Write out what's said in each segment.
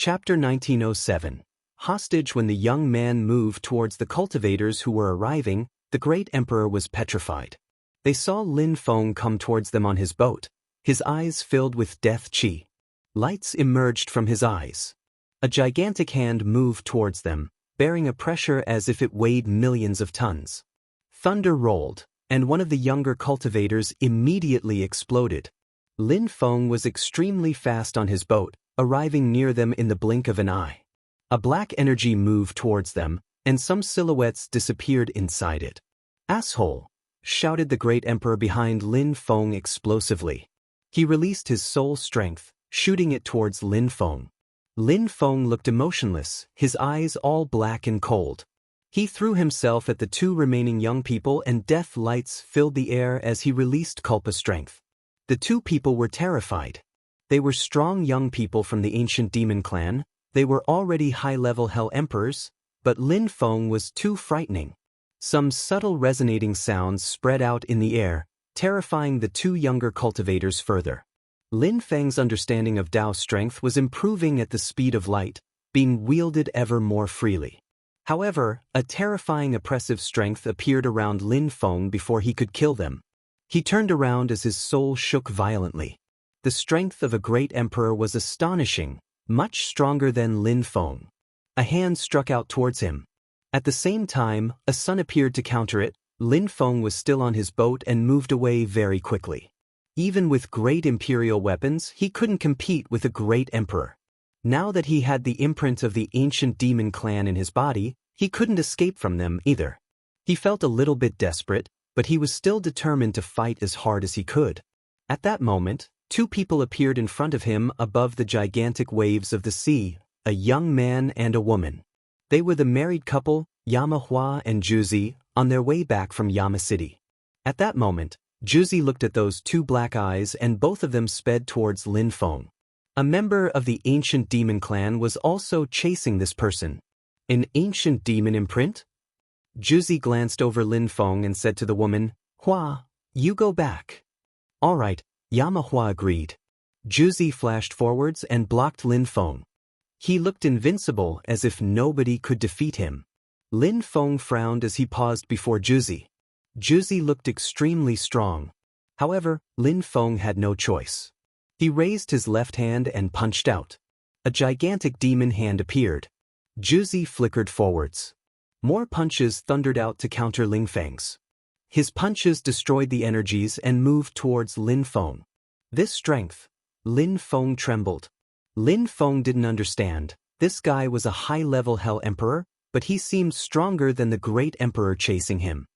Chapter 1907. Hostage. When the young man moved towards the cultivators who were arriving, the great emperor was petrified. They saw Lin Feng come towards them on his boat, his eyes filled with death chi. Lights emerged from his eyes. A gigantic hand moved towards them, bearing a pressure as if it weighed millions of tons. Thunder rolled, and one of the younger cultivators immediately exploded. Lin Feng was extremely fast on his boat, arriving near them in the blink of an eye. A black energy moved towards them, and some silhouettes disappeared inside it. "Asshole!" shouted the great emperor behind Lin Feng explosively. He released his soul strength, shooting it towards Lin Feng. Lin Feng looked emotionless, his eyes all black and cold. He threw himself at the two remaining young people, and death lights filled the air as he released Culpa strength. The two people were terrified. They were strong young people from the ancient demon clan. They were already high-level hell emperors, but Lin Feng was too frightening. Some subtle resonating sounds spread out in the air, terrifying the two younger cultivators further. Lin Feng's understanding of Dao strength was improving at the speed of light, being wielded ever more freely. However, a terrifying oppressive strength appeared around Lin Feng before he could kill them. He turned around as his soul shook violently. The strength of a great emperor was astonishing, much stronger than Lin Feng. A hand struck out towards him. At the same time, a sun appeared to counter it. Lin Feng was still on his boat and moved away very quickly. Even with great imperial weapons, he couldn't compete with a great emperor. Now that he had the imprint of the ancient demon clan in his body, he couldn't escape from them either. He felt a little bit desperate, but he was still determined to fight as hard as he could. At that moment, two people appeared in front of him above the gigantic waves of the sea, a young man and a woman. They were the married couple, Yama Hua and Juzi, on their way back from Yama City. At that moment, Juzi looked at those two black eyes, and both of them sped towards Lin Feng. A member of the ancient demon clan was also chasing this person. An ancient demon imprint? Juzi glanced over Lin Feng and said to the woman, "Hua, you go back." "All right," Yama Hua agreed. Juzi flashed forwards and blocked Lin Feng. He looked invincible, as if nobody could defeat him. Lin Feng frowned as he paused before Juzi. Juzi looked extremely strong. However, Lin Feng had no choice. He raised his left hand and punched out. A gigantic demon hand appeared. Juzi flickered forwards. More punches thundered out to counter Lin Feng's. His punches destroyed the energies and moved towards Lin Feng. This strength. Lin Feng trembled. Lin Feng didn't understand. This guy was a high-level hell emperor, but he seemed stronger than the great emperor chasing him.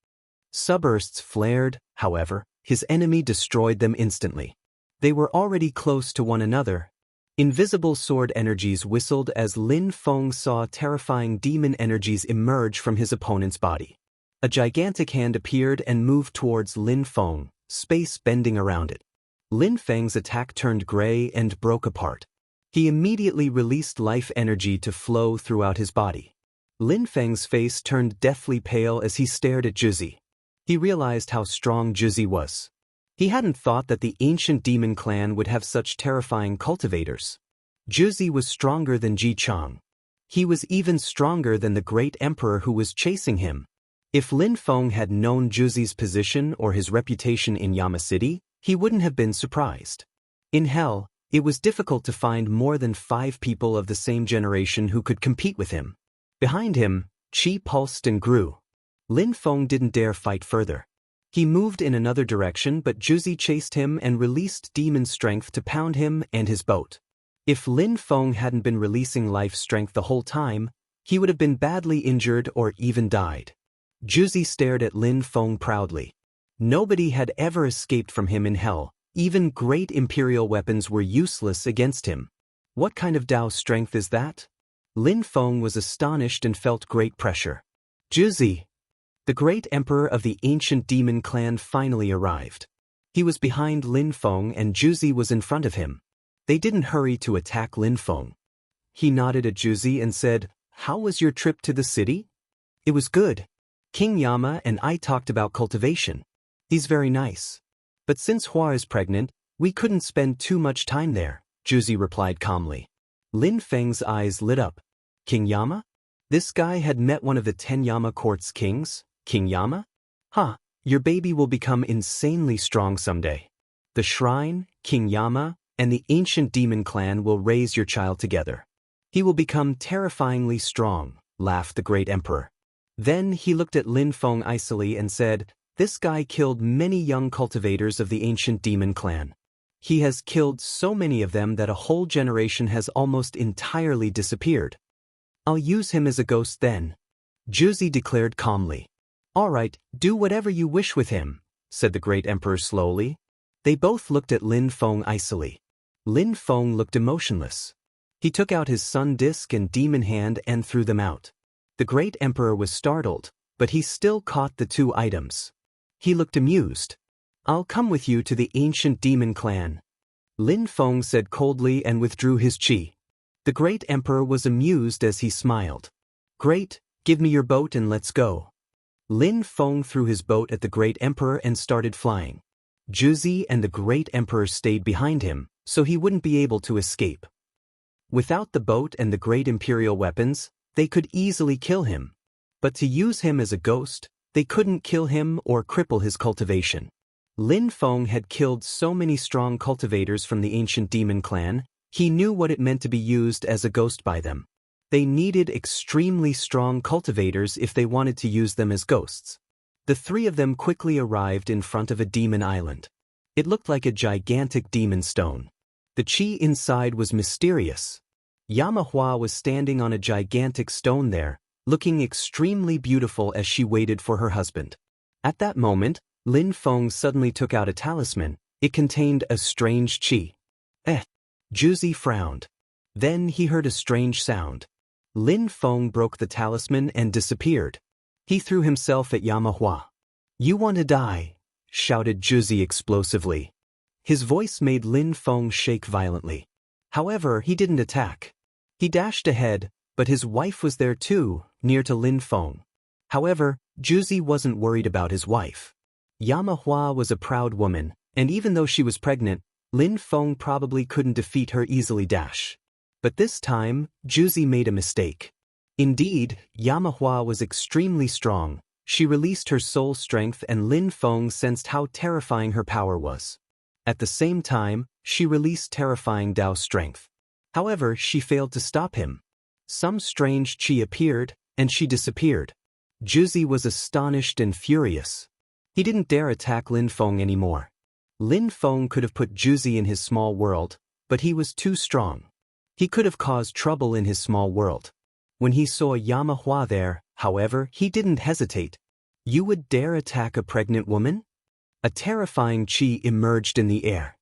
Subbursts flared, however, his enemy destroyed them instantly. They were already close to one another. Invisible sword energies whistled as Lin Feng saw terrifying demon energies emerge from his opponent's body. A gigantic hand appeared and moved towards Lin Feng, space bending around it. Lin Feng's attack turned gray and broke apart. He immediately released life energy to flow throughout his body. Lin Feng's face turned deathly pale as he stared at Juzi. He realized how strong Juzi was. He hadn't thought that the ancient demon clan would have such terrifying cultivators. Juzi was stronger than Ji Chang. He was even stronger than the great emperor who was chasing him. If Lin Feng had known Juzi's position or his reputation in Yama City, he wouldn't have been surprised. In hell, it was difficult to find more than 5 people of the same generation who could compete with him. Behind him, Qi pulsed and grew. Lin Feng didn't dare fight further. He moved in another direction, but Juzi chased him and released demon strength to pound him and his boat. If Lin Feng hadn't been releasing life strength the whole time, he would have been badly injured or even died. Juzi stared at Lin Feng proudly. Nobody had ever escaped from him in hell. Even great imperial weapons were useless against him. What kind of Dao strength is that? Lin Feng was astonished and felt great pressure. Juzi! The great emperor of the ancient demon clan finally arrived. He was behind Lin Feng and Juzi was in front of him. They didn't hurry to attack Lin Feng. He nodded at Juzi and said, "How was your trip to the city?" "It was good. King Yama and I talked about cultivation. He's very nice. But since Hua is pregnant, we couldn't spend too much time there," Juzi replied calmly. Lin Feng's eyes lit up. King Yama? This guy had met one of the 10 Yama court's kings, King Yama? Huh, your baby will become insanely strong someday. The shrine, King Yama, and the ancient demon clan will raise your child together. He will become terrifyingly strong, laughed the great emperor. Then he looked at Lin Feng icily and said, this guy killed many young cultivators of the ancient demon clan. He has killed so many of them that a whole generation has almost entirely disappeared. I'll use him as a ghost then. Juzi declared calmly. All right, do whatever you wish with him, said the great emperor slowly. They both looked at Lin Feng icily. Lin Feng looked emotionless. He took out his sun disk and demon hand and threw them out. The great emperor was startled, but he still caught the 2 items. He looked amused. I'll come with you to the ancient demon clan. Lin Feng said coldly and withdrew his chi. The great emperor was amused as he smiled. Great, give me your boat and let's go. Lin Feng threw his boat at the great emperor and started flying. Juzi and the great emperor stayed behind him, so he wouldn't be able to escape. Without the boat and the great imperial weapons, they could easily kill him. But to use him as a ghost, they couldn't kill him or cripple his cultivation. Lin Feng had killed so many strong cultivators from the ancient demon clan, he knew what it meant to be used as a ghost by them. They needed extremely strong cultivators if they wanted to use them as ghosts. The 3 of them quickly arrived in front of a demon island. It looked like a gigantic demon stone. The chi inside was mysterious. Yama Hua was standing on a gigantic stone there, looking extremely beautiful as she waited for her husband. At that moment, Lin Feng suddenly took out a talisman. It contained a strange chi. Juzi frowned. Then he heard a strange sound. Lin Feng broke the talisman and disappeared. He threw himself at Yama Hua. You want to die, shouted Juzi explosively. His voice made Lin Feng shake violently. However, he didn't attack. He dashed ahead, but his wife was there too, near to Lin Feng. However, Juzi wasn't worried about his wife. Yama Hua was a proud woman, and even though she was pregnant, Lin Feng probably couldn't defeat her easily. But this time, Juzi made a mistake. Indeed, Yama Hua was extremely strong. She released her soul strength and Lin Feng sensed how terrifying her power was. At the same time, she released terrifying Dao strength. However, she failed to stop him. Some strange chi appeared, and she disappeared. Juzi was astonished and furious. He didn't dare attack Lin Feng anymore. Lin Feng could have put Juzi in his small world, but he was too strong. He could have caused trouble in his small world. When he saw Yama Hua there, however, he didn't hesitate. You would dare attack a pregnant woman? A terrifying chi emerged in the air.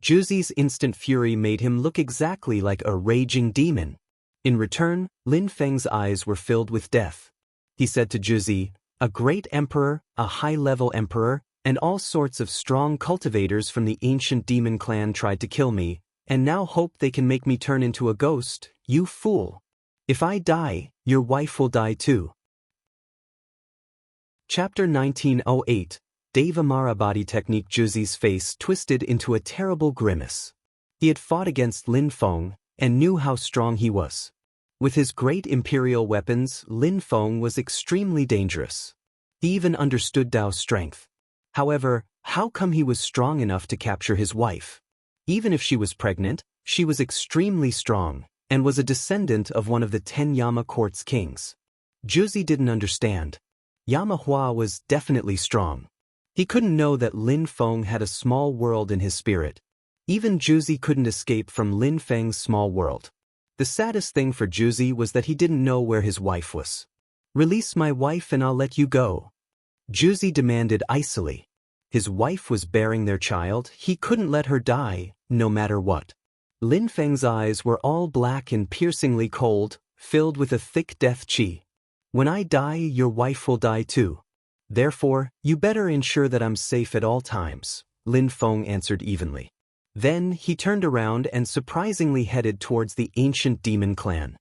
Juzi's instant fury made him look exactly like a raging demon. In return, Lin Feng's eyes were filled with death. He said to Juzi, a great emperor, a high-level emperor, and all sorts of strong cultivators from the ancient demon clan tried to kill me, and now hope they can make me turn into a ghost, you fool. If I die, your wife will die too. Chapter 1908, Deva Marabadi Technique. Juzi's face twisted into a terrible grimace. He had fought against Lin Feng, and knew how strong he was. With his great imperial weapons, Lin Feng was extremely dangerous. He even understood Dao's strength. However, how come he was strong enough to capture his wife? Even if she was pregnant, she was extremely strong, and was a descendant of one of the 10 Yama court's kings. Juzi didn't understand. Yama Hua was definitely strong. He couldn't know that Lin Feng had a small world in his spirit. Even Juzi couldn't escape from Lin Feng's small world. The saddest thing for Juzi was that he didn't know where his wife was. Release my wife and I'll let you go. Juzi demanded icily. His wife was bearing their child, he couldn't let her die, no matter what. Lin Feng's eyes were all black and piercingly cold, filled with a thick death chi. When I die, your wife will die too. Therefore, you better ensure that I'm safe at all times, Lin Feng answered evenly. Then he turned around and surprisingly headed towards the ancient demon clan.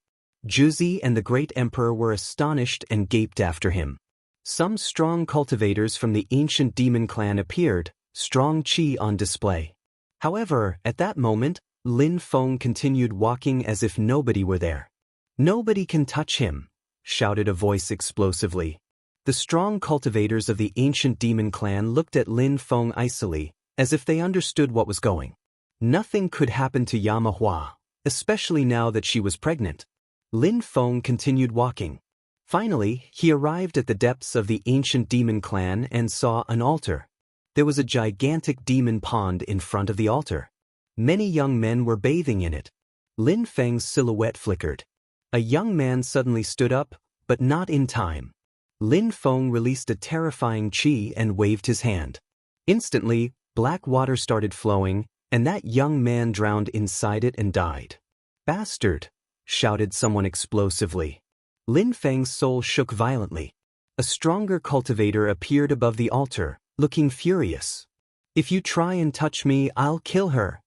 Juzi and the great emperor were astonished and gaped after him. Some strong cultivators from the ancient demon clan appeared, strong chi on display. However, at that moment, Lin Feng continued walking as if nobody were there. "Nobody can touch him," shouted a voice explosively. The strong cultivators of the ancient demon clan looked at Lin Feng icily, as if they understood what was going. Nothing could happen to Yama Hua, especially now that she was pregnant. Lin Feng continued walking. Finally, he arrived at the depths of the ancient demon clan and saw an altar. There was a gigantic demon pond in front of the altar. Many young men were bathing in it. Lin Feng's silhouette flickered. A young man suddenly stood up, but not in time. Lin Feng released a terrifying qi and waved his hand. Instantly, black water started flowing, and that young man drowned inside it and died. "Bastard!" shouted someone explosively. Lin Feng's soul shook violently. A stronger cultivator appeared above the altar, looking furious. "If you try and touch me, I'll kill her,"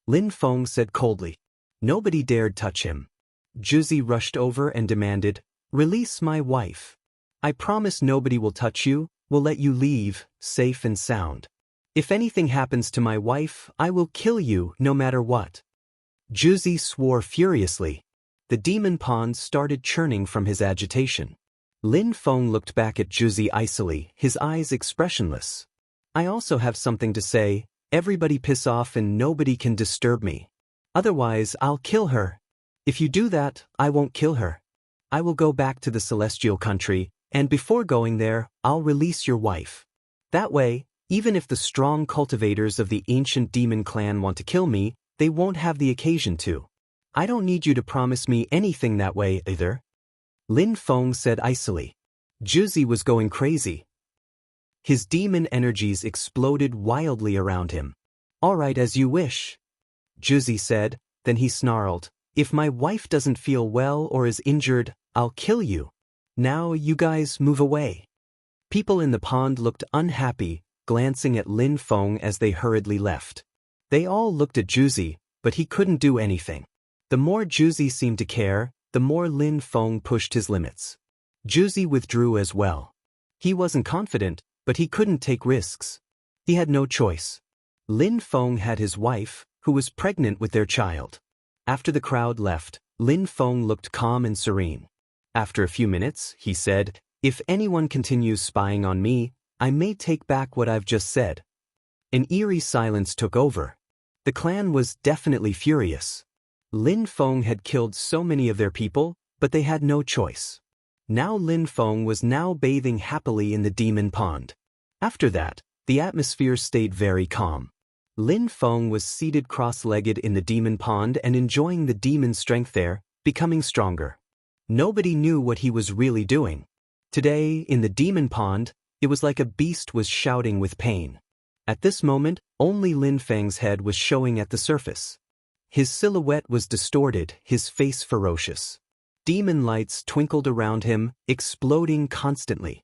Lin Feng said coldly. Nobody dared touch him. Juzi rushed over and demanded, "Release my wife. I promise nobody will touch you, will let you leave, safe and sound. If anything happens to my wife, I will kill you no matter what." Juzi swore furiously. The demon pond started churning from his agitation. Lin Feng looked back at Juzi icily, his eyes expressionless. "I also have something to say. Everybody piss off and nobody can disturb me. Otherwise, I'll kill her. If you do that, I won't kill her. I will go back to the celestial country, and before going there, I'll release your wife. That way, even if the strong cultivators of the ancient demon clan want to kill me, they won't have the occasion to. I don't need you to promise me anything that way either," Lin Feng said icily. Juzi was going crazy. His demon energies exploded wildly around him. "All right, as you wish," Juzi said, then he snarled, "If my wife doesn't feel well or is injured, I'll kill you. Now you guys move away." People in the pond looked unhappy, glancing at Lin Feng as they hurriedly left. They all looked at Juzi, but he couldn't do anything. The more Juzi seemed to care, the more Lin Feng pushed his limits. Juzi withdrew as well. He wasn't confident, but he couldn't take risks. He had no choice. Lin Feng had his wife, who was pregnant with their child. After the crowd left, Lin Feng looked calm and serene. After a few minutes, he said, "If anyone continues spying on me, I may take back what I've just said." An eerie silence took over. The clan was definitely furious. Lin Feng had killed so many of their people, but they had no choice. Now Lin Feng was now bathing happily in the demon pond. After that, the atmosphere stayed very calm. Lin Feng was seated cross-legged in the demon pond and enjoying the demon strength there, becoming stronger. Nobody knew what he was really doing. Today, in the demon pond, it was like a beast was shouting with pain. At this moment, only Lin Feng's head was showing at the surface. His silhouette was distorted, his face ferocious. Demon lights twinkled around him, exploding constantly.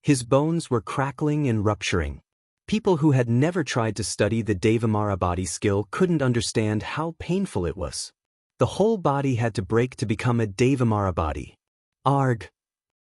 His bones were crackling and rupturing. People who had never tried to study the Devamara body skill couldn't understand how painful it was. The whole body had to break to become a Devamara body. "Arg!"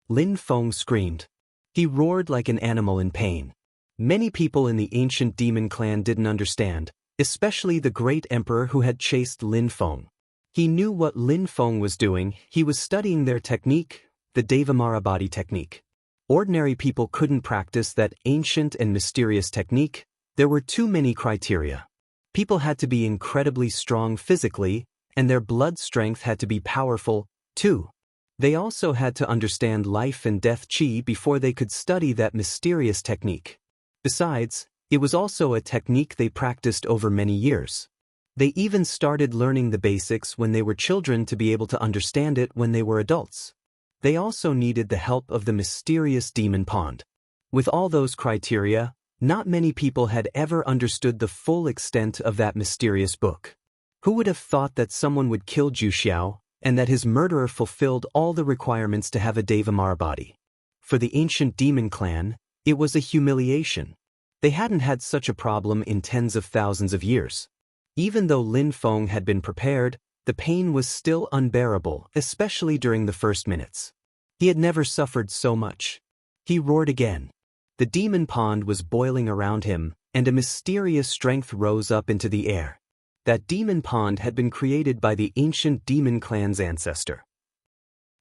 Lin Feng screamed. He roared like an animal in pain. Many people in the ancient demon clan didn't understand, especially the great emperor who had chased Lin Feng. He knew what Lin Feng was doing. He was studying their technique, the Devamara body technique. Ordinary people couldn't practice that ancient and mysterious technique. There were too many criteria. People had to be incredibly strong physically, and their blood strength had to be powerful, too. They also had to understand life and death qi before they could study that mysterious technique. Besides, it was also a technique they practiced over many years. They even started learning the basics when they were children to be able to understand it when they were adults. They also needed the help of the mysterious demon pond. With all those criteria, not many people had ever understood the full extent of that mysterious book. Who would have thought that someone would kill Zhu Xiao, and that his murderer fulfilled all the requirements to have a Devamara body? For the ancient demon clan, it was a humiliation. They hadn't had such a problem in tens of thousands of years. Even though Lin Feng had been prepared, the pain was still unbearable, especially during the first minutes. He had never suffered so much. He roared again. The demon pond was boiling around him, and a mysterious strength rose up into the air. That demon pond had been created by the ancient demon clan's ancestor.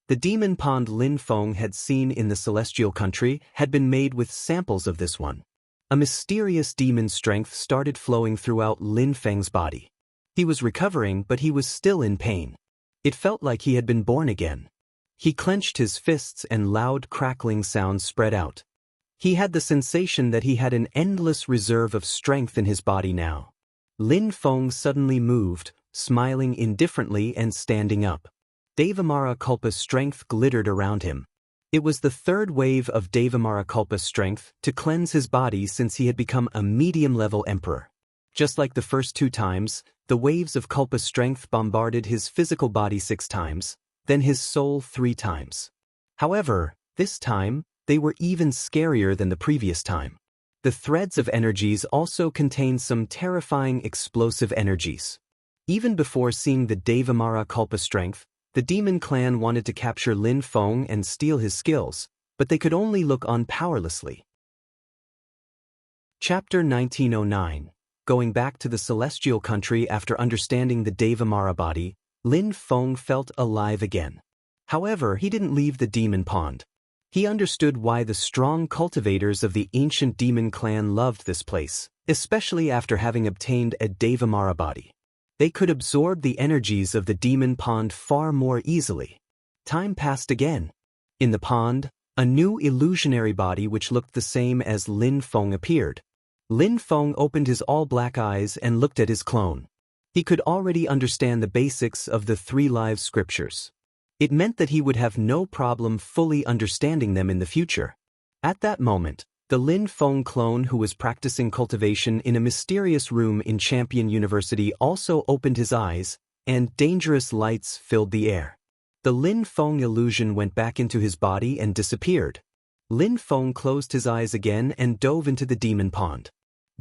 The demon pond Lin Feng had seen in the celestial country had been made with samples of this one. A mysterious demon strength started flowing throughout Lin Feng's body. He was recovering, but he was still in pain. It felt like he had been born again. He clenched his fists and loud crackling sounds spread out. He had the sensation that he had an endless reserve of strength in his body now. Lin Feng suddenly moved, smiling indifferently and standing up. Devamara Kulpa's strength glittered around him. It was the third wave of Devamara Kulpa's strength to cleanse his body since he had become a medium-level emperor. Just like the first 2 times, the waves of Kulpa's strength bombarded his physical body 6 times, then his soul 3 times. However, this time, they were even scarier than the previous time. The threads of energies also contained some terrifying explosive energies. Even before seeing the Devamara Kulpa strength, the demon clan wanted to capture Lin Feng and steal his skills, but they could only look on powerlessly. Chapter 1909. Going back to the celestial country after understanding the Devamara body, Lin Feng felt alive again. However, he didn't leave the demon pond. He understood why the strong cultivators of the ancient demon clan loved this place, especially after having obtained a Devamara body. They could absorb the energies of the demon pond far more easily. Time passed again. In the pond, a new illusionary body which looked the same as Lin Feng appeared. Lin Feng opened his all-black eyes and looked at his clone. He could already understand the basics of the 3 live scriptures. It meant that he would have no problem fully understanding them in the future. At that moment, the Lin Feng clone who was practicing cultivation in a mysterious room in Champion University also opened his eyes, and dangerous lights filled the air. The Lin Feng illusion went back into his body and disappeared. Lin Feng closed his eyes again and dove into the demon pond.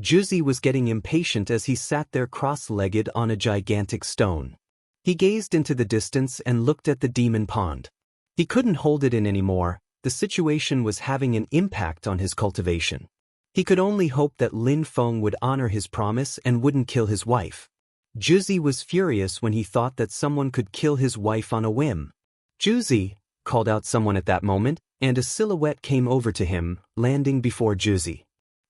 Juzi was getting impatient as he sat there cross-legged on a gigantic stone. He gazed into the distance and looked at the demon pond. He couldn't hold it in anymore. The situation was having an impact on his cultivation. He could only hope that Lin Feng would honor his promise and wouldn't kill his wife. Juzi was furious when he thought that someone could kill his wife on a whim. "Juzi," called out someone at that moment, and a silhouette came over to him, landing before Juzi.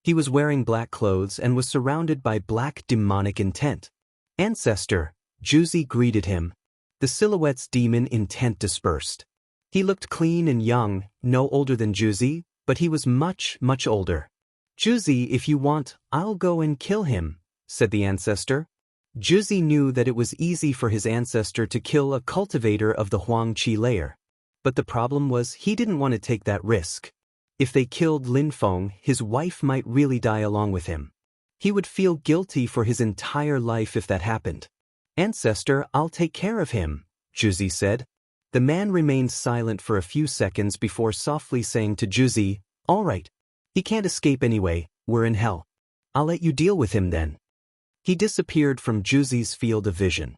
He was wearing black clothes and was surrounded by black demonic intent. "Ancestor," Juzi greeted him. The silhouette's demon intent dispersed. He looked clean and young, no older than Juzi, but he was much, much older. "Juzi, if you want, I'll go and kill him," said the ancestor. Juzi knew that it was easy for his ancestor to kill a cultivator of the Huangqi layer. But the problem was he didn't want to take that risk. If they killed Lin Feng, his wife might really die along with him. He would feel guilty for his entire life if that happened. "Ancestor, I'll take care of him," Juzi said. The man remained silent for a few seconds before softly saying to Juzi, "All right. He can't escape anyway, we're in hell. I'll let you deal with him then." He disappeared from Juzi's field of vision.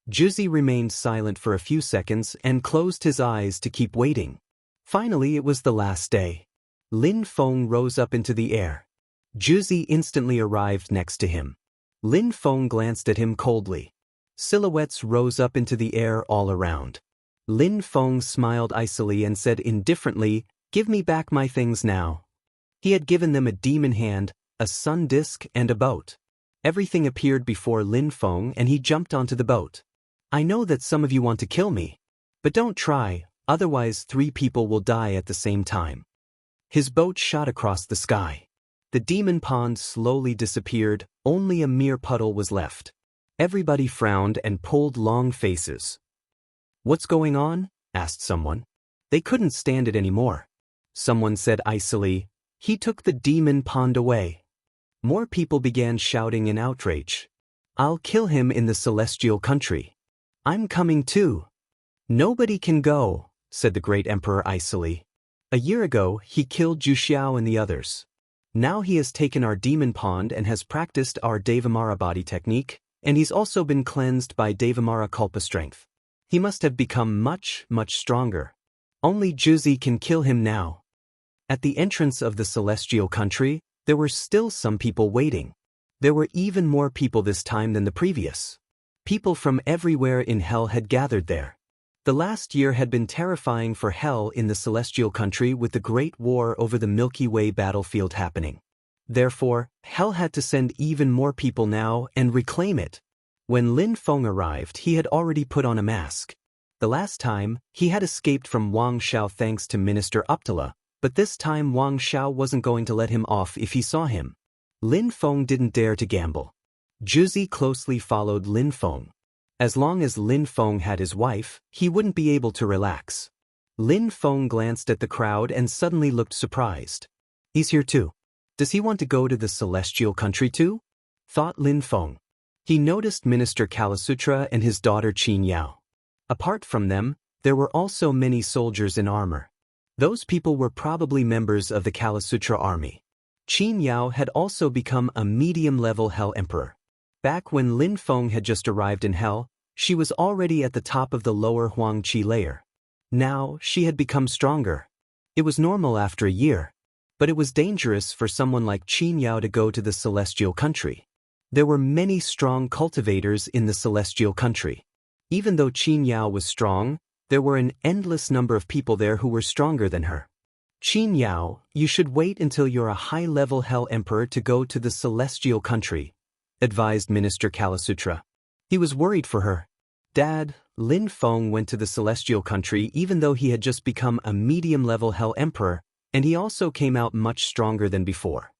Juzi remained silent for a few seconds and closed his eyes to keep waiting. Finally, it was the last day. Lin Feng rose up into the air. Juzi instantly arrived next to him. Lin Feng glanced at him coldly. Silhouettes rose up into the air all around. Lin Feng smiled icily and said indifferently, "Give me back my things now." He had given them a demon hand, a sun disk, and a boat. Everything appeared before Lin Feng and he jumped onto the boat. "I know that some of you want to kill me. But don't try, otherwise 3 people will die at the same time." His boat shot across the sky. The demon pond slowly disappeared, only a mere puddle was left. Everybody frowned and pulled long faces. "What's going on?" asked someone. They couldn't stand it anymore. Someone said icily, "He took the demon pond away." More people began shouting in outrage. "I'll kill him in the celestial country. I'm coming too." "Nobody can go," said the great emperor icily. "A year ago, he killed Juxiao and the others. Now he has taken our demon pond and has practiced our Devamara body technique, and he's also been cleansed by Devamara Kulpa strength. He must have become much, much stronger. Only Juzi can kill him now." At the entrance of the celestial country, there were still some people waiting. There were even more people this time than the previous. People from everywhere in Hell had gathered there. The last year had been terrifying for Hell in the celestial country with the great war over the Milky Way battlefield happening. Therefore, Hell had to send even more people now and reclaim it. When Lin Feng arrived, he had already put on a mask. The last time, he had escaped from Wang Xiao thanks to Minister Uptala, but this time Wang Xiao wasn't going to let him off if he saw him. Lin Feng didn't dare to gamble. Juzi closely followed Lin Feng. As long as Lin Feng had his wife, he wouldn't be able to relax. Lin Feng glanced at the crowd and suddenly looked surprised. He's here too. Does he want to go to the celestial country too? Thought Lin Feng. He noticed Minister Kalasutra and his daughter Qin Yao. Apart from them, there were also many soldiers in armor. Those people were probably members of the Kalasutra army. Qin Yao had also become a medium-level Hell Emperor. Back when Lin Feng had just arrived in Hell, she was already at the top of the lower Huangqi layer. Now, she had become stronger. It was normal after a year. But it was dangerous for someone like Qin Yao to go to the celestial country. There were many strong cultivators in the celestial country. Even though Qin Yao was strong, there were an endless number of people there who were stronger than her. Qin Yao, you should wait until you're a high-level Hell Emperor to go to the celestial country, advised Minister Kalasutra. He was worried for her. Dad, Lin Feng went to the celestial country even though he had just become a medium-level Hell Emperor, and he also came out much stronger than before.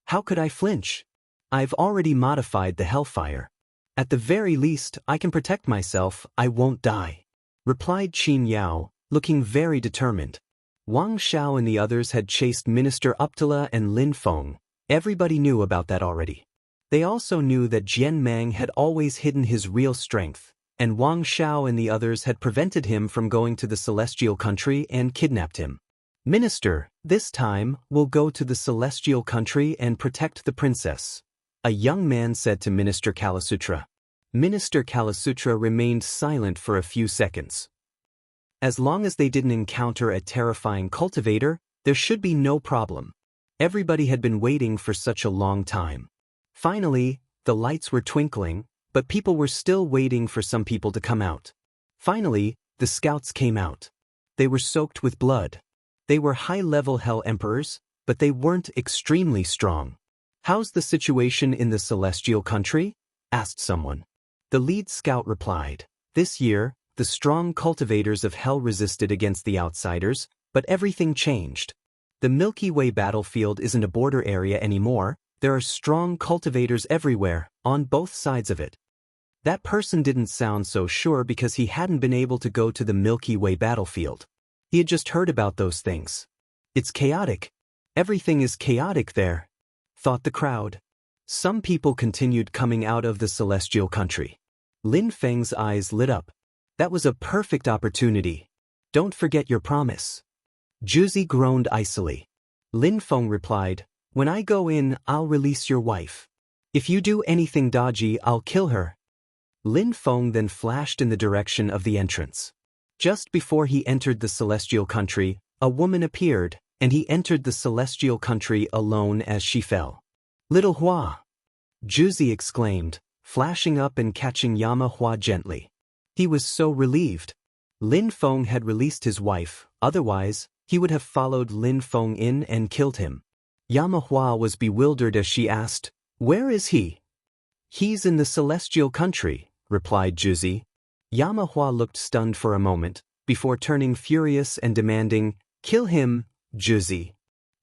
How could I flinch? I've already modified the Hellfire. At the very least, I can protect myself, I won't die, replied Qin Yao, looking very determined. Wang Xiao and the others had chased Minister Uptala and Lin Feng. Everybody knew about that already. They also knew that Jian Mang had always hidden his real strength, and Wang Xiao and the others had prevented him from going to the celestial country and kidnapped him. Minister, this time, we'll go to the celestial country and protect the princess, a young man said to Minister Kalasutra. Minister Kalasutra remained silent for a few seconds. As long as they didn't encounter a terrifying cultivator, there should be no problem. Everybody had been waiting for such a long time. Finally, the lights were twinkling, but people were still waiting for some people to come out. Finally, the scouts came out. They were soaked with blood. They were high-level Hell Emperors, but they weren't extremely strong. How's the situation in the celestial country? Asked someone. The lead scout replied, this year, the strong cultivators of Hell resisted against the outsiders, but everything changed. The Milky Way battlefield isn't a border area anymore. There are strong cultivators everywhere, on both sides of it. That person didn't sound so sure because he hadn't been able to go to the Milky Way battlefield. He had just heard about those things. It's chaotic. Everything is chaotic there, thought the crowd. Some people continued coming out of the celestial country. Lin Feng's eyes lit up. That was a perfect opportunity. Don't forget your promise. Juzi groaned icily. Lin Feng replied, when I go in, I'll release your wife. If you do anything dodgy, I'll kill her. Lin Feng then flashed in the direction of the entrance. Just before he entered the celestial country, a woman appeared, and he entered the celestial country alone as she fell. Little Hua! Juzi exclaimed, flashing up and catching Yama Hua gently. He was so relieved. Lin Feng had released his wife, otherwise, he would have followed Lin Feng in and killed him. Yama Hua was bewildered as she asked, where is he? He's in the celestial country, replied Juzi. Yama Hua looked stunned for a moment, before turning furious and demanding, kill him, Juzi.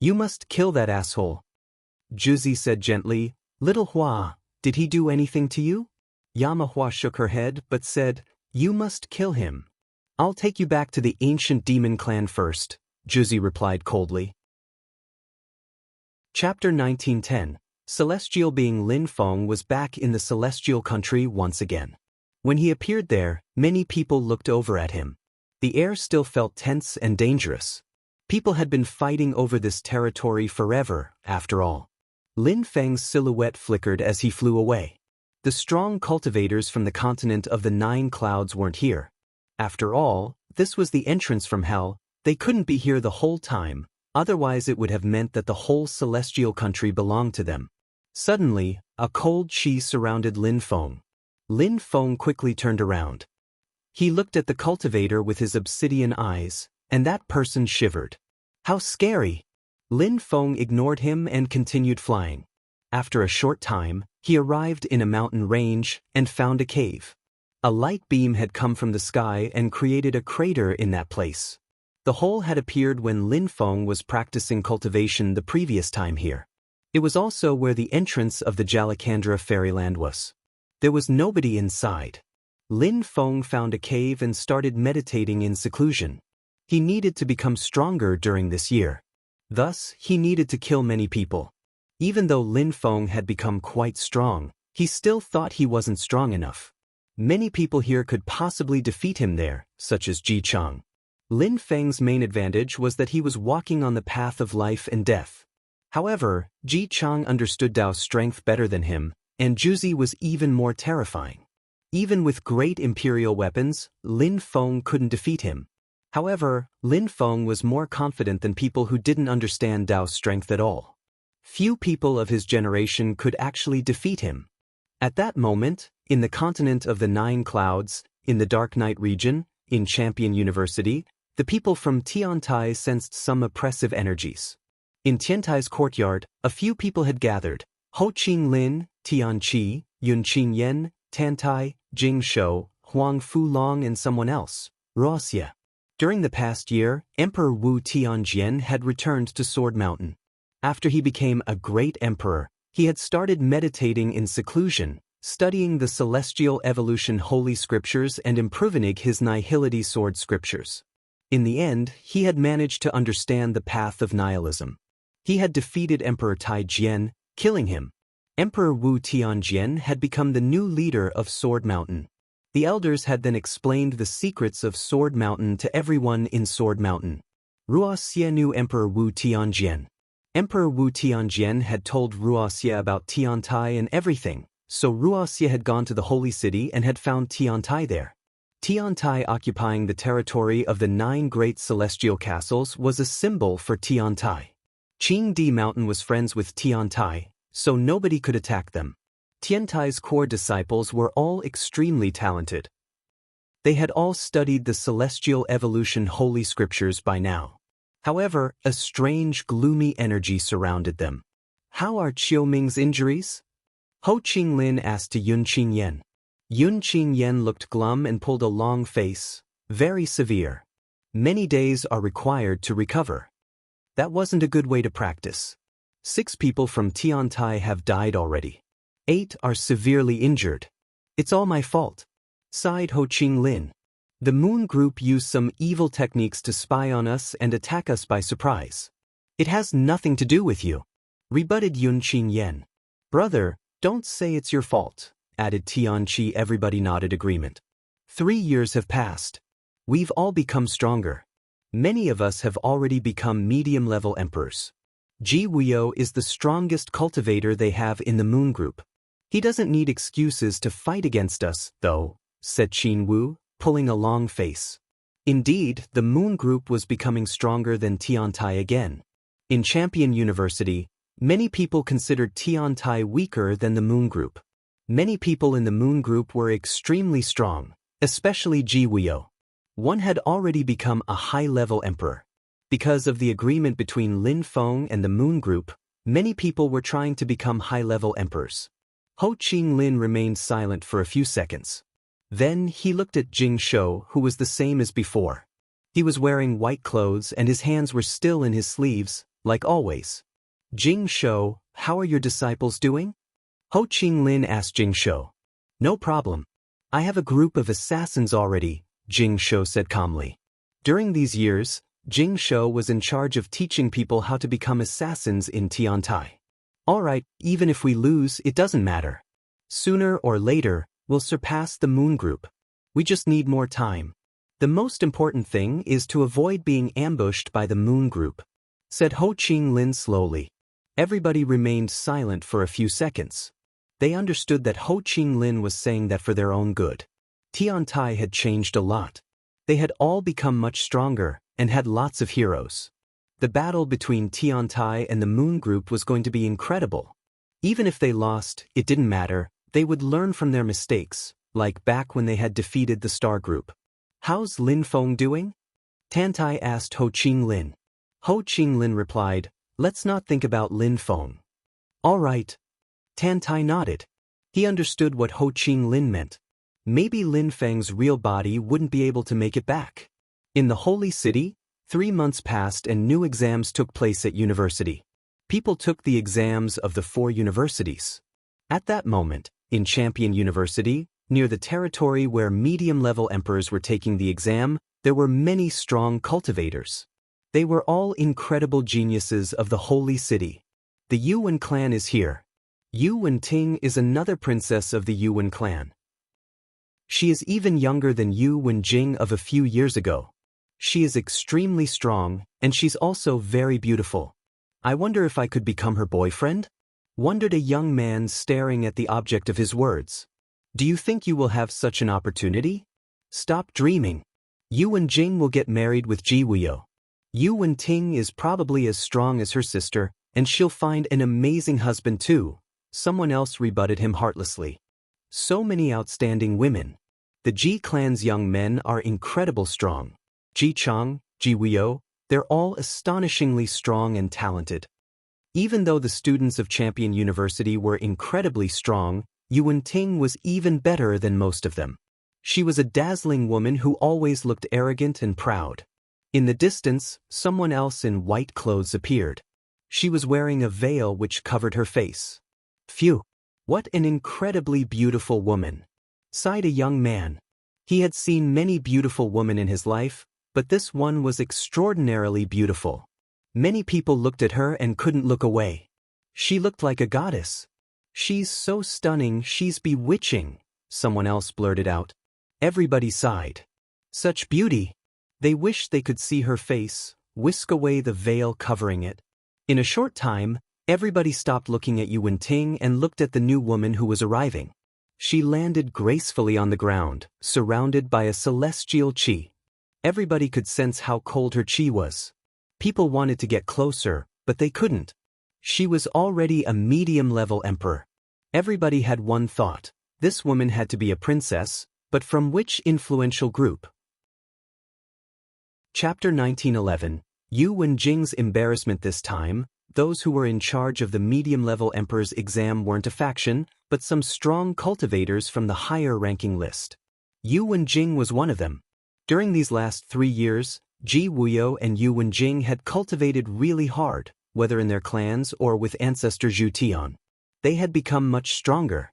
You must kill that asshole. Juzi said gently, Little Hua, did he do anything to you? Yama Hua shook her head but said, you must kill him. I'll take you back to the ancient demon clan first, Juzi replied coldly. Chapter 1910. Celestial being Lin Feng was back in the celestial country once again. When he appeared there, many people looked over at him. The air still felt tense and dangerous. People had been fighting over this territory forever, after all. Lin Feng's silhouette flickered as he flew away. The strong cultivators from the continent of the 9 clouds weren't here. After all, this was the entrance from Hell. They couldn't be here the whole time, otherwise it would have meant that the whole celestial country belonged to them. Suddenly, a cold chi surrounded Lin Feng. Lin Feng quickly turned around. He looked at the cultivator with his obsidian eyes, and that person shivered. How scary! Lin Feng ignored him and continued flying. After a short time, he arrived in a mountain range and found a cave. A light beam had come from the sky and created a crater in that place. The hole had appeared when Lin Feng was practicing cultivation the previous time here. It was also where the entrance of the Jalakandra fairyland was. There was nobody inside. Lin Feng found a cave and started meditating in seclusion. He needed to become stronger during this year. Thus, he needed to kill many people. Even though Lin Feng had become quite strong, he still thought he wasn't strong enough. Many people here could possibly defeat him there, such as Ji Chang. Lin Feng's main advantage was that he was walking on the path of life and death. However, Ji Chang understood Dao's strength better than him, and Juzi was even more terrifying. Even with great imperial weapons, Lin Feng couldn't defeat him. However, Lin Feng was more confident than people who didn't understand Dao's strength at all. Few people of his generation could actually defeat him. At that moment, in the continent of the Nine Clouds, in the Dark Night region, in Champion University, the people from Tiantai sensed some oppressive energies. In Tiantai's courtyard, a few people had gathered: Ho Qing Lin, Tian Qi, Yun Qing Yen, Tantai, Jing Shou, Huang Fu Long and someone else, Ruoxia. During the past year, Emperor Wu Tianjian had returned to Sword Mountain. After he became a great emperor, he had started meditating in seclusion, studying the Celestial Evolution Holy Scriptures and improving his Nihility Sword Scriptures. In the end, he had managed to understand the path of nihilism. He had defeated Emperor Tai Jian, killing him. Emperor Wu Tianjian had become the new leader of Sword Mountain. The elders had then explained the secrets of Sword Mountain to everyone in Sword Mountain. Ruoxia knew Emperor Wu Tianjian. Emperor Wu Tianjian had told Ruoxia about Tiantai and everything, so Ruoxia had gone to the holy city and had found Tiantai there. Tiantai occupying the territory of the 9 great celestial castles was a symbol for Tiantai. Qingdi Mountain was friends with Tiantai, so nobody could attack them. Tiantai's core disciples were all extremely talented. They had all studied the Celestial Evolution Holy Scriptures by now. However, a strange, gloomy energy surrounded them. How are Qiuming's injuries? Ho Qinglin asked to Yun Qingyan. Yun Qingyan looked glum and pulled a long face. Very severe. Many days are required to recover. That wasn't a good way to practice. 6 people from Tiantai have died already. 8 are severely injured. It's all my fault, sighed Ho Qinglin. The Moon Group used some evil techniques to spy on us and attack us by surprise. It has nothing to do with you, rebutted Yun Qingyan. Brother, don't say it's your fault, added Tianqi. Everybody nodded agreement. 3 years have passed. We've all become stronger. Many of us have already become medium-level emperors. Ji Wuyo is the strongest cultivator they have in the Moon Group. He doesn't need excuses to fight against us, though, said Qin Wu, pulling a long face. Indeed, the Moon Group was becoming stronger than Tiantai again. In Champion University, many people considered Tiantai weaker than the Moon Group. Many people in the Moon Group were extremely strong, especially Ji Wuyo. One had already become a high-level emperor. Because of the agreement between Lin Feng and the Moon Group, many people were trying to become high-level emperors. Ho Qinglin remained silent for a few seconds. Then he looked at Jing Shou, who was the same as before. He was wearing white clothes and his hands were still in his sleeves, like always. Jing Shou, how are your disciples doing? Ho Qinglin asked Jing Shou. No problem. I have a group of assassins already, Jing Shou said calmly. During these years, Jing Shou was in charge of teaching people how to become assassins in Tiantai. All right, even if we lose, it doesn't matter. Sooner or later, we'll surpass the Moon Group. We just need more time. The most important thing is to avoid being ambushed by the Moon Group, said Ho Qinglin slowly. Everybody remained silent for a few seconds. They understood that Ho Qinglin was saying that for their own good. Tiantai had changed a lot. They had all become much stronger and had lots of heroes. The battle between Tiantai and the Moon Group was going to be incredible. Even if they lost, it didn't matter. They would learn from their mistakes, like back when they had defeated the star group. How's Lin Feng doing? Tantai asked Ho Qinglin. Ho Qinglin replied, let's not think about Lin Feng. All right. Tantai nodded. He understood what Ho Qinglin meant. Maybe Lin Feng's real body wouldn't be able to make it back. In the Holy City, 3 months passed and new exams took place at university. People took the exams of the 4 universities. At that moment, in Champion University, near the territory where medium-level emperors were taking the exam, there were many strong cultivators. They were all incredible geniuses of the Holy City. The Yuan clan is here. Yu Wenting is another princess of the Yuan clan. She is even younger than Yu Wenjing of a few years ago. She is extremely strong, and she's also very beautiful. I wonder if I could become her boyfriend? Wondered a young man staring at the object of his words. Do you think you will have such an opportunity? Stop dreaming. Yu Wenjing will get married with Ji Wuyo. Yu Wenting is probably as strong as her sister, and she'll find an amazing husband too. Someone else rebutted him heartlessly. So many outstanding women. The Ji clan's young men are incredibly strong. Ji Chang, Ji Wuyo, they're all astonishingly strong and talented. Even though the students of Champion University were incredibly strong, Yu Wenting was even better than most of them. She was a dazzling woman who always looked arrogant and proud. In the distance, someone else in white clothes appeared. She was wearing a veil which covered her face. Phew! What an incredibly beautiful woman! Sighed a young man. He had seen many beautiful women in his life, but this one was extraordinarily beautiful. Many people looked at her and couldn't look away. She looked like a goddess. She's so stunning, she's bewitching, someone else blurted out. Everybody sighed. Such beauty! They wished they could see her face, whisk away the veil covering it. In a short time, everybody stopped looking at Yu Wenting and looked at the new woman who was arriving. She landed gracefully on the ground, surrounded by a celestial qi. Everybody could sense how cold her qi was. People wanted to get closer, but they couldn't. She was already a medium-level emperor. Everybody had one thought. This woman had to be a princess, but from which influential group? Chapter 1911. Yu Wenjing's embarrassment. This time, those who were in charge of the medium-level emperor's exam weren't a faction, but some strong cultivators from the higher-ranking list. Yu Wenjing was one of them. During these last 3 years, Ji Wuyo and Yu Wenjing had cultivated really hard, whether in their clans or with ancestor Zhu Tian. They had become much stronger.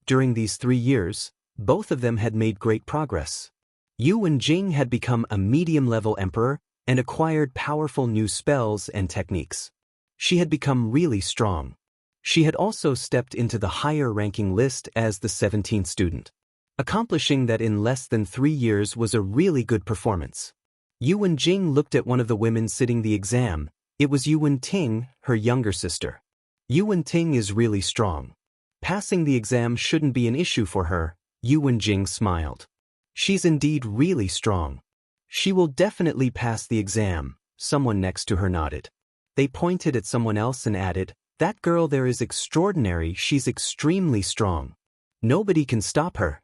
During these 3 years, both of them had made great progress. Yu Wenjing had become a medium-level emperor and acquired powerful new spells and techniques. She had become really strong. She had also stepped into the higher-ranking list as the 17th student. Accomplishing that in less than 3 years was a really good performance. Yu Wenjing looked at one of the women sitting the exam. It was Yu Wenting, her younger sister. Yu Wenting is really strong. Passing the exam shouldn't be an issue for her. Yu Wenjing smiled. She's indeed really strong. She will definitely pass the exam, someone next to her nodded. They pointed at someone else and added, that girl there is extraordinary, she's extremely strong. Nobody can stop her.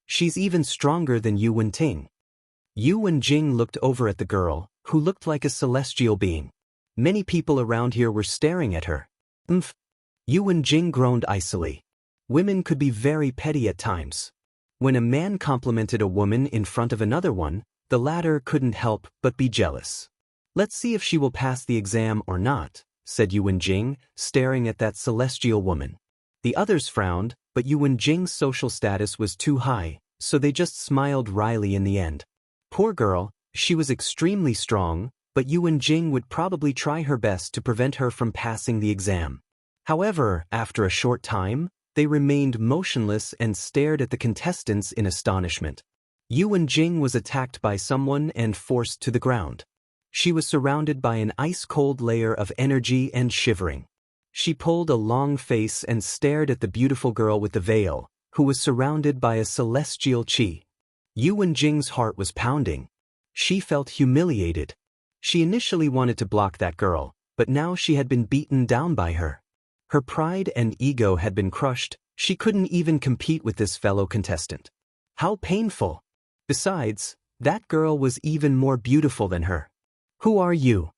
She's even stronger than Yu Wenting. Yu Wenjing looked over at the girl, who looked like a celestial being. Many people around here were staring at her. Yu Wenjing groaned icily. Women could be very petty at times. When a man complimented a woman in front of another one, the latter couldn't help but be jealous. Let's see if she will pass the exam or not, said Yu Wenjing, staring at that celestial woman. The others frowned, but Yu Wenjing's social status was too high, so they just smiled wryly in the end. Poor girl, she was extremely strong, but Yu Wenjing would probably try her best to prevent her from passing the exam. However, after a short time, they remained motionless and stared at the contestants in astonishment. Yu Wenjing was attacked by someone and forced to the ground. She was surrounded by an ice-cold layer of energy and shivering. She pulled a long face and stared at the beautiful girl with the veil, who was surrounded by a celestial qi. Yu Wenjing's heart was pounding. She felt humiliated. She initially wanted to block that girl, but now she had been beaten down by her. Her pride and ego had been crushed. She couldn't even compete with this fellow contestant. How painful. Besides, that girl was even more beautiful than her. Who are you?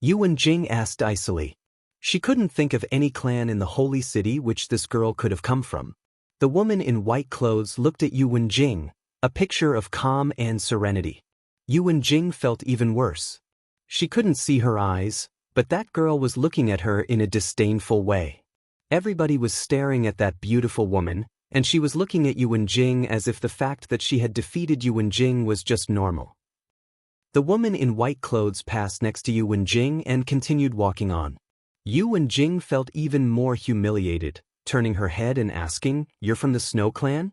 Yuan Jing asked icily. She couldn't think of any clan in the holy city which this girl could have come from. The woman in white clothes looked at Yuan Jing, a picture of calm and serenity. Yuan Jing felt even worse. She couldn't see her eyes, but that girl was looking at her in a disdainful way. Everybody was staring at that beautiful woman, and she was looking at Yuan Jing as if the fact that she had defeated Yuan Jing was just normal. The woman in white clothes passed next to Yuan Jing and continued walking on. Yuan Jing felt even more humiliated, turning her head and asking, "You're from the Snow Clan?"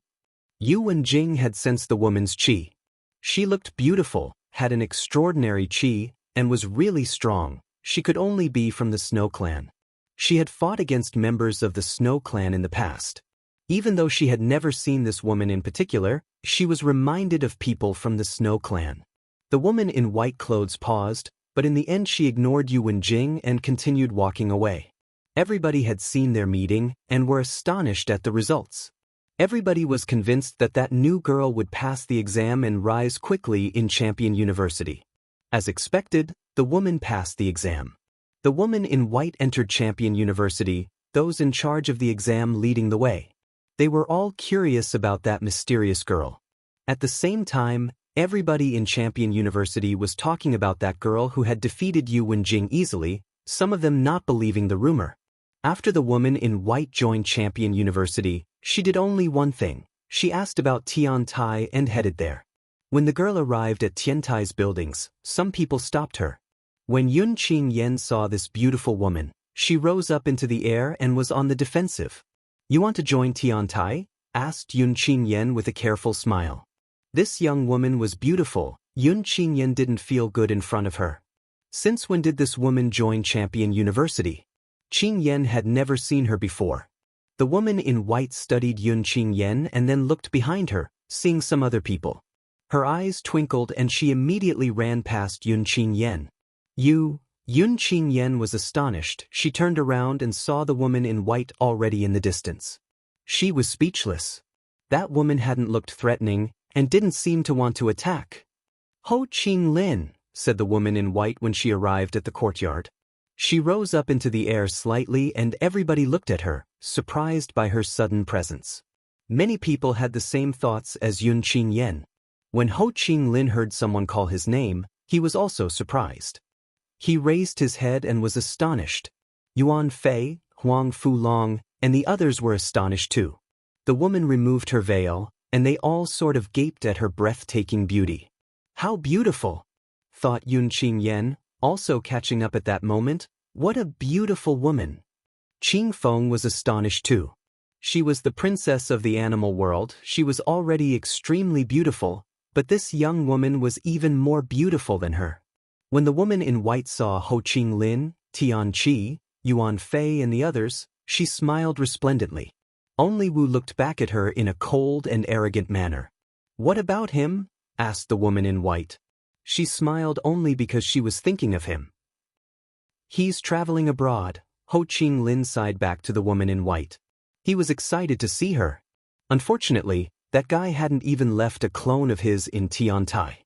Yuan Jing had sensed the woman's qi. She looked beautiful, had an extraordinary qi, and was really strong. She could only be from the Snow Clan. She had fought against members of the Snow Clan in the past. Even though she had never seen this woman in particular, she was reminded of people from the Snow Clan. The woman in white clothes paused, but in the end she ignored Yuan Jing and continued walking away. Everybody had seen their meeting and were astonished at the results. Everybody was convinced that that new girl would pass the exam and rise quickly in Champion University. As expected, the woman passed the exam. The woman in white entered Champion University, those in charge of the exam leading the way. They were all curious about that mysterious girl. At the same time, everybody in Champion University was talking about that girl who had defeated Yuan Jing easily, some of them not believing the rumor. After the woman in white joined Champion University, she did only one thing. She asked about Tiantai and headed there. When the girl arrived at Tiantai's buildings, some people stopped her. When Yun Qing Yen saw this beautiful woman, she rose up into the air and was on the defensive. "You want to join Tiantai?" asked Yun Qing Yen with a careful smile. This young woman was beautiful. Yun Qing Yen didn't feel good in front of her. Since when did this woman join Champion University? Qing Yen had never seen her before. The woman in white studied Yun Qing Yen and then looked behind her, seeing some other people. Her eyes twinkled and she immediately ran past Yun Qing Yen. Yun Qing Yen was astonished. She turned around and saw the woman in white already in the distance. She was speechless. That woman hadn't looked threatening and didn't seem to want to attack. "Ho Qing Lin," said the woman in white when she arrived at the courtyard. She rose up into the air slightly and everybody looked at her, surprised by her sudden presence. Many people had the same thoughts as Yun Qing Yen. When Ho Qing Lin heard someone call his name, he was also surprised. He raised his head and was astonished. Yuan Fei, Huang Fulong, and the others were astonished too. The woman removed her veil, and they all sort of gaped at her breathtaking beauty. "How beautiful!" thought Yun Qing Yen, also catching up at that moment. What a beautiful woman! Qing Feng was astonished too. She was the princess of the animal world. She was already extremely beautiful, but this young woman was even more beautiful than her. When the woman in white saw Ho Qing Lin, Tian Qi, Yuan Fei and the others, she smiled resplendently. Only Wu looked back at her in a cold and arrogant manner. "What about him?" asked the woman in white. She smiled only because she was thinking of him. "He's traveling abroad," Ho Qing Lin sighed back to the woman in white. He was excited to see her. Unfortunately, that guy hadn't even left a clone of his in Tiantai.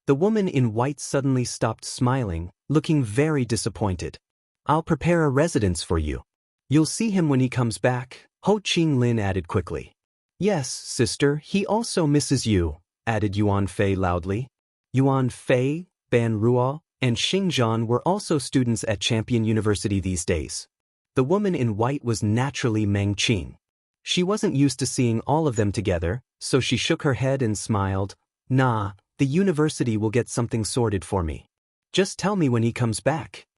The woman in white suddenly stopped smiling, looking very disappointed. "I'll prepare a residence for you. You'll see him when he comes back," Ho Qing Lin added quickly. "Yes, sister, he also misses you," added Yuan Fei loudly. Yuan Fei, Ban Ruo, and Xingzhan were also students at Champion University these days. The woman in white was naturally Meng Qing. She wasn't used to seeing all of them together, so she shook her head and smiled. "Nah, the university will get something sorted for me. Just tell me when he comes back."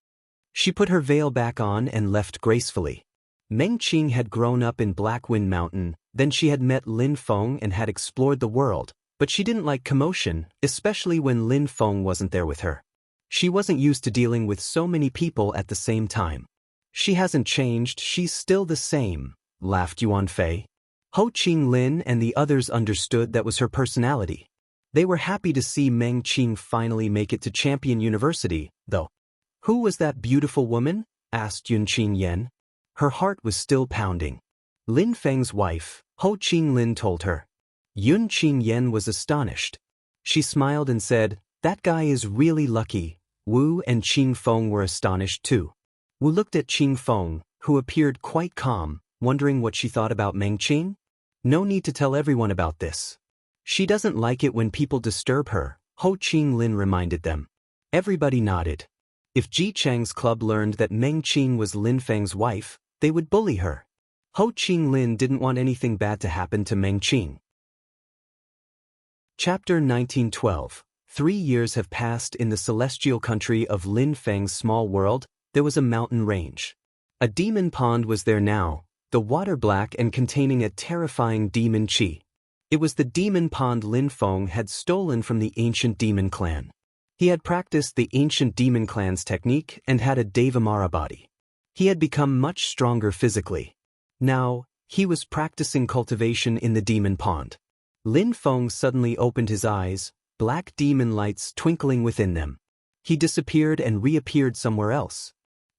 She put her veil back on and left gracefully. Meng Qing had grown up in Blackwind Mountain, then she had met Lin Feng and had explored the world, but she didn't like commotion, especially when Lin Feng wasn't there with her. She wasn't used to dealing with so many people at the same time. "She hasn't changed, she's still the same," laughed Yuan Fei. Ho Qing Lin and the others understood that was her personality. They were happy to see Meng Qing finally make it to Champion University, though. "Who was that beautiful woman?" asked Yun Qing Yen. Her heart was still pounding. "Lin Feng's wife," Ho Qing Lin told her. Yun Qing Yen was astonished. She smiled and said, "That guy is really lucky." Wu and Qing Feng were astonished too. Wu looked at Qing Feng, who appeared quite calm, wondering what she thought about Meng Qing. No need to tell everyone about this. She doesn't like it when people disturb her, Ho Qing Lin reminded them. Everybody nodded. If Ji Chang's club learned that Meng Qing was Lin Feng's wife, they would bully her. Ho Qing Lin didn't want anything bad to happen to Meng Qing. Chapter 1912. 3 years have passed in the celestial country of Lin Feng's small world. There was a mountain range. A demon pond was there now, the water black and containing a terrifying demon chi. It was the demon pond Lin Feng had stolen from the ancient demon clan. He had practiced the ancient demon clan's technique and had a Devamara body. He had become much stronger physically. Now, he was practicing cultivation in the demon pond. Lin Feng suddenly opened his eyes, black demon lights twinkling within them. He disappeared and reappeared somewhere else.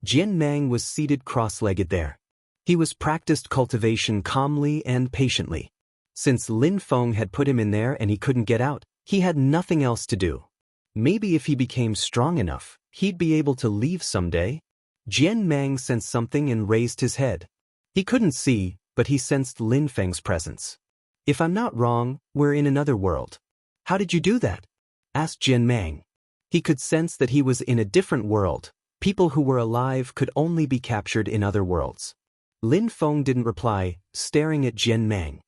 Jian Mang was seated cross-legged there. He was practiced cultivation calmly and patiently. Since Lin Feng had put him in there and he couldn't get out, he had nothing else to do. Maybe if he became strong enough, he'd be able to leave someday. Jian Mang sensed something and raised his head. He couldn't see, but he sensed Lin Feng's presence. "If I'm not wrong, we're in another world." "How did you do that?" asked Jian Mang. He could sense that he was in a different world. People who were alive could only be captured in other worlds. Lin Feng didn't reply, staring at Jian Mang.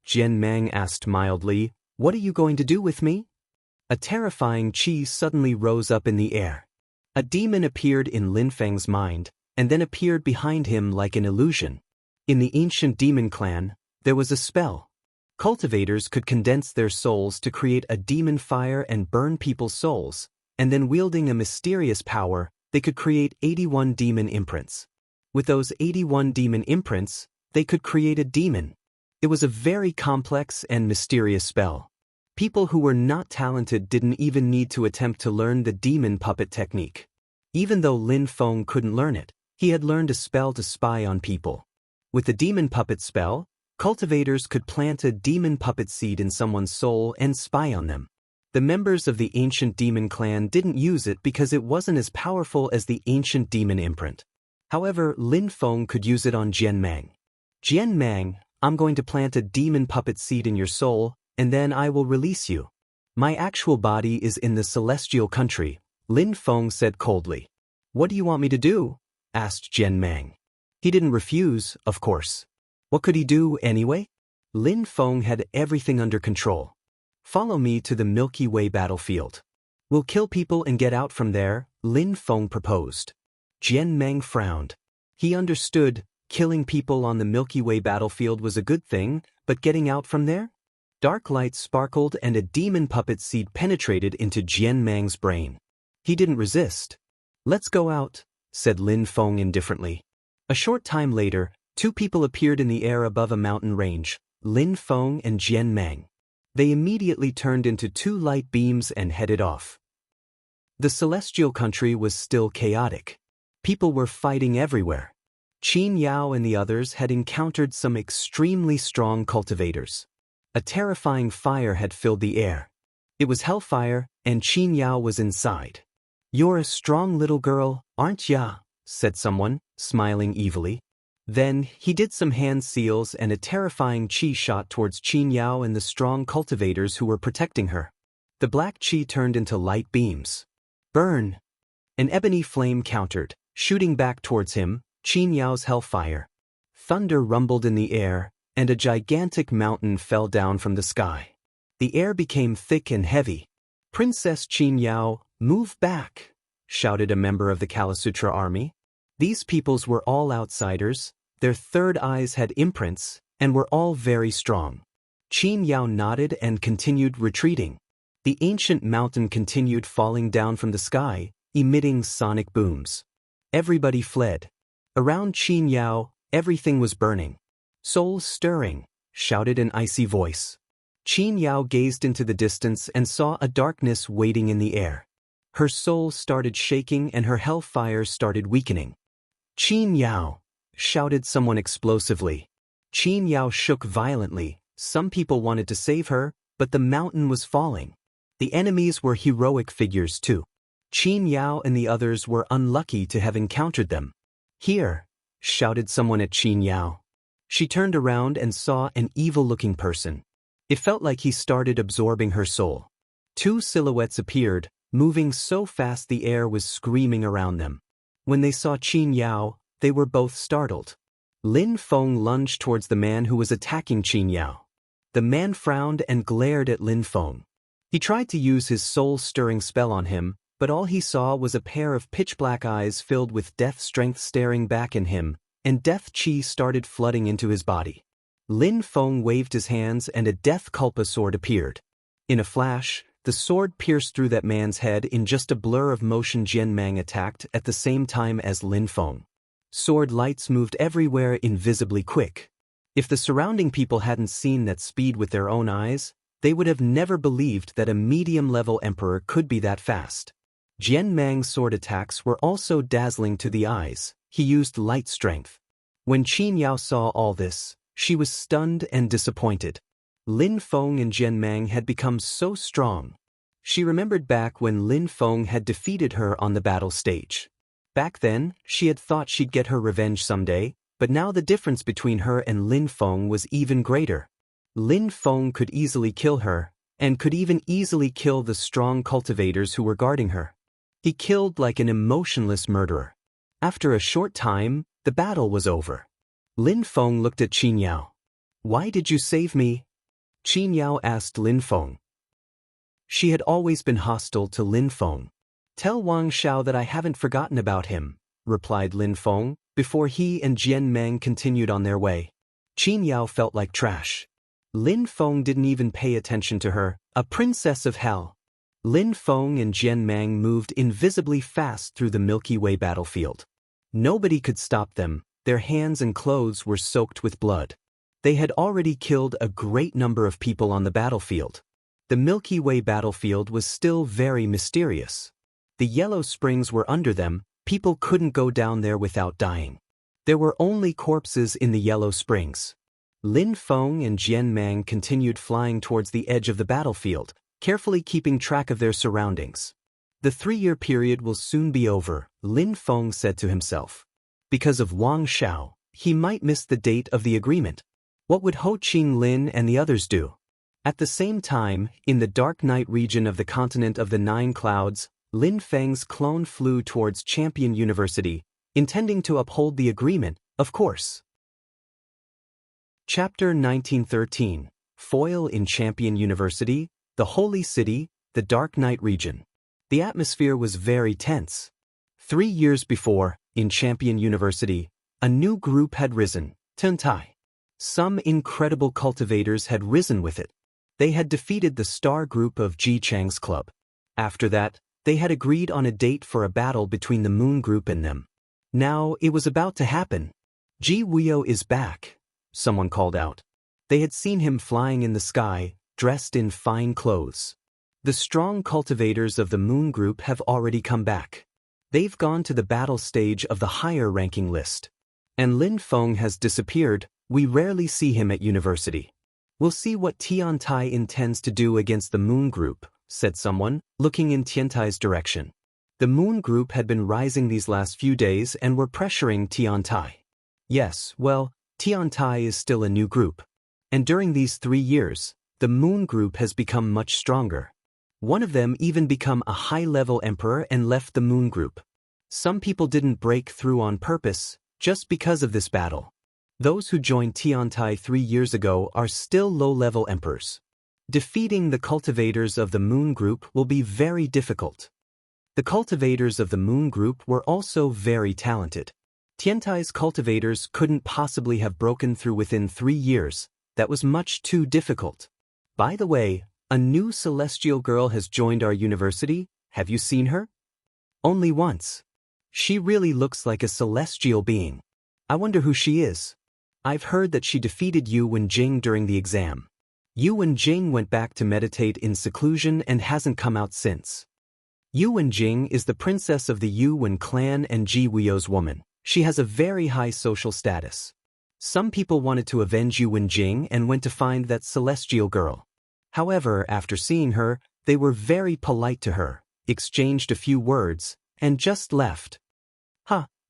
Jian Mang asked mildly, "What are you going to do with me?" A terrifying chi suddenly rose up in the air. A demon appeared in Lin Feng's mind, and then appeared behind him like an illusion. In the ancient demon clan, there was a spell. Cultivators could condense their souls to create a demon fire and burn people's souls, and then wielding a mysterious power, they could create 81 demon imprints. With those 81 demon imprints, they could create a demon. It was a very complex and mysterious spell. People who were not talented didn't even need to attempt to learn the demon puppet technique. Even though Lin Feng couldn't learn it, he had learned a spell to spy on people. With the demon puppet spell, cultivators could plant a demon puppet seed in someone's soul and spy on them. The members of the ancient demon clan didn't use it because it wasn't as powerful as the ancient demon imprint. However, Lin Feng could use it on Jian Mang. "Jian Mang, I'm going to plant a demon puppet seed in your soul, and then I will release you. My actual body is in the celestial country," Lin Feng said coldly. "What do you want me to do?" asked Jian Mang. He didn't refuse, of course. What could he do anyway? Lin Feng had everything under control. "Follow me to the Milky Way battlefield. We'll kill people and get out from there," Lin Feng proposed. Jian Mang frowned. He understood, killing people on the Milky Way battlefield was a good thing, but getting out from there? Dark light sparkled and a demon puppet seed penetrated into Jian Mang's brain. He didn't resist. "Let's go out," said Lin Feng indifferently. A short time later, 2 people appeared in the air above a mountain range, Lin Feng and Jian Mang. They immediately turned into 2 light beams and headed off. The celestial country was still chaotic. People were fighting everywhere. Qin Yao and the others had encountered some extremely strong cultivators. A terrifying fire had filled the air. It was hellfire, and Qin Yao was inside. "You're a strong little girl, aren't ya?" said someone, smiling evilly. Then, he did some hand seals and a terrifying chi shot towards Qin Yao and the strong cultivators who were protecting her. The black chi turned into light beams. "Burn!" An ebony flame countered, shooting back towards him, Qin Yao's hellfire. Thunder rumbled in the air, and a gigantic mountain fell down from the sky. The air became thick and heavy. "Princess Qin Yao, move back!" shouted a member of the Kalasutra army. These peoples were all outsiders, their third eyes had imprints, and were all very strong. Qin Yao nodded and continued retreating. The ancient mountain continued falling down from the sky, emitting sonic booms. Everybody fled. Around Qin Yao, everything was burning. "Soul stirring," shouted an icy voice. Qin Yao gazed into the distance and saw a darkness waiting in the air. Her soul started shaking and her hellfire started weakening. "Qin Yao!" shouted someone explosively. Qin Yao shook violently, Some people wanted to save her, but the mountain was falling. The enemies were heroic figures too. Qin Yao and the others were unlucky to have encountered them. "Here!" shouted someone at Qin Yao. She turned around and saw an evil-looking person. It felt like he started absorbing her soul. Two silhouettes appeared, moving so fast the air was screaming around them. When they saw Qin Yao, they were both startled. Lin Feng lunged towards the man who was attacking Qin Yao. The man frowned and glared at Lin Feng. He tried to use his soul-stirring spell on him, but all he saw was a pair of pitch-black eyes filled with death strength staring back at him, and death chi started flooding into his body. Lin Feng waved his hands and a death kulpa sword appeared. In a flash, the sword pierced through that man's head. In just a blur of motion, Jian Mang attacked at the same time as Lin Feng. Sword lights moved everywhere invisibly quick. If the surrounding people hadn't seen that speed with their own eyes, they would have never believed that a medium-level emperor could be that fast. Jian Mang's sword attacks were also dazzling to the eyes. He used light strength. When Qin Yao saw all this, she was stunned and disappointed. Lin Feng and Jian Mang had become so strong. She remembered back when Lin Feng had defeated her on the battle stage. Back then, she had thought she'd get her revenge someday, but now the difference between her and Lin Feng was even greater. Lin Feng could easily kill her, and could even easily kill the strong cultivators who were guarding her. He killed like an emotionless murderer. After a short time, the battle was over. Lin Feng looked at Qin Yao. "Why did you save me?" Qin Yao asked Lin Feng. She had always been hostile to Lin Feng. "Tell Wang Xiao that I haven't forgotten about him," replied Lin Feng, before he and Jian Mang continued on their way. Qin Yao felt like trash. Lin Feng didn't even pay attention to her, a princess of hell. Lin Feng and Jian Mang moved invisibly fast through the Milky Way battlefield. Nobody could stop them. Their hands and clothes were soaked with blood. They had already killed a great number of people on the battlefield. The Milky Way battlefield was still very mysterious. The yellow springs were under them. People couldn't go down there without dying. There were only corpses in the yellow springs. Lin Feng and Jian Mang continued flying towards the edge of the battlefield, carefully keeping track of their surroundings. The 3-year period will soon be over, Lin Feng said to himself. Because of Wang Xiao, he might miss the date of the agreement. What would Ho Qing Lin and the others do? At the same time, in the dark night region of the continent of the 9 clouds, Lin Feng's clone flew towards Champion University, intending to uphold the agreement, of course. Chapter 1913, Foil in Champion University, the Holy City, the Dark Night region. The atmosphere was very tense. 3 years before, in Champion University, a new group had risen, Tentai. Some incredible cultivators had risen with it. They had defeated the star group of Ji Chang's club. After that, they had agreed on a date for a battle between the Moon Group and them. Now it was about to happen. "Ji Wuyo is back," someone called out. They had seen him flying in the sky, dressed in fine clothes. The strong cultivators of the Moon Group have already come back. They've gone to the battle stage of the higher ranking list. And Lin Feng has disappeared. We rarely see him at university. "We'll see what Tiantai intends to do against the Moon Group," said someone, looking in Tiantai's direction. The Moon Group had been rising these last few days and were pressuring Tiantai. Yes, well, Tiantai is still a new group. And during these 3 years, the Moon Group has become much stronger. One of them even became a high-level emperor and left the Moon Group. Some people didn't break through on purpose, just because of this battle. Those who joined Tiantai 3 years ago are still low-level emperors. Defeating the cultivators of the Moon Group will be very difficult. The cultivators of the Moon Group were also very talented. Tiantai's cultivators couldn't possibly have broken through within 3 years. That was much too difficult. By the way, a new celestial girl has joined our university. Have you seen her? Only once. She really looks like a celestial being. I wonder who she is. I've heard that she defeated Yu Wenjing during the exam. Yu Wenjing went back to meditate in seclusion and hasn't come out since. Yu Wenjing is the princess of the Yu Wen clan and Ji Wuyo's woman. She has a very high social status. Some people wanted to avenge Yu Wenjing and went to find that celestial girl. However, after seeing her, they were very polite to her, exchanged a few words, and just left.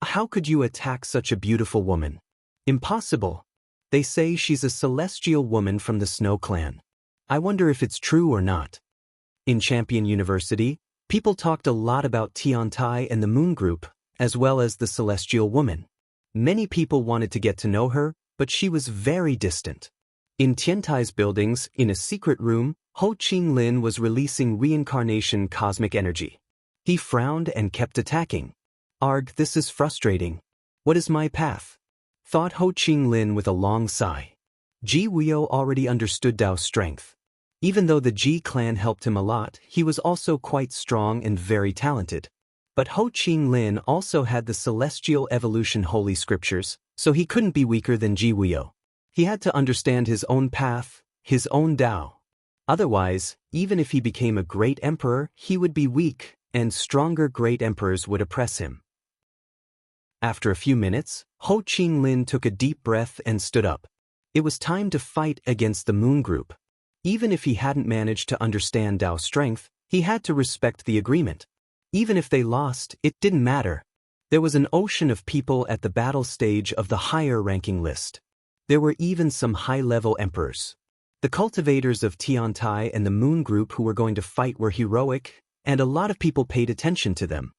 How could you attack such a beautiful woman? Impossible. They say she's a celestial woman from the Snow Clan. I wonder if it's true or not. In Champion University, people talked a lot about Tiantai and the Moon Group, as well as the celestial woman. Many people wanted to get to know her, but she was very distant. In Tiantai's buildings, in a secret room, Ho Qinglin was releasing reincarnation cosmic energy. He frowned and kept attacking. Arg, this is frustrating. What is my path? Thought Ho Qinglin with a long sigh. Ji Wuyo already understood Dao's strength. Even though the Ji clan helped him a lot, he was also quite strong and very talented. But Ho Qinglin also had the Celestial Evolution Holy Scriptures, so he couldn't be weaker than Ji Wuyo. He had to understand his own path, his own Dao. Otherwise, even if he became a great emperor, he would be weak, and stronger great emperors would oppress him. After a few minutes, Ho Qinglin took a deep breath and stood up. It was time to fight against the Moon Group. Even if he hadn't managed to understand Dao's strength, he had to respect the agreement. Even if they lost, it didn't matter. There was an ocean of people at the battle stage of the higher ranking list. There were even some high-level emperors. The cultivators of Tiantai and the Moon Group who were going to fight were heroic, and a lot of people paid attention to them.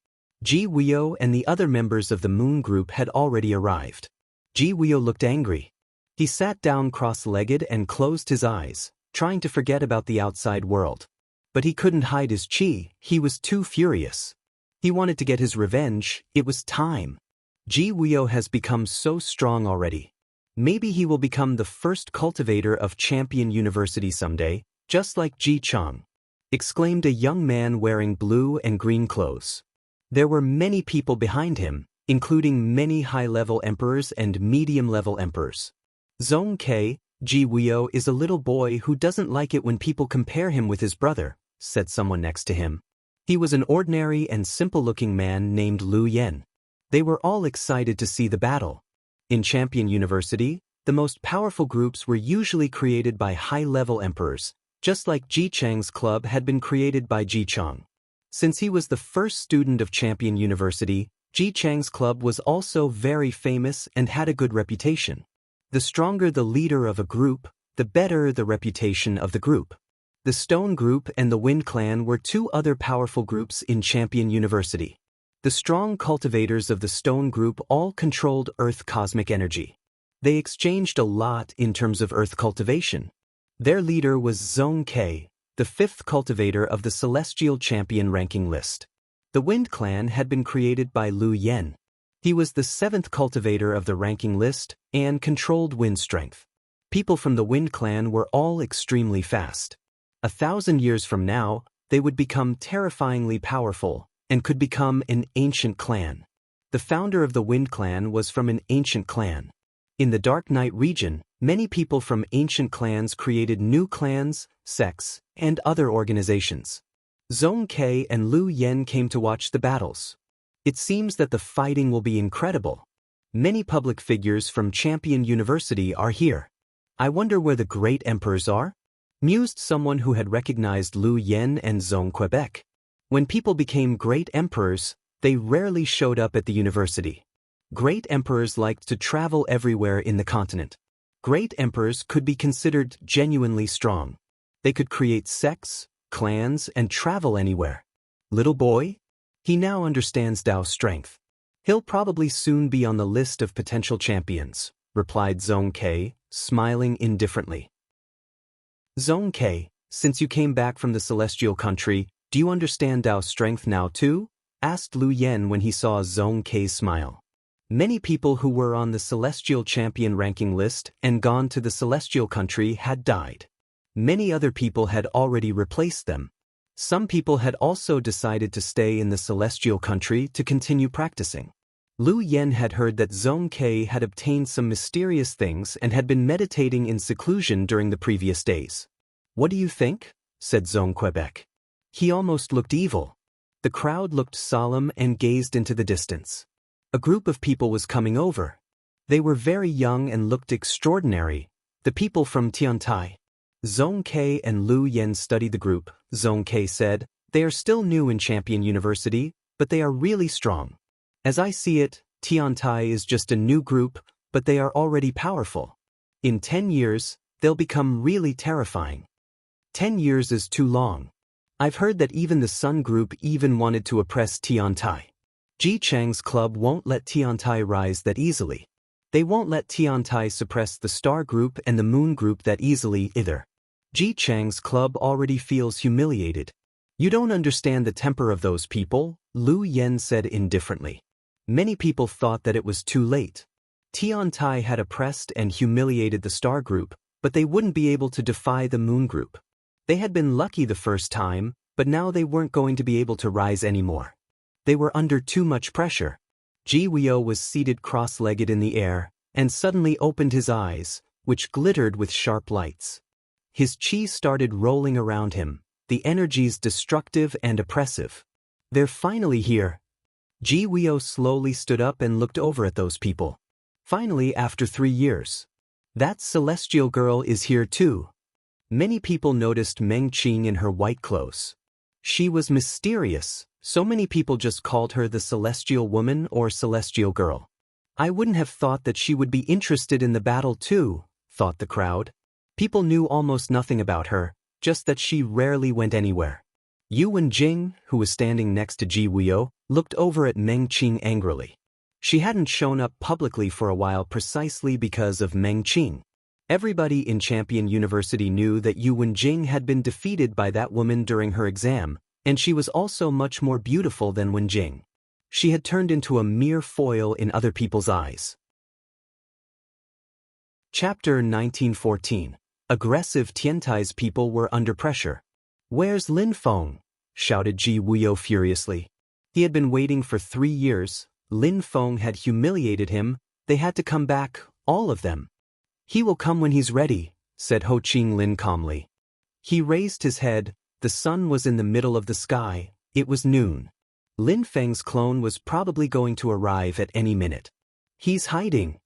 Ji Wuyo and the other members of the Moon Group had already arrived. Ji Wuyo looked angry. He sat down cross-legged and closed his eyes, trying to forget about the outside world. But he couldn't hide his chi, he was too furious. He wanted to get his revenge, it was time. Ji Wuyo has become so strong already. Maybe he will become the first cultivator of Champion University someday, just like Ji Chang, exclaimed a young man wearing blue and green clothes. There were many people behind him, including many high-level emperors and medium-level emperors. Zong Ke, Ji Wuyo is a little boy who doesn't like it when people compare him with his brother, said someone next to him. He was an ordinary and simple-looking man named Lu Yen. They were all excited to see the battle. In Champion University, the most powerful groups were usually created by high-level emperors, just like Ji Chang's club had been created by Ji Chang. Since he was the first student of Champion University, Ji Chang's club was also very famous and had a good reputation. The stronger the leader of a group, the better the reputation of the group. The Stone Group and the Wind Clan were two other powerful groups in Champion University. The strong cultivators of the Stone Group all controlled Earth cosmic energy. They exchanged a lot in terms of Earth cultivation. Their leader was Zong Ke, the fifth cultivator of the Celestial Champion ranking list. The Wind Clan had been created by Lu Yen. He was the seventh cultivator of the ranking list and controlled wind strength. People from the Wind Clan were all extremely fast. 1,000 years from now, they would become terrifyingly powerful and could become an ancient clan. The founder of the Wind Clan was from an ancient clan. In the Dark Night region, many people from ancient clans created new clans, sects, and other organizations. Zong Ke and Lu Yen came to watch the battles. It seems that the fighting will be incredible. Many public figures from Champion University are here. I wonder where the great emperors are? Mused someone who had recognized Lu Yen and Zong Quebec. When people became great emperors, they rarely showed up at the university. Great emperors liked to travel everywhere in the continent. Great emperors could be considered genuinely strong. They could create sects, clans, and travel anywhere. Little boy? He now understands Dao's strength. He'll probably soon be on the list of potential champions, replied Zong Ke, smiling indifferently. Zong Ke, since you came back from the celestial country, do you understand Dao's strength now too? Asked Lu Yen when he saw Zong Ke's smile. Many people who were on the Celestial Champion ranking list and gone to the Celestial Country had died. Many other people had already replaced them. Some people had also decided to stay in the Celestial Country to continue practicing. Lu Yen had heard that Zong Ke had obtained some mysterious things and had been meditating in seclusion during the previous days. What do you think? Said Zong Quebec. He almost looked evil. The crowd looked solemn and gazed into the distance. A group of people was coming over. They were very young and looked extraordinary, the people from Tiantai. Zhong Ke and Lu Yen studied the group. Zhong Ke said, "They are still new in Champion University, but they are really strong. As I see it, Tiantai is just a new group, but they are already powerful. In 10 years, they'll become really terrifying." 10 years is too long. I've heard that even the Sun Group even wanted to oppress Tiantai. Ji Chang's club won't let Tiantai rise that easily. They won't let Tiantai suppress the Star Group and the Moon Group that easily either. Ji Chang's club already feels humiliated. You don't understand the temper of those people, Lu Yen said indifferently. Many people thought that it was too late. Tiantai had oppressed and humiliated the Star Group, but they wouldn't be able to defy the Moon Group. They had been lucky the first time, but now they weren't going to be able to rise anymore. They were under too much pressure. Ji Weo was seated cross-legged in the air, and suddenly opened his eyes, which glittered with sharp lights. His chi started rolling around him, the energies destructive and oppressive. "They're finally here." Ji Weo slowly stood up and looked over at those people. Finally, after 3 years. That celestial girl is here too. Many people noticed Meng Qing in her white clothes. She was mysterious, so many people just called her the Celestial Woman or Celestial Girl. I wouldn't have thought that she would be interested in the battle too, thought the crowd. People knew almost nothing about her, just that she rarely went anywhere. Yu Wenjing, who was standing next to Ji Weo, looked over at Meng Qing angrily. She hadn't shown up publicly for a while precisely because of Meng Qing. Everybody in Champion University knew that Yu Wenjing had been defeated by that woman during her exam, and she was also much more beautiful than Wenjing. She had turned into a mere foil in other people's eyes. Chapter 1914. Aggressive Tiantai's people were under pressure. "Where's Lin Feng?" shouted Ji Weo furiously. He had been waiting for 3 years. Lin Feng had humiliated him. They had to come back, all of them. "He will come when he's ready," said Ho Qing Lin calmly. He raised his head. The sun was in the middle of the sky. It was noon. Lin Feng's clone was probably going to arrive at any minute. "He's hiding.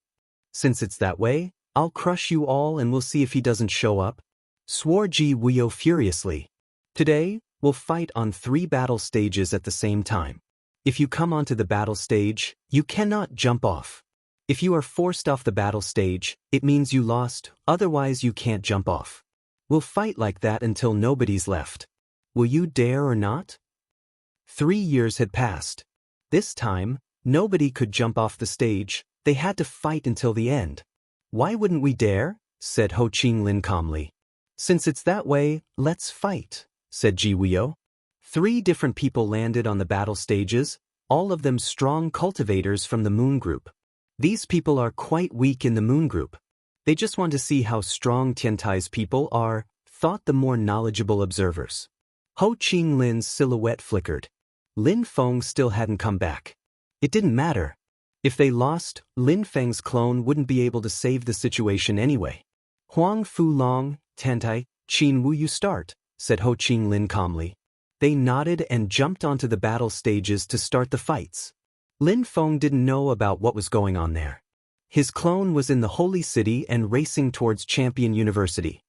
Since it's that way, I'll crush you all and we'll see if he doesn't show up," swore Ji Weo furiously. "Today, we'll fight on 3 battle stages at the same time. If you come onto the battle stage, you cannot jump off. If you are forced off the battle stage, it means you lost, otherwise you can't jump off. We'll fight like that until nobody's left. Will you dare or not?" 3 years had passed. This time, nobody could jump off the stage. They had to fight until the end. "Why wouldn't we dare?" said Ho Qing Lin calmly. "Since it's that way, let's fight," said Ji Weo. 3 different people landed on the battle stages, all of them strong cultivators from the Moon Group. These people are quite weak in the Moon Group. They just want to see how strong Tiantai's people are, thought the more knowledgeable observers. Ho Qing Lin's silhouette flickered. Lin Feng still hadn't come back. It didn't matter. If they lost, Lin Feng's clone wouldn't be able to save the situation anyway. "Huang Fu Long, Tiantai, Qin Wu, you start," said Ho Qing Lin calmly. They nodded and jumped onto the battle stages to start the fights. Lin Feng didn't know about what was going on there. His clone was in the Holy City and racing towards Champion University.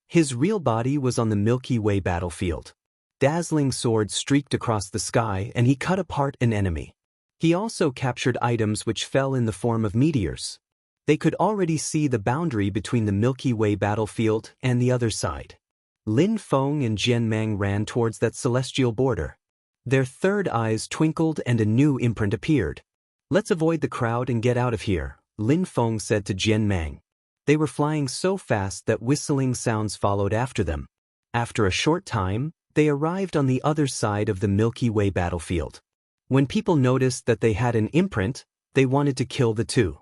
His real body was on the Milky Way battlefield. Dazzling swords streaked across the sky and he cut apart an enemy. He also captured items which fell in the form of meteors. They could already see the boundary between the Milky Way battlefield and the other side. Lin Feng and Jian Mang ran towards that celestial border. Their third eyes twinkled and a new imprint appeared. "Let's avoid the crowd and get out of here," Lin Feng said to Jian Mang. They were flying so fast that whistling sounds followed after them. After a short time, they arrived on the other side of the Milky Way battlefield. When people noticed that they had an imprint, they wanted to kill the two.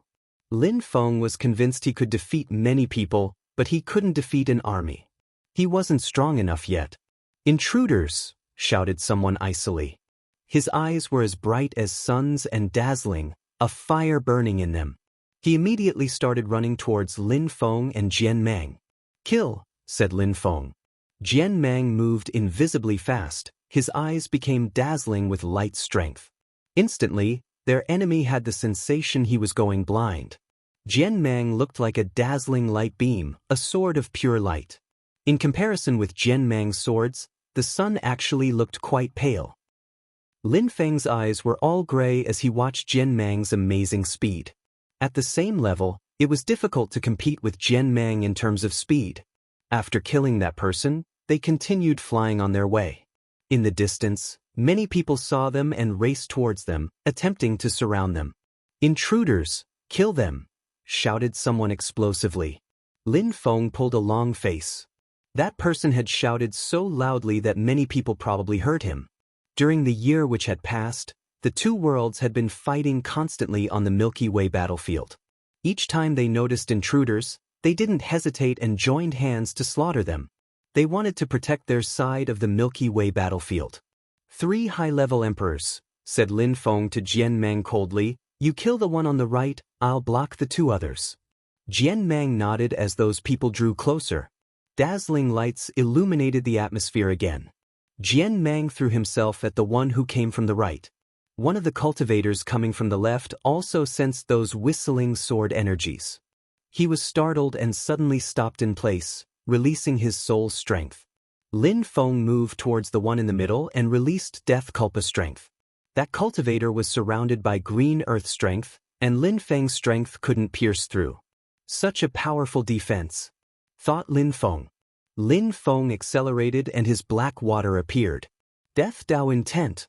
Lin Feng was convinced he could defeat many people, but he couldn't defeat an army. He wasn't strong enough yet. "Intruders!" shouted someone icily. His eyes were as bright as suns and dazzling, a fire burning in them. He immediately started running towards Lin Feng and Jian Mang. "Kill," said Lin Feng. Jian Mang moved invisibly fast. His eyes became dazzling with light strength. Instantly, their enemy had the sensation he was going blind. Jian Mang looked like a dazzling light beam, a sword of pure light. In comparison with Jian Mang's swords, the sun actually looked quite pale. Lin Feng's eyes were all gray as he watched Jian Mang's amazing speed. At the same level, it was difficult to compete with Jian Mang in terms of speed. After killing that person, they continued flying on their way. In the distance, many people saw them and raced towards them, attempting to surround them. "Intruders! Kill them!" shouted someone explosively. Lin Feng pulled a long face. That person had shouted so loudly that many people probably heard him. During the year which had passed, the two worlds had been fighting constantly on the Milky Way battlefield. Each time they noticed intruders, they didn't hesitate and joined hands to slaughter them. They wanted to protect their side of the Milky Way battlefield. "3 high-level emperors," said Lin Feng to Jian Mang coldly. "You kill the one on the right, I'll block the 2 others." Jian Mang nodded as those people drew closer. Dazzling lights illuminated the atmosphere again. Jian Mang threw himself at the one who came from the right. One of the cultivators coming from the left also sensed those whistling sword energies. He was startled and suddenly stopped in place, releasing his soul's strength. Lin Feng moved towards the one in the middle and released Death Culpa strength. That cultivator was surrounded by green earth strength, and Lin Feng's strength couldn't pierce through. Such a powerful defense, thought Lin Feng. Lin Feng accelerated and his black water appeared. Death Dao intent.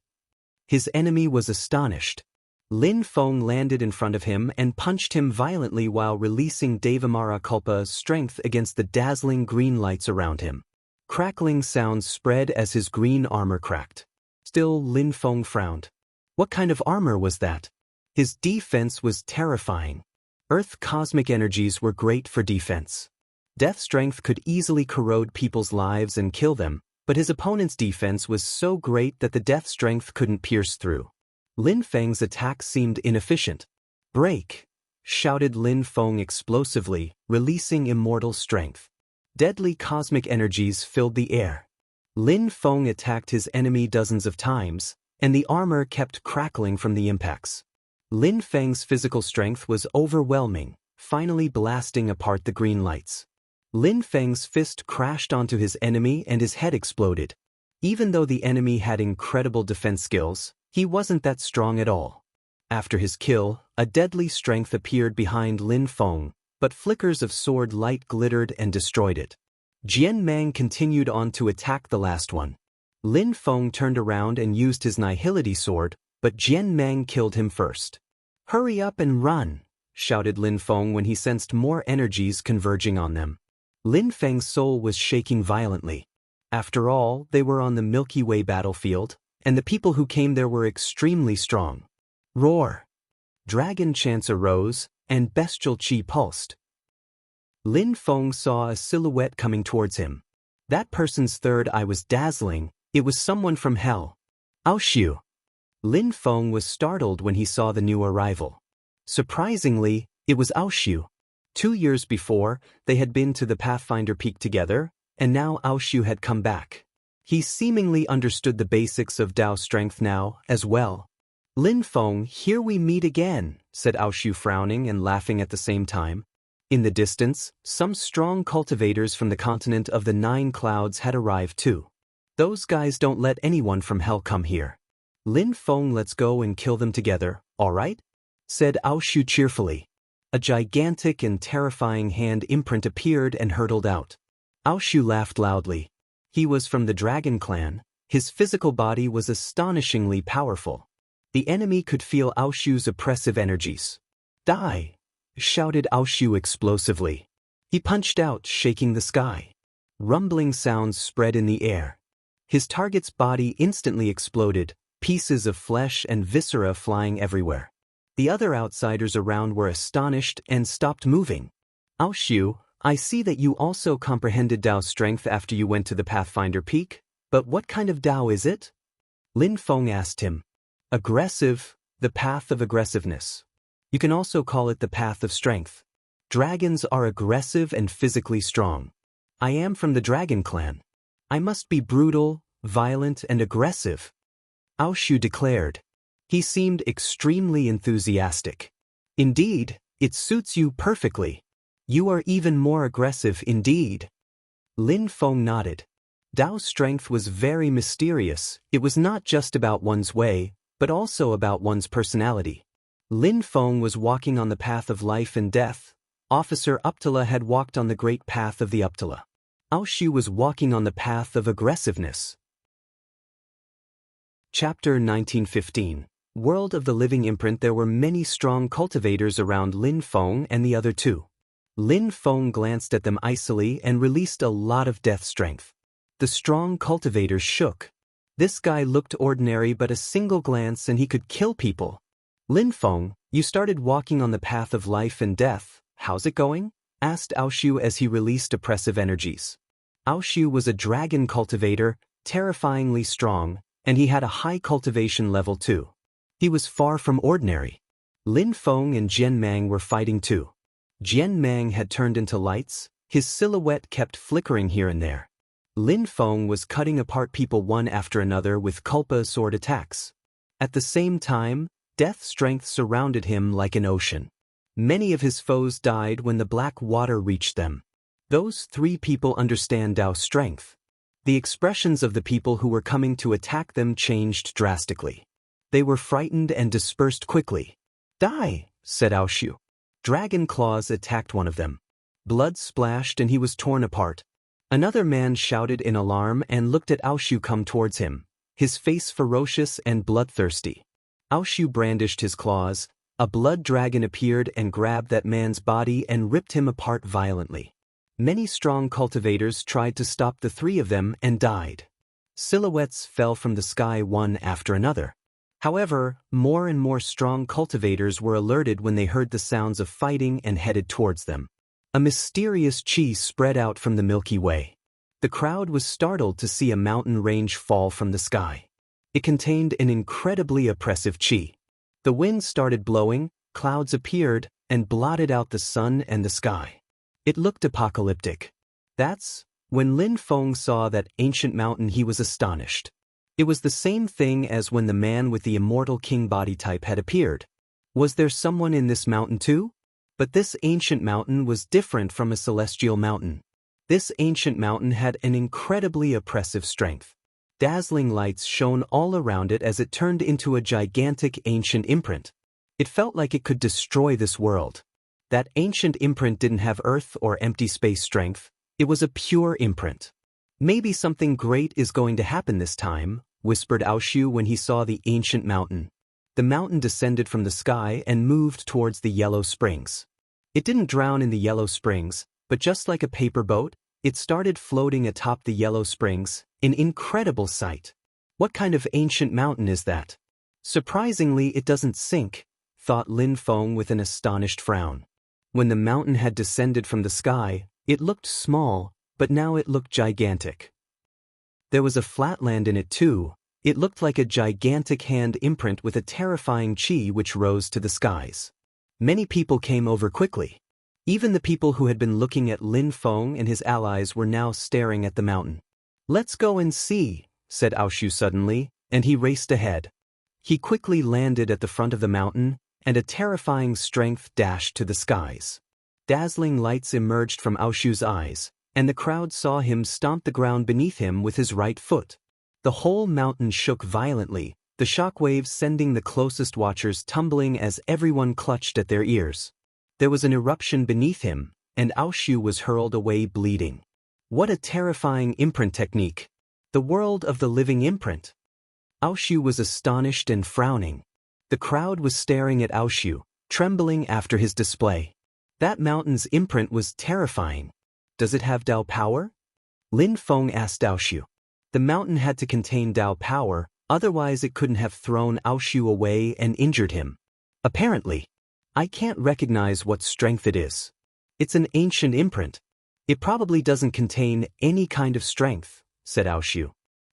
His enemy was astonished. Lin Feng landed in front of him and punched him violently while releasing Devamara Culpa's strength against the dazzling green lights around him. Crackling sounds spread as his green armor cracked. Still, Lin Feng frowned. What kind of armor was that? His defense was terrifying. Earth cosmic energies were great for defense. Death strength could easily corrode people's lives and kill them, but his opponent's defense was so great that the death strength couldn't pierce through. Lin Feng's attack seemed inefficient. "Break!" shouted Lin Feng explosively, releasing immortal strength. Deadly cosmic energies filled the air. Lin Feng attacked his enemy dozens of times, and the armor kept crackling from the impacts. Lin Feng's physical strength was overwhelming, finally blasting apart the green lights. Lin Feng's fist crashed onto his enemy and his head exploded. Even though the enemy had incredible defense skills, he wasn't that strong at all. After his kill, a deadly strength appeared behind Lin Feng, but flickers of sword light glittered and destroyed it. Jian Mang continued on to attack the last one. Lin Feng turned around and used his Nihility sword, but Jian Mang killed him first. "Hurry up and run," shouted Lin Feng when he sensed more energies converging on them. Lin Feng's soul was shaking violently. After all, they were on the Milky Way battlefield, and the people who came there were extremely strong. Roar! Dragon chants arose, and bestial chi pulsed. Lin Feng saw a silhouette coming towards him. That person's third eye was dazzling. It was someone from hell. Aoshu! Lin Feng was startled when he saw the new arrival. Surprisingly, it was Aoshu. 2 years before, they had been to the Pathfinder Peak together, and now Aoshu had come back. He seemingly understood the basics of Dao strength now, as well. "Lin Feng, here we meet again," said Aoshu, frowning and laughing at the same time. In the distance, some strong cultivators from the continent of the 9 clouds had arrived too. "Those guys don't let anyone from hell come here. Lin Feng, let's go and kill them together, all right?" said Aoshu cheerfully. A gigantic and terrifying hand imprint appeared and hurtled out. Aoshu laughed loudly. He was from the Dragon Clan. His physical body was astonishingly powerful. The enemy could feel Aoshu's oppressive energies. "Die!" shouted Aoshu explosively. He punched out, shaking the sky. Rumbling sounds spread in the air. His target's body instantly exploded, pieces of flesh and viscera flying everywhere. The other outsiders around were astonished and stopped moving. "Aoshu, I see that you also comprehended Dao strength after you went to the Pathfinder Peak, but what kind of Dao is it?" Lin Feng asked him. "Aggressive, the path of aggressiveness. You can also call it the path of strength. Dragons are aggressive and physically strong. I am from the Dragon Clan. I must be brutal, violent, and aggressive," Aoshu declared. He seemed extremely enthusiastic. Indeed, It suits you perfectly. You are even more aggressive indeed. Lin Feng nodded. Dao's strength was very mysterious. It was not just about one's way, but also about one's personality. Lin Feng was walking on the path of life and death. Officer Uptala had walked on the great path of the Uptala. Aoshu was walking on the path of aggressiveness. Chapter 1915. World of the Living Imprint. There were many strong cultivators around Lin Feng and the other two. Lin Feng glanced at them icily and released a lot of death strength. The strong cultivators shook. This guy looked ordinary, but a single glance and he could kill people. Lin Feng, you started walking on the path of life and death. How's it going? Asked Aoshu as he released oppressive energies. Aoshu was a dragon cultivator, terrifyingly strong, and he had a high cultivation level too. He was far from ordinary. Lin Feng and Jian Mang were fighting too. Jian Mang had turned into lights, his silhouette kept flickering here and there. Lin Feng was cutting apart people one after another with Kulpa sword attacks. At the same time, death strength surrounded him like an ocean. Many of his foes died when the black water reached them. Those three people understand Dao's strength. The expressions of the people who were coming to attack them changed drastically. They were frightened and dispersed quickly. Die, said Aoshu. Dragon claws attacked one of them. Blood splashed and he was torn apart. Another man shouted in alarm and looked at Aoshu come towards him, his face ferocious and bloodthirsty. Aoshu brandished his claws. A blood dragon appeared and grabbed that man's body and ripped him apart violently. Many strong cultivators tried to stop the three of them and died. Silhouettes fell from the sky one after another. However, more and more strong cultivators were alerted when they heard the sounds of fighting and headed towards them. A mysterious chi spread out from the Milky Way. The crowd was startled to see a mountain range fall from the sky. It contained an incredibly oppressive chi. The wind started blowing, clouds appeared, and blotted out the sun and the sky. It looked apocalyptic. That's when Lin Feng saw that ancient mountain. He was astonished. It was the same thing as when the man with the immortal king body type had appeared. Was there someone in this mountain too? But this ancient mountain was different from a celestial mountain. This ancient mountain had an incredibly oppressive strength. Dazzling lights shone all around it as it turned into a gigantic ancient imprint. It felt like it could destroy this world. That ancient imprint didn't have earth or empty space strength. It was a pure imprint. Maybe something great is going to happen this time, whispered Aoshu when he saw the ancient mountain. The mountain descended from the sky and moved towards the yellow springs. It didn't drown in the yellow springs, but just like a paper boat, it started floating atop the yellow springs, an incredible sight. What kind of ancient mountain is that? Surprisingly, it doesn't sink, thought Lin Feng with an astonished frown. When the mountain had descended from the sky, it looked small, but now it looked gigantic. There was a flat land in it too. It looked like a gigantic hand imprint with a terrifying chi which rose to the skies. Many people came over quickly. Even the people who had been looking at Lin Feng and his allies were now staring at the mountain. Let's go and see, said Aoshu suddenly, and he raced ahead. He quickly landed at the front of the mountain, and a terrifying strength dashed to the skies. Dazzling lights emerged from Aoshu's eyes, and the crowd saw him stomp the ground beneath him with his right foot. The whole mountain shook violently, the shockwaves sending the closest watchers tumbling as everyone clutched at their ears. There was an eruption beneath him, and Aoshu was hurled away bleeding. What a terrifying imprint technique! The world of the living imprint! Aoshu was astonished and frowning. The crowd was staring at Aoshu, trembling after his display. That mountain's imprint was terrifying. Does it have Dao power? Lin Feng asked Aoshu. The mountain had to contain Dao power, otherwise it couldn't have thrown Aoshu away and injured him. Apparently. I can't recognize what strength it is. It's an ancient imprint. It probably doesn't contain any kind of strength, said Aoshu.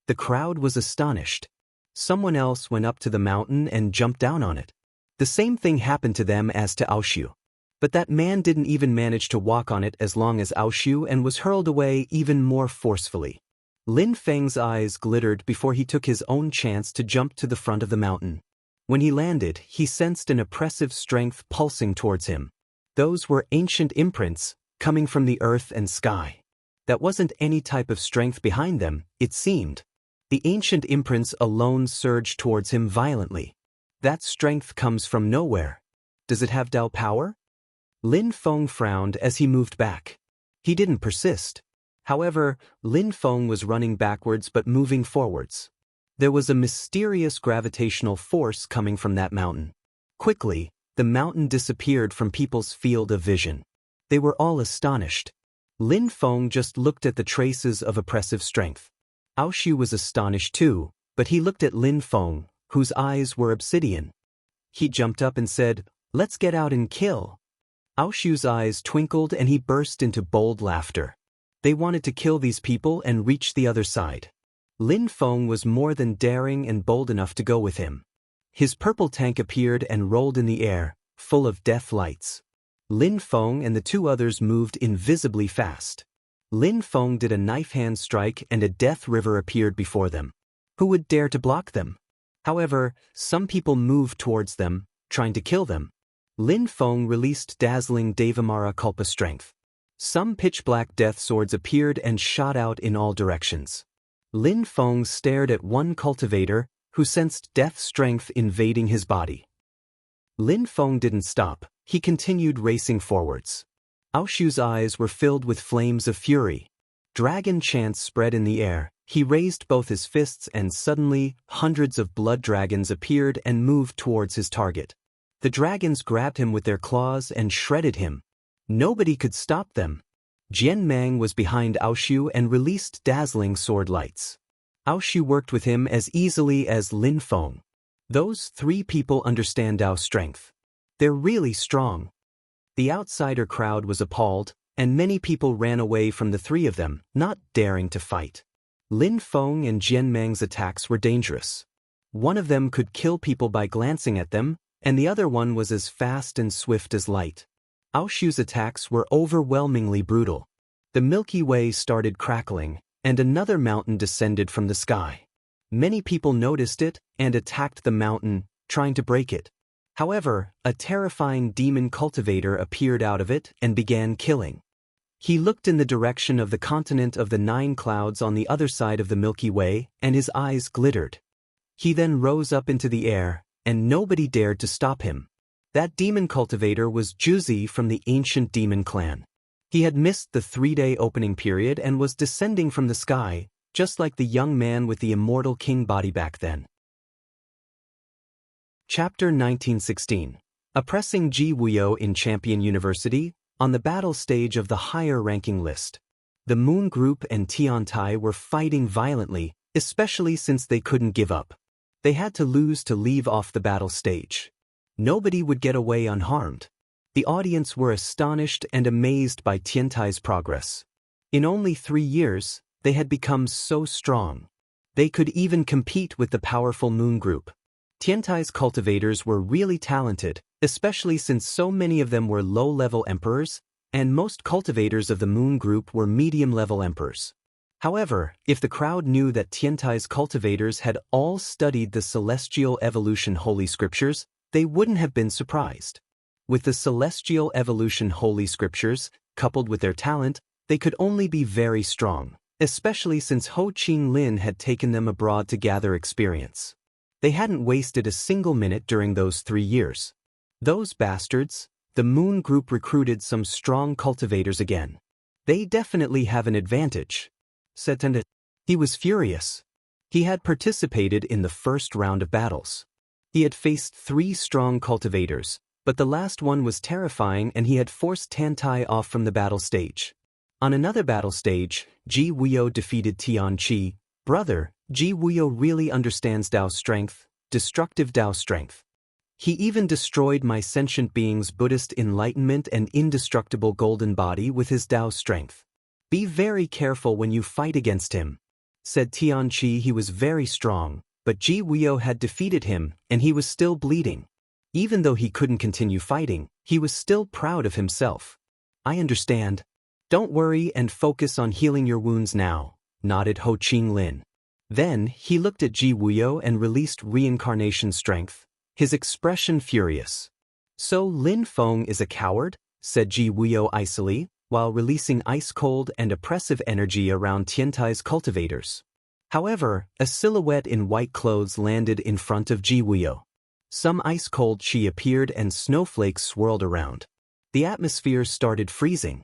The crowd was astonished. Someone else went up to the mountain and jumped down on it. The same thing happened to them as to Aoshu. But that man didn't even manage to walk on it as long as Aoshu and was hurled away even more forcefully. Lin Feng's eyes glittered before he took his own chance to jump to the front of the mountain. When he landed, he sensed an oppressive strength pulsing towards him. Those were ancient imprints, coming from the earth and sky. That wasn't any type of strength behind them, it seemed. The ancient imprints alone surged towards him violently. That strength comes from nowhere. Does it have Dao power? Lin Feng frowned as he moved back. He didn't persist. However, Lin Feng was running backwards but moving forwards. There was a mysterious gravitational force coming from that mountain. Quickly, the mountain disappeared from people's field of vision. They were all astonished. Lin Feng just looked at the traces of oppressive strength. Ao Shu was astonished too, but he looked at Lin Feng, whose eyes were obsidian. He jumped up and said, "Let's get out and kill." Ao Shu's eyes twinkled and he burst into bold laughter. They wanted to kill these people and reach the other side. Lin Feng was more than daring and bold enough to go with him. His purple tank appeared and rolled in the air, full of death lights. Lin Feng and the two others moved invisibly fast. Lin Feng did a knife hand strike and a death river appeared before them. Who would dare to block them? However, some people moved towards them, trying to kill them. Lin Feng released dazzling Devamara Kalpa strength. Some pitch-black death swords appeared and shot out in all directions. Lin Feng stared at one cultivator, who sensed death strength invading his body. Lin Feng didn't stop, he continued racing forwards. Ao Shu's eyes were filled with flames of fury. Dragon chants spread in the air, he raised both his fists and suddenly, hundreds of blood dragons appeared and moved towards his target. The dragons grabbed him with their claws and shredded him. Nobody could stop them. Jian Mang was behind Ao Shu and released dazzling sword lights. Ao Shu worked with him as easily as Lin Feng. Those three people understand Dao's strength. They're really strong. The outsider crowd was appalled, and many people ran away from the three of them, not daring to fight. Lin Feng and Jian Mang's attacks were dangerous. One of them could kill people by glancing at them, and the other one was as fast and swift as light. Ao Shu's attacks were overwhelmingly brutal. The Milky Way started crackling, and another mountain descended from the sky. Many people noticed it and attacked the mountain, trying to break it. However, a terrifying demon cultivator appeared out of it and began killing. He looked in the direction of the continent of the 9 clouds on the other side of the Milky Way, and his eyes glittered. He then rose up into the air, and nobody dared to stop him. That demon cultivator was Juzi from the ancient demon clan. He had missed the 3-day opening period and was descending from the sky, just like the young man with the immortal king body back then. Chapter 1916. Oppressing Ji Wuyo in Champion University, on the battle stage of the higher ranking list. The Moon Group and Tiantai were fighting violently, especially since they couldn't give up. They had to lose to leave off the battle stage. Nobody would get away unharmed. The audience were astonished and amazed by Tiantai's progress. In only 3 years, they had become so strong. They could even compete with the powerful Moon Group. Tiantai's cultivators were really talented, especially since so many of them were low-level emperors, and most cultivators of the Moon Group were medium-level emperors. However, if the crowd knew that Tiantai's cultivators had all studied the Celestial Evolution Holy Scriptures, they wouldn't have been surprised. With the Celestial Evolution Holy Scriptures, coupled with their talent, they could only be very strong, especially since Ho Qing Lin had taken them abroad to gather experience. They hadn't wasted a single minute during those 3 years. Those bastards, the Moon Group recruited some strong cultivators again. They definitely have an advantage, said Tenda. He was furious. He had participated in the first round of battles. He had faced 3 strong cultivators, but the last one was terrifying and he had forced Tiantai off from the battle stage. On another battle stage, Ji Wuyo defeated Tian Qi. Brother, Ji Wuyo really understands Dao's strength, destructive Dao strength. He even destroyed my sentient being's Buddhist enlightenment and indestructible golden body with his Dao strength. Be very careful when you fight against him, said Tian Qi. He was very strong, but Ji Wuyo had defeated him, and he was still bleeding. Even though he couldn't continue fighting, he was still proud of himself. I understand. Don't worry and focus on healing your wounds now, nodded Ho Qing Lin. Then, he looked at Ji Wuyo and released reincarnation strength, his expression furious. So Lin Feng is a coward? said Ji Wuyo icily, while releasing ice-cold and oppressive energy around Tiantai's cultivators. However, a silhouette in white clothes landed in front of Ji Wuyo. Some ice-cold chi appeared and snowflakes swirled around. The atmosphere started freezing.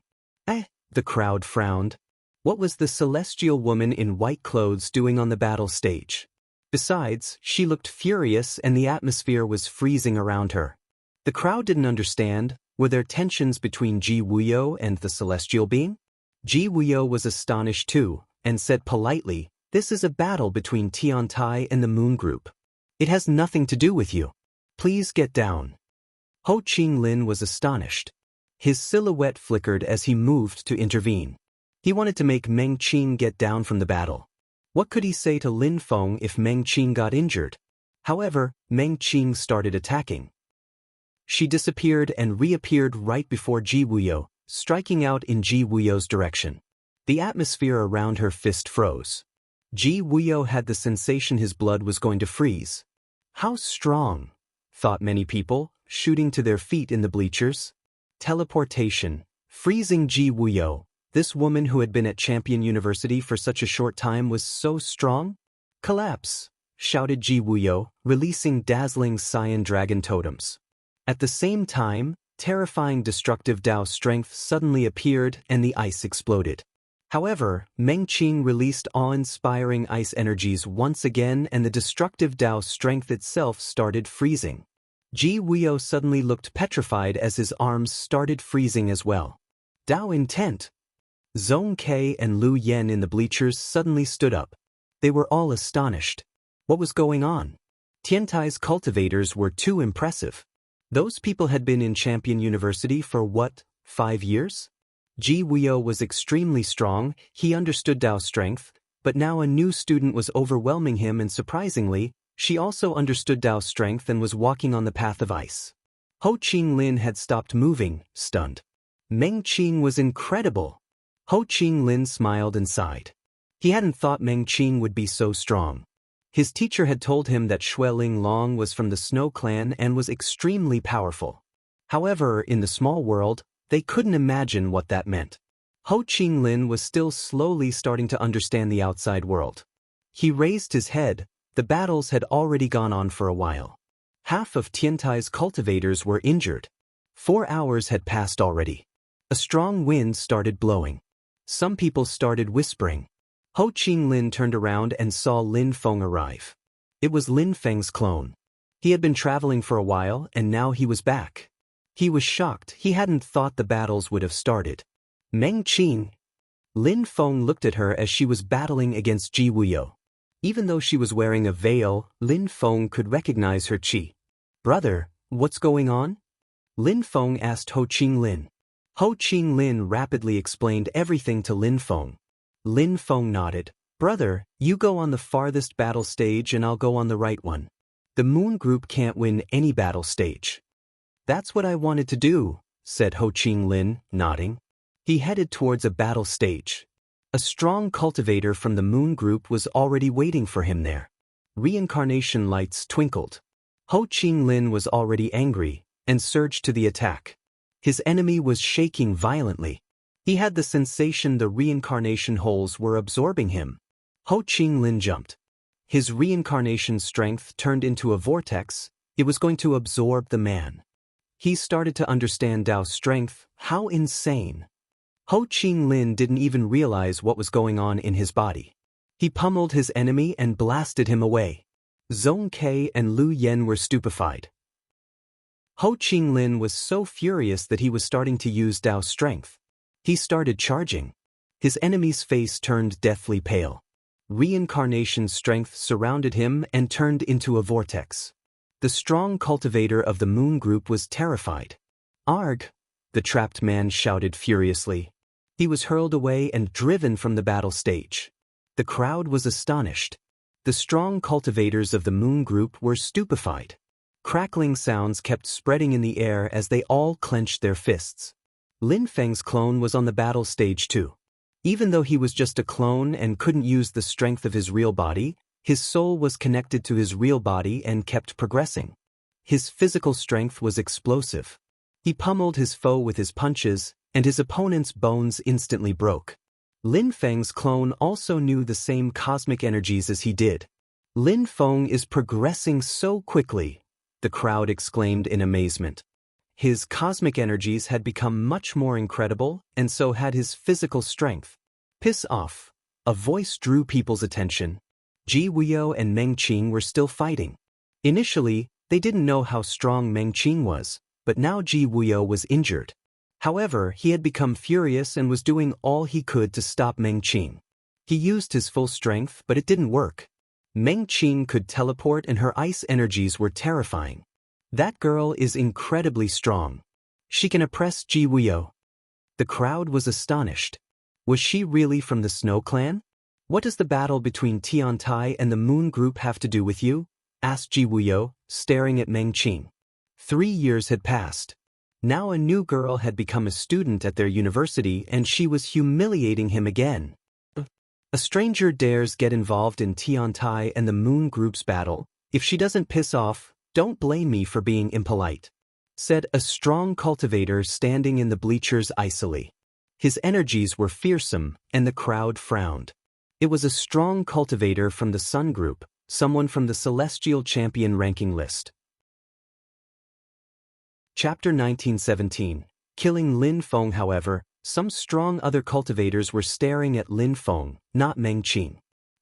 The crowd frowned. What was the celestial woman in white clothes doing on the battle stage? Besides, she looked furious and the atmosphere was freezing around her. The crowd didn't understand. Were there tensions between Ji Wuyo and the celestial being? Ji Wuyo was astonished too, and said politely, "This is a battle between Tiantai and the Moon Group. It has nothing to do with you. Please get down." Ho Qinglin was astonished. His silhouette flickered as he moved to intervene. He wanted to make Meng Qing get down from the battle. What could he say to Lin Feng if Meng Qing got injured? However, Meng Qing started attacking. She disappeared and reappeared right before Ji Wuyo, striking out in Ji Wuyo's direction. The atmosphere around her fist froze. Ji Wuyo had the sensation his blood was going to freeze. How strong, thought many people, shooting to their feet in the bleachers. Teleportation, freezing Ji Wuyo. This woman who had been at Champion University for such a short time was so strong? Collapse, shouted Ji Wuyo, releasing dazzling cyan dragon totems. At the same time, terrifying destructive Dao strength suddenly appeared and the ice exploded. However, Meng Qing released awe-inspiring ice energies once again and the destructive Dao strength itself started freezing. Ji Wuyo suddenly looked petrified as his arms started freezing as well. Dao intent. Zhong Ke and Lu Yen in the bleachers suddenly stood up. They were all astonished. What was going on? Tiantai's cultivators were too impressive. Those people had been in Champion University for what, 5 years? Ji Wuyo was extremely strong, he understood Dao strength, but now a new student was overwhelming him and surprisingly, she also understood Dao strength and was walking on the path of ice. Ho Qinglin had stopped moving, stunned. Meng Qing was incredible. Ho Qinglin smiled and sighed. He hadn't thought Meng Qing would be so strong. His teacher had told him that Xueling Long was from the Snow Clan and was extremely powerful. However, in the small world, they couldn't imagine what that meant. Ho Qinglin was still slowly starting to understand the outside world. He raised his head. The battles had already gone on for a while. Half of Tiantai's cultivators were injured. 4 hours had passed already. A strong wind started blowing. Some people started whispering. Ho Qinglin turned around and saw Lin Feng arrive. It was Lin Feng's clone. He had been traveling for a while and now he was back. He was shocked. He hadn't thought the battles would have started. Meng Qing. Lin Feng looked at her as she was battling against Ji Wuyo. Even though she was wearing a veil, Lin Feng could recognize her chi. "Brother, what's going on?" Lin Feng asked Ho Qinglin. Ho Qinglin rapidly explained everything to Lin Feng. Lin Feng nodded. "Brother, you go on the farthest battle stage and I'll go on the right one. The Moon Group can't win any battle stage." "That's what I wanted to do," said Ho Qinglin, nodding. He headed towards a battle stage. A strong cultivator from the Moon Group was already waiting for him there. Reincarnation lights twinkled. Ho Qinglin was already angry and surged to the attack. His enemy was shaking violently. He had the sensation the reincarnation holes were absorbing him. Ho Qinglin jumped. His reincarnation strength turned into a vortex. It was going to absorb the man. He started to understand Dao's strength. How insane! Ho Qinglin didn't even realize what was going on in his body. He pummeled his enemy and blasted him away. Zhong Ke and Lu Yen were stupefied. Ho Qinglin was so furious that he was starting to use Dao's strength. He started charging. His enemy's face turned deathly pale. Reincarnation strength surrounded him and turned into a vortex. The strong cultivator of the Moon Group was terrified. "Arg!" the trapped man shouted furiously. He was hurled away and driven from the battle stage. The crowd was astonished. The strong cultivators of the Moon Group were stupefied. Crackling sounds kept spreading in the air as they all clenched their fists. Lin Feng's clone was on the battle stage too. Even though he was just a clone and couldn't use the strength of his real body, his soul was connected to his real body and kept progressing. His physical strength was explosive. He pummeled his foe with his punches, and his opponent's bones instantly broke. Lin Feng's clone also knew the same cosmic energies as he did. Lin Feng is progressing so quickly, the crowd exclaimed in amazement. His cosmic energies had become much more incredible, and so had his physical strength. Piss off. A voice drew people's attention. Ji Wuyo and Meng Qing were still fighting. Initially, they didn't know how strong Meng Qing was, but now Ji Wuyo was injured. However, he had become furious and was doing all he could to stop Meng Qing. He used his full strength, but it didn't work. Meng Qing could teleport and her ice energies were terrifying. That girl is incredibly strong. She can oppress Ji Wuyo. The crowd was astonished. Was she really from the Snow Clan? What does the battle between Tian Tai and the Moon Group have to do with you? Asked Ji Wuyo, staring at Meng Qing. 3 years had passed. Now a new girl had become a student at their university and she was humiliating him again. A stranger dares get involved in Tian Tai and the Moon Group's battle. If she doesn't piss off, don't blame me for being impolite, said a strong cultivator standing in the bleachers icily. His energies were fearsome, and the crowd frowned. It was a strong cultivator from the Sun Group, someone from the Celestial Champion ranking list. Chapter 1917. Killing Lin Feng. However, some strong other cultivators were staring at Lin Feng, not Meng Qing.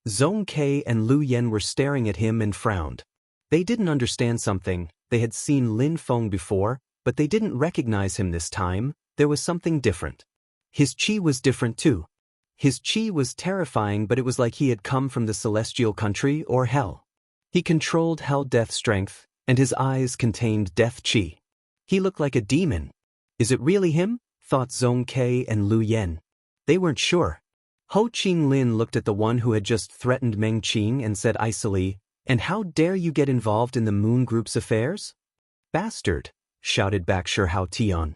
Zhong Ke and Lu Yen were staring at him and frowned. They didn't understand something. They had seen Lin Feng before, but they didn't recognize him this time. There was something different. His chi was different too. His chi was terrifying, but it was like he had come from the celestial country or hell. He controlled hell-death strength, and his eyes contained death chi. He looked like a demon. Is it really him? Thought Zhong Ke and Lu Yen. They weren't sure. Ho Qinglin looked at the one who had just threatened Meng Qing and said icily, "And how dare you get involved in the Moon Group's affairs?" "Bastard," shouted back Shi Hao Tian.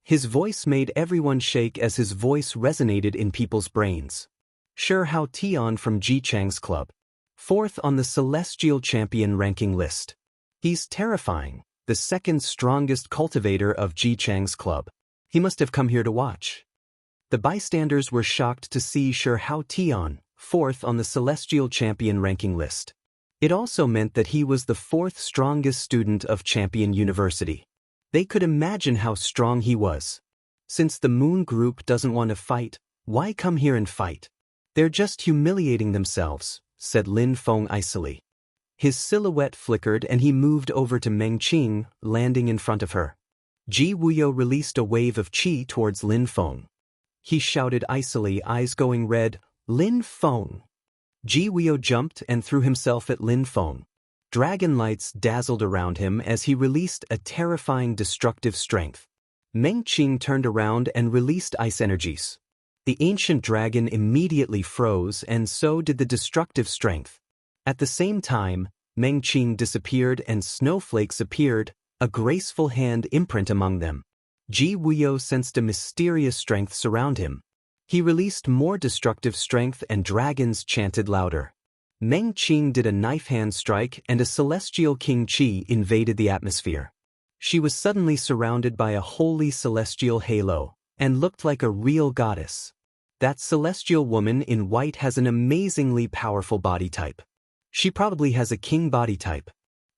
His voice made everyone shake as his voice resonated in people's brains. Shi Hao Tian from Ji Chang's club. 4th on the Celestial Champion ranking list. He's terrifying, the second strongest cultivator of Ji Chang's club. He must have come here to watch. The bystanders were shocked to see Shi Hao Tian, 4th on the Celestial Champion ranking list. It also meant that he was the 4th strongest student of Champion University. They could imagine how strong he was. Since the Moon Group doesn't want to fight, why come here and fight? They're just humiliating themselves, said Lin Feng icily. His silhouette flickered and he moved over to Meng Qing, landing in front of her. Ji Wuyo released a wave of qi towards Lin Feng. He shouted icily, eyes going red, "Lin Feng!" Ji Wuyo jumped and threw himself at Lin Feng. Dragon lights dazzled around him as he released a terrifying destructive strength. Meng Qing turned around and released ice energies. The ancient dragon immediately froze and so did the destructive strength. At the same time, Meng Qing disappeared and snowflakes appeared, a graceful hand imprint among them. Ji Wuyo sensed a mysterious strength surround him. He released more destructive strength and dragons chanted louder. Meng Qing did a knife hand strike and a celestial king chi invaded the atmosphere. She was suddenly surrounded by a holy celestial halo, and looked like a real goddess. That celestial woman in white has an amazingly powerful body type. She probably has a king body type,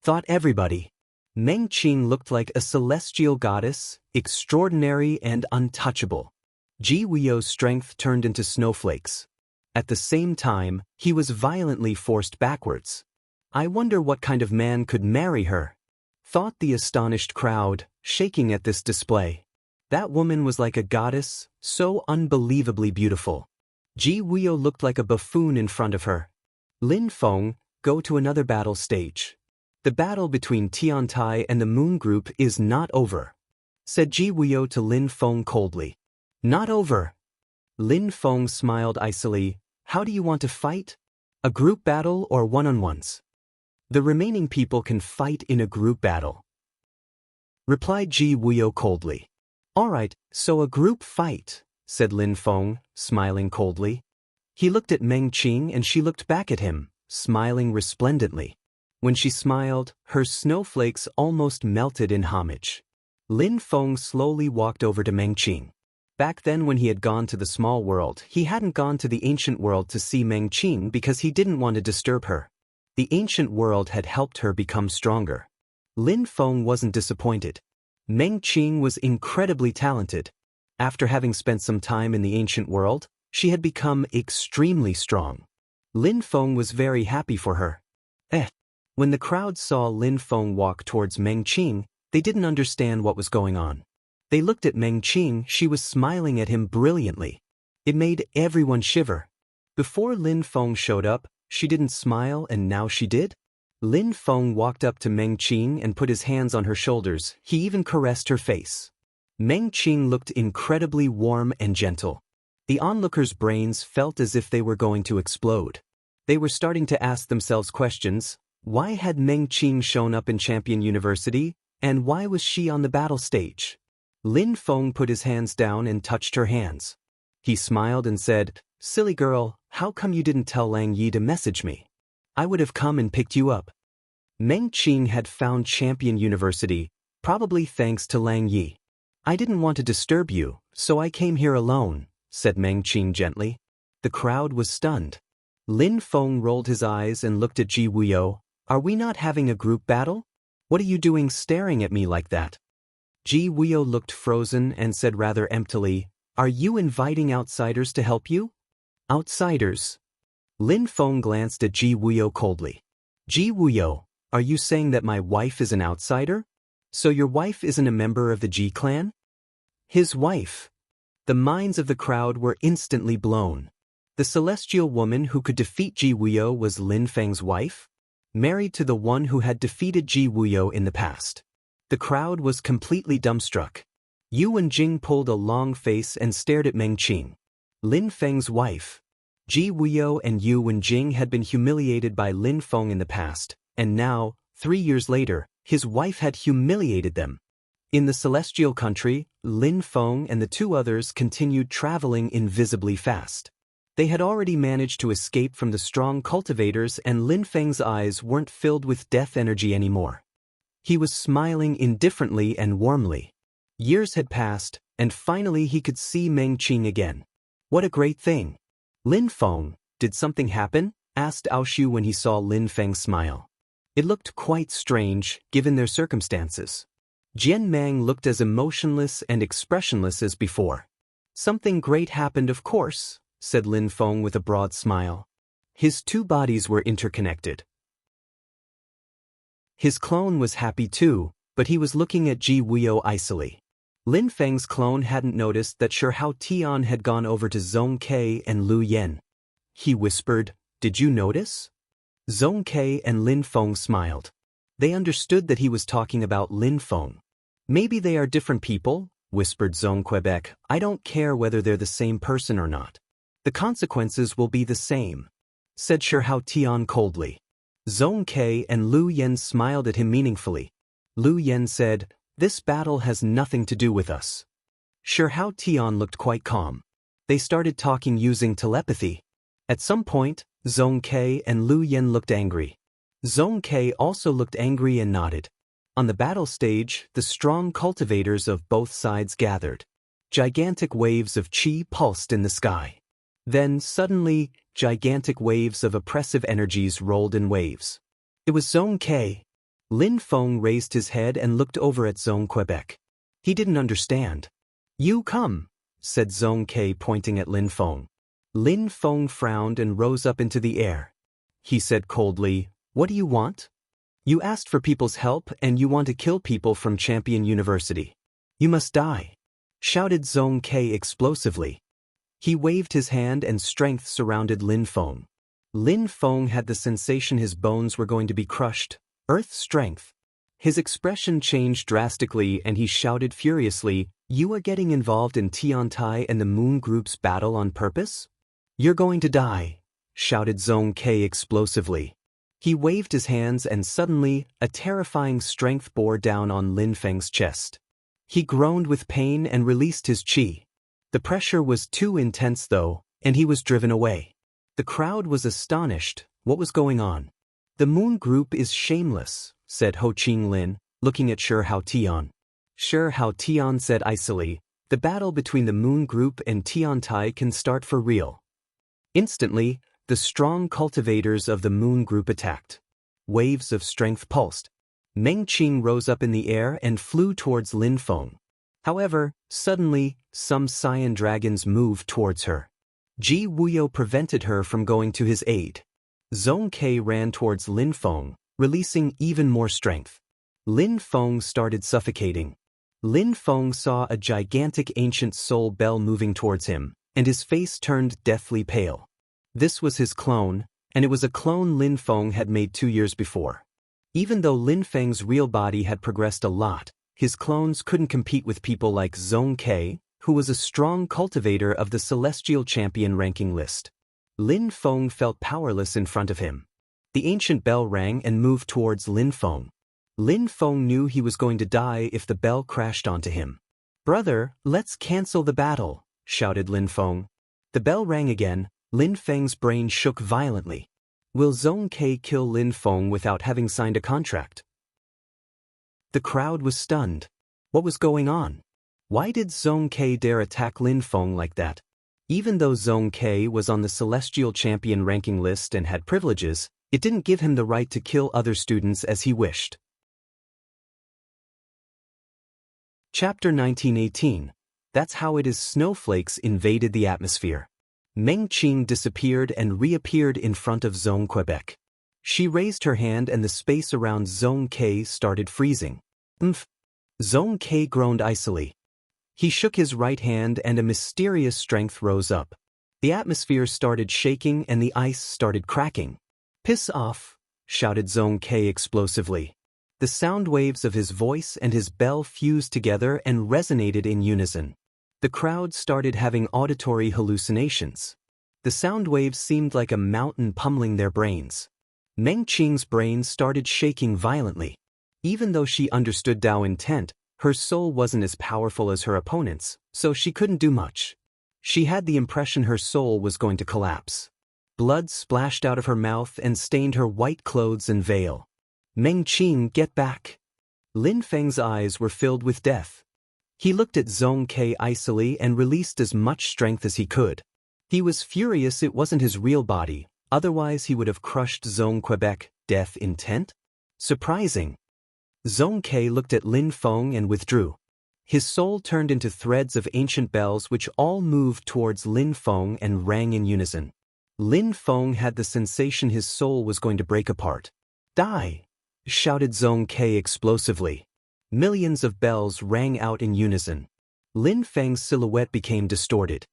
thought everybody. Meng Qing looked like a celestial goddess, extraordinary and untouchable. Ji Wuyo's strength turned into snowflakes. At the same time, he was violently forced backwards. I wonder what kind of man could marry her, thought the astonished crowd, shaking at this display. That woman was like a goddess, so unbelievably beautiful. Ji Wuyo looked like a buffoon in front of her. Lin Feng, go to another battle stage. The battle between Tian Tai and the Moon Group is not over, said Ji Wuyo to Lin Feng coldly. Not over. Lin Feng smiled icily. How do you want to fight? A group battle or one-on-ones? The remaining people can fight in a group battle, replied Ji Wuyo coldly. All right, so a group fight, said Lin Feng, smiling coldly. He looked at Meng Qing and she looked back at him, smiling resplendently. When she smiled, her snowflakes almost melted in homage. Lin Feng slowly walked over to Meng Qing. Back then when he had gone to the small world, he hadn't gone to the ancient world to see Meng Qing because he didn't want to disturb her. The ancient world had helped her become stronger. Lin Feng wasn't disappointed. Meng Qing was incredibly talented. After having spent some time in the ancient world, she had become extremely strong. Lin Feng was very happy for her. When the crowd saw Lin Feng walk towards Meng Qing, they didn't understand what was going on. They looked at Meng Qing, she was smiling at him brilliantly. It made everyone shiver. Before Lin Feng showed up, she didn't smile and now she did? Lin Feng walked up to Meng Qing and put his hands on her shoulders, he even caressed her face. Meng Qing looked incredibly warm and gentle. The onlookers' brains felt as if they were going to explode. They were starting to ask themselves questions. Why had Meng Qing shown up in Champion University, and why was she on the battle stage? Lin Feng put his hands down and touched her hands. He smiled and said, "Silly girl, how come you didn't tell Lang Yi to message me? I would have come and picked you up." Meng Qing had found Champion University, probably thanks to Lang Yi. "I didn't want to disturb you, so I came here alone," said Meng Qing gently. The crowd was stunned. Lin Feng rolled his eyes and looked at Ji Wuyo. "Are we not having a group battle? What are you doing staring at me like that?" Ji Wuyo looked frozen and said rather emptily, "Are you inviting outsiders to help you?" "Outsiders?" Lin Feng glanced at Ji Wuyo coldly. "Ji Wuyo, are you saying that my wife is an outsider? So your wife isn't a member of the Ji clan?" His wife. The minds of the crowd were instantly blown. The celestial woman who could defeat Ji Wuyo was Lin Feng's wife? Married to the one who had defeated Ji Wuyo in the past. The crowd was completely dumbstruck. Yu Wenjing pulled a long face and stared at Meng Qing. Lin Feng's wife. Ji Wuyo and Yu Wenjing had been humiliated by Lin Feng in the past, and now, 3 years later, his wife had humiliated them. In the celestial country, Lin Feng and the two others continued traveling invisibly fast. They had already managed to escape from the strong cultivators, and Lin Feng's eyes weren't filled with death energy anymore. He was smiling indifferently and warmly. Years had passed, and finally he could see Meng Qing again. What a great thing! "Lin Feng, did something happen?" asked Aoshu when he saw Lin Feng smile. It looked quite strange, given their circumstances. Jian Mang looked as emotionless and expressionless as before. "Something great happened, of course," said Lin Feng with a broad smile. His two bodies were interconnected. His clone was happy too, but he was looking at Ji Wuyo icily. Lin Feng's clone hadn't noticed that Shihao Tian had gone over to Zhong Ke and Lu Yen. He whispered, "Did you notice?" Zhong Ke and Lin Feng smiled. They understood that he was talking about Lin Feng. "Maybe they are different people," whispered Zhong Quebec. "I don't care whether they're the same person or not. The consequences will be the same," said Shihao Tian coldly. Zhong Ke and Lu Yen smiled at him meaningfully. Lu Yen said, "This battle has nothing to do with us." Shihao Tian looked quite calm. They started talking using telepathy. At some point, Zhong Ke and Lu Yen looked angry. Zhong Ke also looked angry and nodded. On the battle stage, the strong cultivators of both sides gathered. Gigantic waves of qi pulsed in the sky. Then, suddenly, gigantic waves of oppressive energies rolled in waves. It was Zhong Ke. Lin Feng raised his head and looked over at Zhong Quebec. He didn't understand. "You come," said Zhong Ke pointing at Lin Feng. Lin Feng frowned and rose up into the air. He said coldly, "What do you want? You asked for people's help and you want to kill people from Champion University. You must die," shouted Zhong Ke explosively. He waved his hand and strength surrounded Lin Feng. Lin Feng had the sensation his bones were going to be crushed. Earth strength. His expression changed drastically and he shouted furiously, "You are getting involved in Tiantai and the Moon Group's battle on purpose? You're going to die," shouted Zhong Ke explosively. He waved his hands and suddenly, a terrifying strength bore down on Lin Feng's chest. He groaned with pain and released his qi. The pressure was too intense though, and he was driven away. The crowd was astonished. What was going on? "The Moon Group is shameless," said Ho Qing Lin, looking at Shihao Tian. Sure, how Tian said icily, the battle between the moon group and Tiantai can start for real. Instantly, the strong cultivators of the moon group attacked. Waves of strength pulsed. Meng Qing rose up in the air and flew towards Lin Feng. However, suddenly, some cyan dragons moved towards her. Ji Wuyo prevented her from going to his aid. Zhong Ke ran towards Lin Feng, releasing even more strength. Lin Feng started suffocating. Lin Feng saw a gigantic ancient soul bell moving towards him, and his face turned deathly pale. This was his clone, and it was a clone Lin Feng had made 2 years before. Even though Lin Feng's real body had progressed a lot, his clones couldn't compete with people like Zhong Ke, who was a strong cultivator of the Celestial Champion ranking list. Lin Feng felt powerless in front of him. The ancient bell rang and moved towards Lin Feng. Lin Feng knew he was going to die if the bell crashed onto him. "Brother, let's cancel the battle," shouted Lin Feng. The bell rang again. Lin Feng's brain shook violently. Will Zhong Ke kill Lin Feng without having signed a contract? The crowd was stunned. What was going on? Why did Zhong Ke dare attack Lin Feng like that? Even though Zhong Ke was on the Celestial Champion ranking list and had privileges, it didn't give him the right to kill other students as he wished. Chapter 1918. That's how it is. Snowflakes invaded the atmosphere. Meng Qing disappeared and reappeared in front of Zhong Quebec. She raised her hand and the space around Zhong Ke started freezing. "Umph." Zhong Ke groaned icily. He shook his right hand and a mysterious strength rose up. The atmosphere started shaking and the ice started cracking. "Piss off," shouted Zhong Ke explosively. The sound waves of his voice and his bell fused together and resonated in unison. The crowd started having auditory hallucinations. The sound waves seemed like a mountain pummeling their brains. Meng Qing's brain started shaking violently. Even though she understood Dao intent, her soul wasn't as powerful as her opponent's, so she couldn't do much. She had the impression her soul was going to collapse. Blood splashed out of her mouth and stained her white clothes and veil. "Meng Qing, get back!" Lin Feng's eyes were filled with death. He looked at Zhong Ke icily and released as much strength as he could. He was furious it wasn't his real body, otherwise he would have crushed Zhong Quebec. Death intent? Surprising. Zhong Ke looked at Lin Feng and withdrew. His soul turned into threads of ancient bells which all moved towards Lin Feng and rang in unison. Lin Feng had the sensation his soul was going to break apart. "Die!" shouted Zhong Ke explosively. Millions of bells rang out in unison. Lin Feng's silhouette became distorted.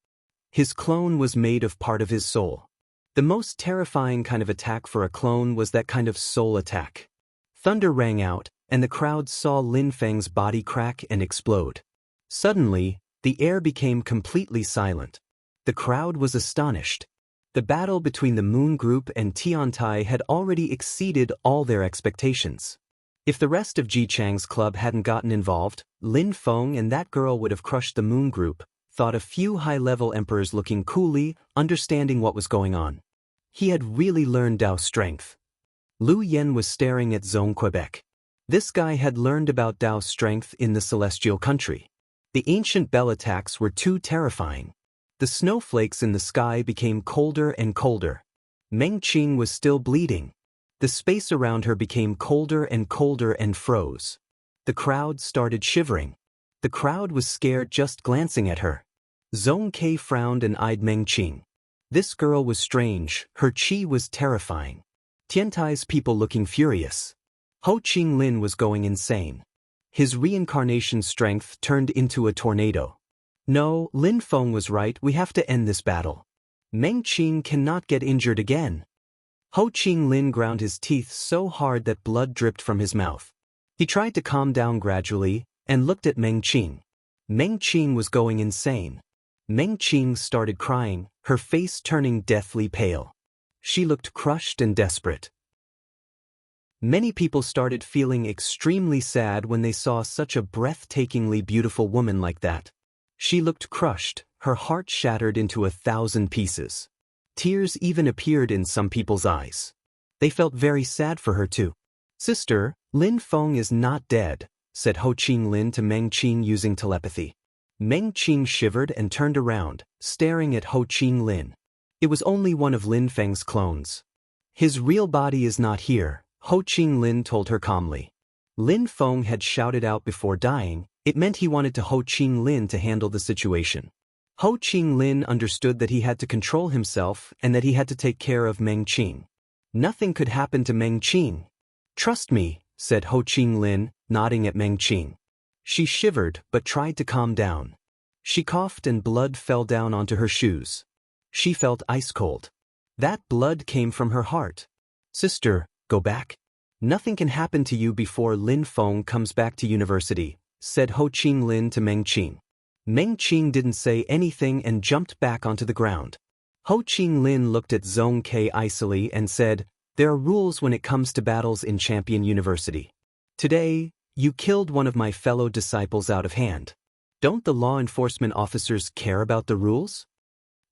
His clone was made of part of his soul. The most terrifying kind of attack for a clone was that kind of soul attack. Thunder rang out, and the crowd saw Lin Feng's body crack and explode. Suddenly, the air became completely silent. The crowd was astonished. The battle between the Moon Group and Tiantai had already exceeded all their expectations. If the rest of Ji Chang's club hadn't gotten involved, Lin Feng and that girl would have crushed the Moon Group, thought a few high-level emperors looking coolly, understanding what was going on. He had really learned Dao strength. Lu Yen was staring at Zhong Quebec. This guy had learned about Dao's strength in the Celestial Country. The ancient bell attacks were too terrifying. The snowflakes in the sky became colder and colder. Meng Qing was still bleeding. The space around her became colder and froze. The crowd started shivering. The crowd was scared just glancing at her. Zhong Ke frowned and eyed Meng Qing. This girl was strange, her chi was terrifying. Tiantai's people looking furious. Ho Qing Lin was going insane. His reincarnation strength turned into a tornado. "No, Lin Feng was right, we have to end this battle. Meng Qing cannot get injured again." Ho Qing Lin ground his teeth so hard that blood dripped from his mouth. He tried to calm down gradually and looked at Meng Qing. Meng Qing was going insane. Meng Qing started crying, her face turning deathly pale. She looked crushed and desperate. Many people started feeling extremely sad when they saw such a breathtakingly beautiful woman like that. She looked crushed, her heart shattered into 1,000 pieces. Tears even appeared in some people's eyes. They felt very sad for her too. "Sister, Lin Feng is not dead," said Ho Ching Lin to Meng Qing using telepathy. Meng Qing shivered and turned around, staring at Ho Ching Lin. It was only one of Lin Feng's clones. His real body is not here, Ho Ching Lin told her calmly. Lin Feng had shouted out before dying. It meant he wanted Ho Ching Lin to handle the situation. Ho Ching Lin understood that he had to control himself and that he had to take care of Meng Qing. Nothing could happen to Meng Qing. Trust me, said Ho Ching Lin, nodding at Meng Qing. She shivered but tried to calm down. She coughed and blood fell down onto her shoes. She felt ice cold. That blood came from her heart. Sister, go back. Nothing can happen to you before Lin Feng comes back to university, said Ho Ching Lin to Meng Qing. Meng Qing didn't say anything and jumped back onto the ground. Ho Ching Lin looked at Zhong Ke icily and said, there are rules when it comes to battles in Champion University. Today, you killed one of my fellow disciples out of hand. Don't the law enforcement officers care about the rules?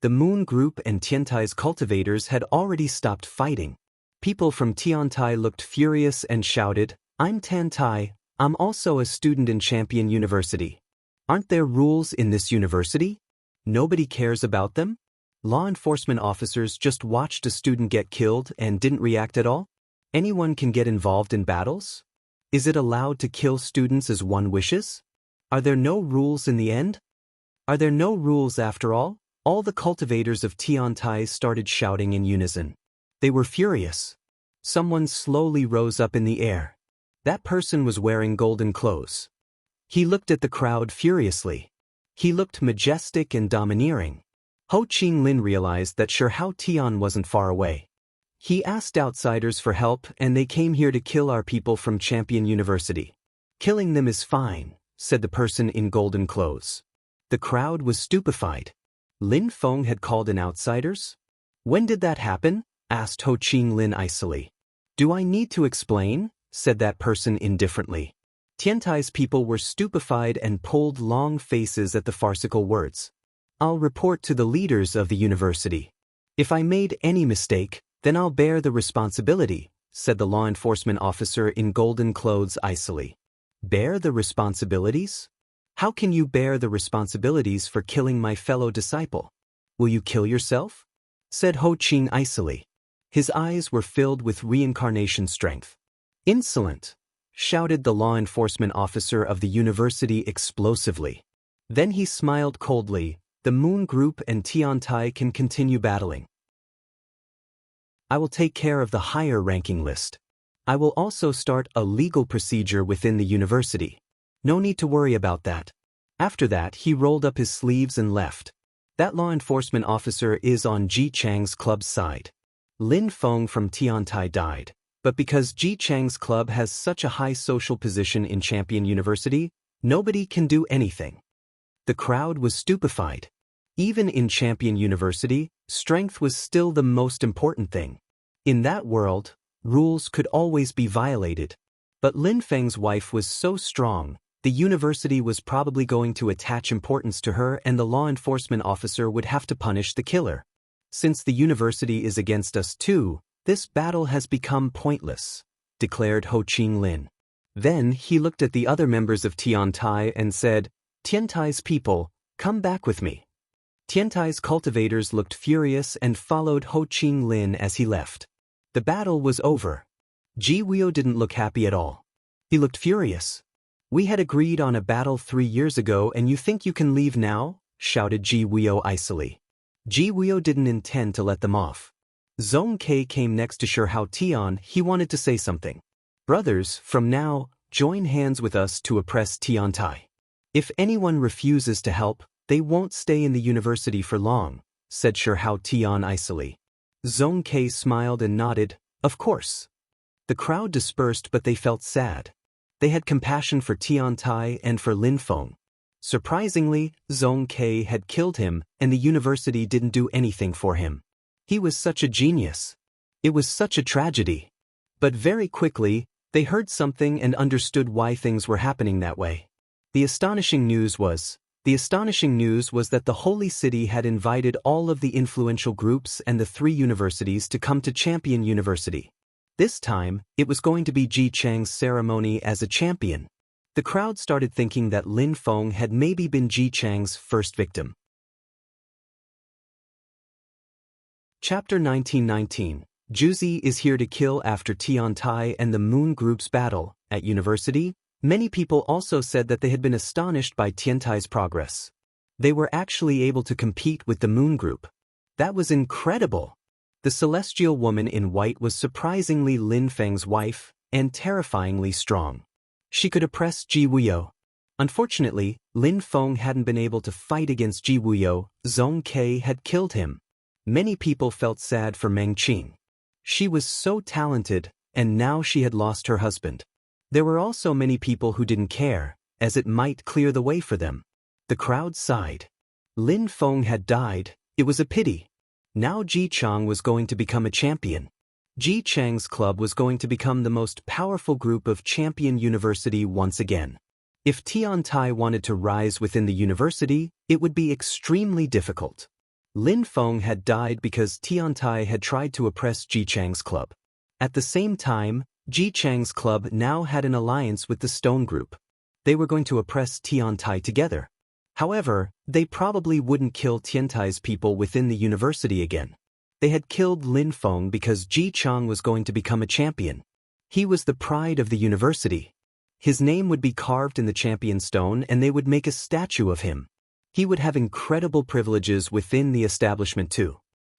The Moon Group and Tiantai's cultivators had already stopped fighting. People from Tiantai looked furious and shouted, I'm Tiantai, I'm also a student in Champion University. Aren't there rules in this university? Nobody cares about them? Law enforcement officers just watched a student get killed and didn't react at all? Anyone can get involved in battles? Is it allowed to kill students as one wishes? Are there no rules in the end? Are there no rules after all? All the cultivators of Tiantai started shouting in unison. They were furious. Someone slowly rose up in the air. That person was wearing golden clothes. He looked at the crowd furiously. He looked majestic and domineering. Ho Ching Lin realized that Shi Hao Tian wasn't far away. He asked outsiders for help and they came here to kill our people from Champion University. Killing them is fine, said the person in golden clothes. The crowd was stupefied. Lin Feng had called in outsiders? When did that happen? Asked Ho Ching Lin icily. Do I need to explain? Said that person indifferently. Tiantai's people were stupefied and pulled long faces at the farcical words. I'll report to the leaders of the university. If I made any mistake, then I'll bear the responsibility, said the law enforcement officer in golden clothes icily. Bear the responsibilities? How can you bear the responsibilities for killing my fellow disciple? Will you kill yourself? Said Ho Ching icily. His eyes were filled with reincarnation strength. Insolent! Shouted the law enforcement officer of the university explosively. Then he smiled coldly. The Moon Group and Tiantai can continue battling. I will take care of the higher ranking list. I will also start a legal procedure within the university. No need to worry about that. After that, he rolled up his sleeves and left. That law enforcement officer is on Ji Chang's club's side. Lin Feng from Tiantai died, but because Ji Chang's club has such a high social position in Champion University, nobody can do anything. The crowd was stupefied. Even in Champion University, strength was still the most important thing. In that world, rules could always be violated. But Lin Feng's wife was so strong, the university was probably going to attach importance to her and the law enforcement officer would have to punish the killer. Since the university is against us too, this battle has become pointless, declared Ho Ching Lin. Then he looked at the other members of Tiantai and said, Tiantai's people, come back with me. Tiantai's cultivators looked furious and followed Ho Ching Lin as he left. The battle was over. Ji Weo didn't look happy at all. He looked furious. We had agreed on a battle 3 years ago and you think you can leave now? Shouted Ji Weo icily. Ji Weo didn't intend to let them off. Zhong Ke came next to Shi Hao Tian. He wanted to say something. Brothers, from now, join hands with us to oppress Tiantai. If anyone refuses to help, they won't stay in the university for long, said Shi Hao Tian icily. Zhong Ke smiled and nodded, of course. The crowd dispersed but they felt sad. They had compassion for Tiantai and for Lin Feng. Surprisingly, Zhong Ke had killed him and the university didn't do anything for him. He was such a genius. It was such a tragedy. But very quickly, they heard something and understood why things were happening that way. The astonishing news was that the Holy City had invited all of the influential groups and the 3 universities to come to Champion University. This time, it was going to be Ji Chang's ceremony as a champion. The crowd started thinking that Lin Feng had maybe been Ji Chang's first victim. Chapter 1919. Juzi is here to kill. After Tian Tai and the Moon Group's battle at university, many people also said that they had been astonished by Tian Tai's progress. They were actually able to compete with the Moon Group. That was incredible. The celestial woman in white was surprisingly Lin Feng's wife and terrifyingly strong. She could oppress Ji Wuyo. Unfortunately, Lin Feng hadn't been able to fight against Ji Wuyo. Zhong Ke had killed him. Many people felt sad for Meng Qing. She was so talented, and now she had lost her husband. There were also many people who didn't care, as it might clear the way for them. The crowd sighed. Lin Feng had died. It was a pity. Now Ji Chang was going to become a champion. Ji Chang's club was going to become the most powerful group of champion university once again. If Tian Tai wanted to rise within the university, it would be extremely difficult. Lin Feng had died because Tian Tai had tried to oppress Ji Chang's club. At the same time, Ji Chang's club now had an alliance with the Stone Group. They were going to oppress Tian Tai together. However, they probably wouldn't kill Tian Tai's people within the university again. They had killed Lin Feng because Ji Chang was going to become a champion. He was the pride of the university. His name would be carved in the champion stone and they would make a statue of him. He would have incredible privileges within the establishment too.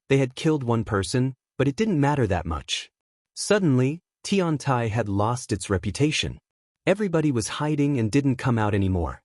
They had killed one person, but it didn't matter that much. Suddenly, Tian Tai had lost its reputation. Everybody was hiding and didn't come out anymore.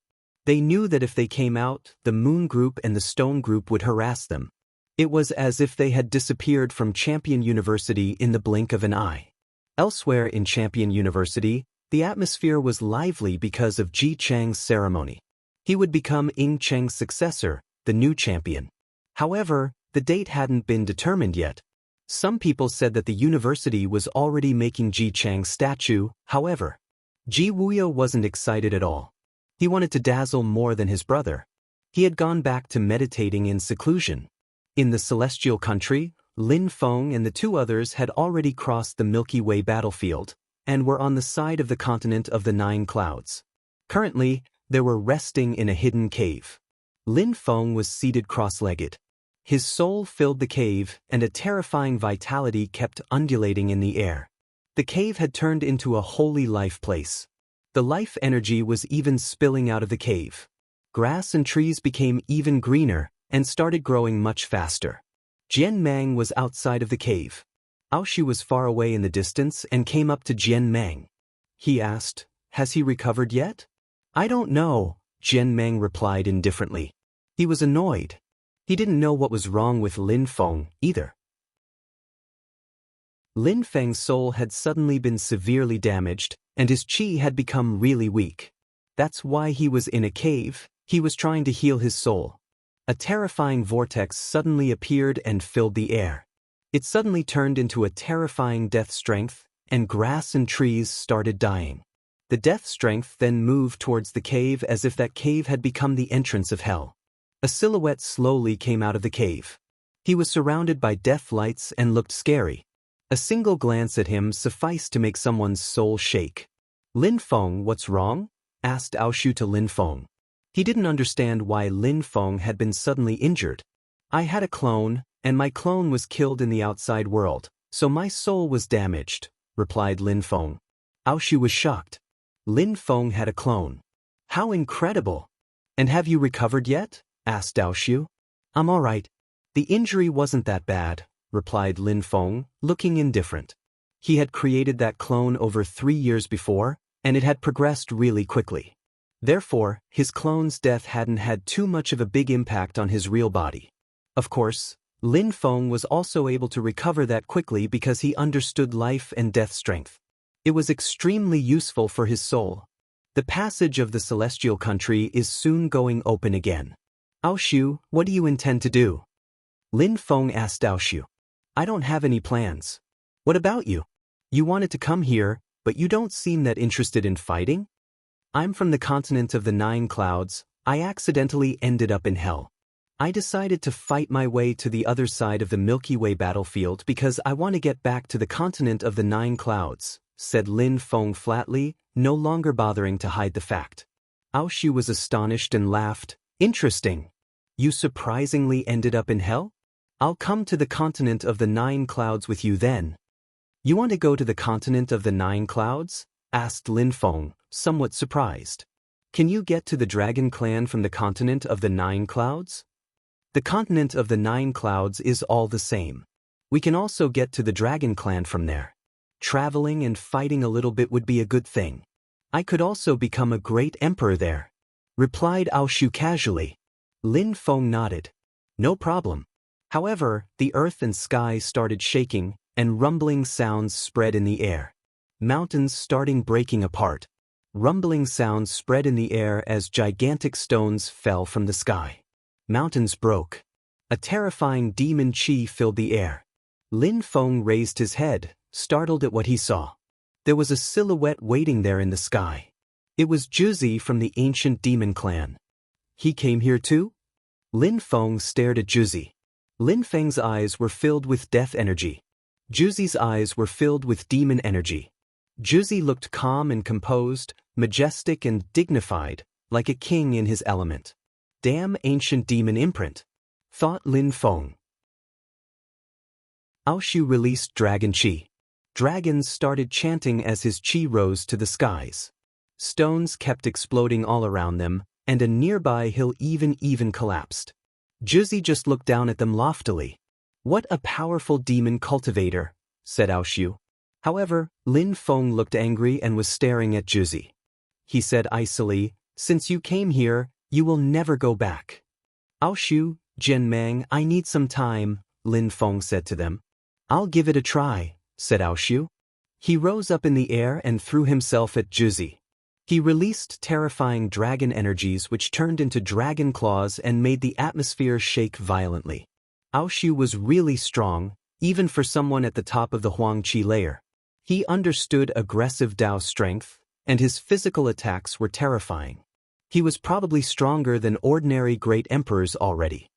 They knew that if they came out, the Moon Group and the Stone Group would harass them. It was as if they had disappeared from Champion University in the blink of an eye. Elsewhere in Champion University, the atmosphere was lively because of Ji Chang's ceremony. He would become Ying Cheng's successor, the new champion. However, the date hadn't been determined yet. Some people said that the university was already making Ji Chang's statue. However, Ji Wuyo wasn't excited at all. He wanted to dazzle more than his brother. He had gone back to meditating in seclusion. In the celestial country, Lin Feng and the two others had already crossed the Milky Way battlefield and were on the side of the continent of the Nine Clouds. Currently, they were resting in a hidden cave. Lin Feng was seated cross-legged. His soul filled the cave and a terrifying vitality kept undulating in the air. The cave had turned into a holy life place. The life energy was even spilling out of the cave. Grass and trees became even greener and started growing much faster. Jian Mang was outside of the cave. Aoshu was far away in the distance and came up to Jian Mang. He asked, "Has he recovered yet?" "I don't know," Jian Mang replied indifferently. He was annoyed. He didn't know what was wrong with Lin Feng either. Lin Feng's soul had suddenly been severely damaged, and his qi had become really weak. That's why he was in a cave. He was trying to heal his soul. A terrifying vortex suddenly appeared and filled the air. It suddenly turned into a terrifying death strength, and grass and trees started dying. The death strength then moved towards the cave as if that cave had become the entrance of hell. A silhouette slowly came out of the cave. He was surrounded by death lights and looked scary. A single glance at him sufficed to make someone's soul shake. "Lin Feng, what's wrong?" asked Aoshu to Lin Feng. He didn't understand why Lin Feng had been suddenly injured. "I had a clone, and my clone was killed in the outside world, so my soul was damaged," replied Lin Feng. Aoshu was shocked. Lin Feng had a clone. How incredible! "And have you recovered yet?" asked Aoshu. "I'm all right. The injury wasn't that bad," replied Lin Feng, looking indifferent. He had created that clone over 3 years before, and it had progressed really quickly. Therefore, his clone's death hadn't had too much of a big impact on his real body. Of course, Lin Feng was also able to recover that quickly because he understood life and death strength. It was extremely useful for his soul. The passage of the celestial country is soon going open again. "Aoshu, what do you intend to do?" Lin Feng asked Aoshu. "I don't have any plans." "What about you? You wanted to come here, but you don't seem that interested in fighting?" "I'm from the continent of the Nine Clouds. I accidentally ended up in hell. I decided to fight my way to the other side of the Milky Way battlefield because I want to get back to the continent of the Nine Clouds," said Lin Feng flatly, no longer bothering to hide the fact. Ao Shu was astonished and laughed. Interesting. You surprisingly ended up in hell? I'll come to the continent of the 9 clouds with you then. You want to go to the continent of the 9 clouds? Asked Lin Feng, somewhat surprised. Can you get to the dragon clan from the continent of the 9 clouds? The continent of the 9 clouds is all the same. We can also get to the dragon clan from there. Traveling and fighting a little bit would be a good thing. I could also become a great emperor there, replied Ao Shu casually. Lin Feng nodded. No problem. However, the earth and sky started shaking, and rumbling sounds spread in the air. Mountains starting breaking apart. Rumbling sounds spread in the air as gigantic stones fell from the sky. Mountains broke. A terrifying demon chi filled the air. Lin Feng raised his head, startled at what he saw. There was a silhouette waiting there in the sky. It was Juzi from the ancient demon clan. He came here too? Lin Feng stared at Juzi. Lin Feng's eyes were filled with death energy. Juzi's eyes were filled with demon energy. Juzi looked calm and composed, majestic and dignified, like a king in his element. Damn ancient demon imprint, thought Lin Feng. Ao Shu released dragon chi. Dragons started chanting as his chi rose to the skies. Stones kept exploding all around them, and a nearby hill even collapsed. Juzi just looked down at them loftily. What a powerful demon cultivator, said Ao Shu. However, Lin Feng looked angry and was staring at Juzi. He said icily, since you came here, you will never go back. Ao Shu, Jian Mang, I need some time, Lin Feng said to them. I'll give it a try, said Ao Shu. He rose up in the air and threw himself at Juzi. He released terrifying dragon energies which turned into dragon claws and made the atmosphere shake violently. Ao Shu was really strong, even for someone at the top of the Huangqi layer. He understood aggressive Dao strength, and his physical attacks were terrifying. He was probably stronger than ordinary great emperors already.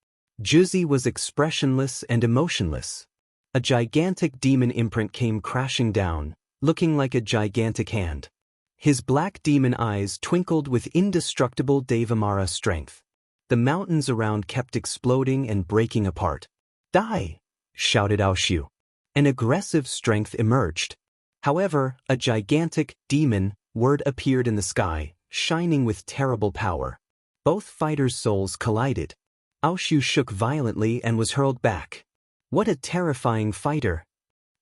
Juzi was expressionless and emotionless. A gigantic demon imprint came crashing down, looking like a gigantic hand. His black demon eyes twinkled with indestructible Devamara strength. The mountains around kept exploding and breaking apart. Die! Shouted Ao Shu. An aggressive strength emerged. However, a gigantic demon word appeared in the sky, shining with terrible power. Both fighters' souls collided. Ao Shu shook violently and was hurled back. What a terrifying fighter!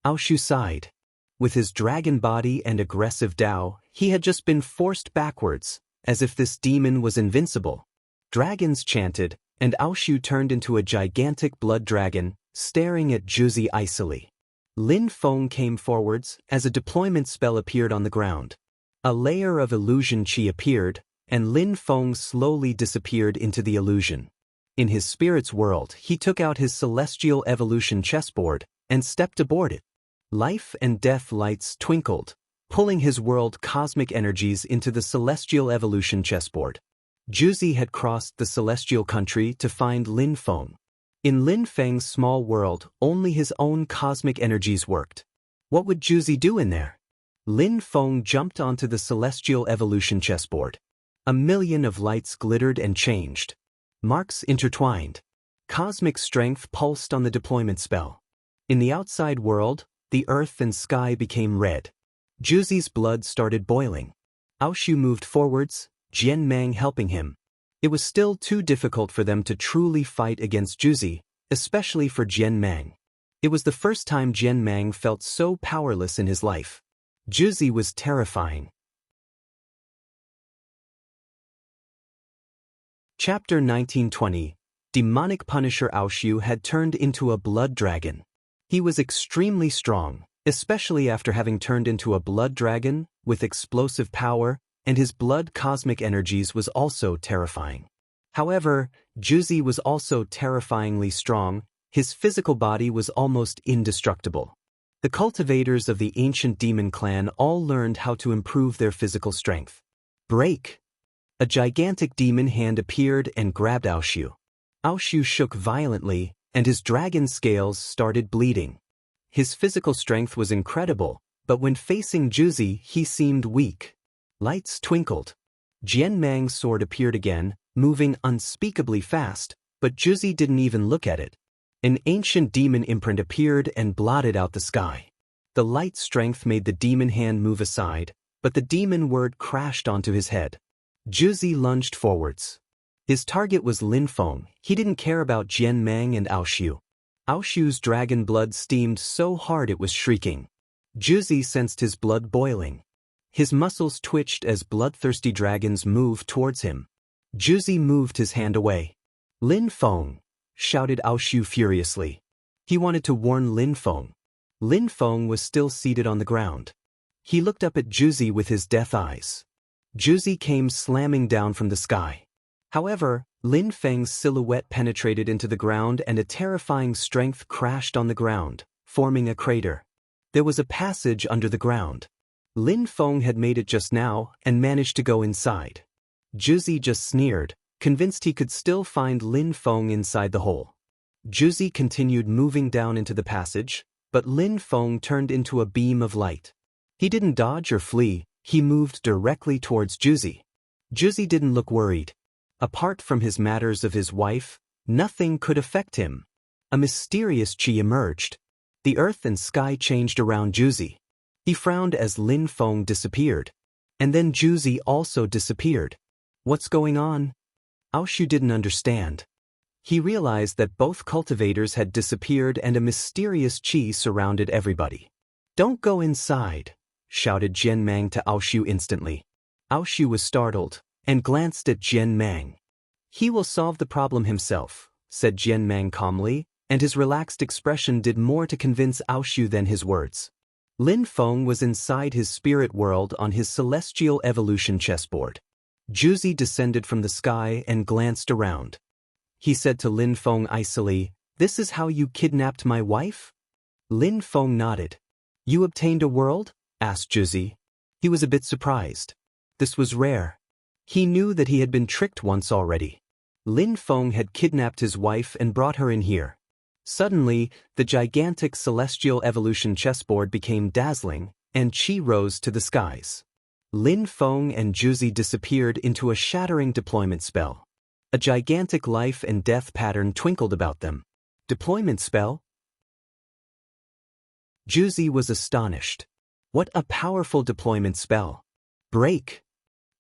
Ao Shu sighed. With his dragon body and aggressive Dao, he had just been forced backwards, as if this demon was invincible. Dragons chanted, and Ao Shu turned into a gigantic blood dragon, staring at Juzi icily. Lin Feng came forwards as a deployment spell appeared on the ground. A layer of illusion chi appeared, and Lin Feng slowly disappeared into the illusion. In his spirit's world, he took out his celestial evolution chessboard and stepped aboard it. Life and death lights twinkled, pulling his world cosmic energies into the celestial evolution chessboard. Juzi had crossed the celestial country to find Lin Feng. In Lin Feng's small world, only his own cosmic energies worked. What would Juzi do in there? Lin Feng jumped onto the celestial evolution chessboard. A million of lights glittered and changed. Marks intertwined. Cosmic strength pulsed on the deployment spell. In the outside world, the earth and sky became red. Juzi's blood started boiling. Ao Shu moved forwards, Jian Mang helping him. It was still too difficult for them to truly fight against Juzi, especially for Jian Mang. It was the first time Jian Mang felt so powerless in his life. Juzi was terrifying. Chapter 1920. Demonic Punisher Ao Shu had turned into a blood dragon. He was extremely strong, especially after having turned into a blood dragon with explosive power, and his blood cosmic energies was also terrifying. However, Juzi was also terrifyingly strong. His physical body was almost indestructible. The cultivators of the ancient demon clan all learned how to improve their physical strength. Break! A gigantic demon hand appeared and grabbed Ao Shu. Ao Shu shook violently, and his dragon scales started bleeding. His physical strength was incredible, But when facing Juzi, he seemed weak. Lights twinkled. Jian Mang's sword appeared again, moving unspeakably fast, but Juzi didn't even look at it. An ancient demon imprint appeared and blotted out the sky. The light strength made the demon hand move aside, but the demon word crashed onto his head. Juzi lunged forwards. His target was Lin Feng. He didn't care about Jian Mang and Ao Xiu. Ao Xiu's dragon blood steamed so hard it was shrieking. Juzi sensed his blood boiling. His muscles twitched as bloodthirsty dragons moved towards him. Juzi moved his hand away. Lin Feng, shouted Ao Xiu furiously. He wanted to warn Lin Feng. Lin Feng was still seated on the ground. He looked up at Juzi with his death eyes. Juzi came slamming down from the sky. However, Lin Feng's silhouette penetrated into the ground and a terrifying strength crashed on the ground, forming a crater. There was a passage under the ground. Lin Feng had made it just now and managed to go inside. Juzi just sneered, convinced he could still find Lin Feng inside the hole. Juzi continued moving down into the passage, but Lin Feng turned into a beam of light. He didn't dodge or flee, he moved directly towards Juzi. Juzi didn't look worried. Apart from his matters of his wife, nothing could affect him. A mysterious chi emerged. The earth and sky changed around Juzi. He frowned as Lin Feng disappeared. And then Juzi also disappeared. What's going on? Ao Xiu didn't understand. He realized that both cultivators had disappeared and a mysterious chi surrounded everybody. Don't go inside, shouted Jian Mang to Ao Xiu instantly. Ao Xiu was startled and glanced at Jian Mang. He will solve the problem himself, said Jian Mang calmly, and his relaxed expression did more to convince Ao Xiu than his words. Lin Feng was inside his spirit world on his celestial evolution chessboard. Juzi descended from the sky and glanced around. He said to Lin Feng icily, "This is how you kidnapped my wife?" Lin Feng nodded. "You obtained a world?" asked Juzi. He was a bit surprised. This was rare. He knew that he had been tricked once already. Lin Feng had kidnapped his wife and brought her in here. Suddenly, the gigantic celestial evolution chessboard became dazzling, and chi rose to the skies. Lin Feng and Juzi disappeared into a shattering deployment spell. A gigantic life and death pattern twinkled about them. Deployment spell? Juzi was astonished. What a powerful deployment spell. Break!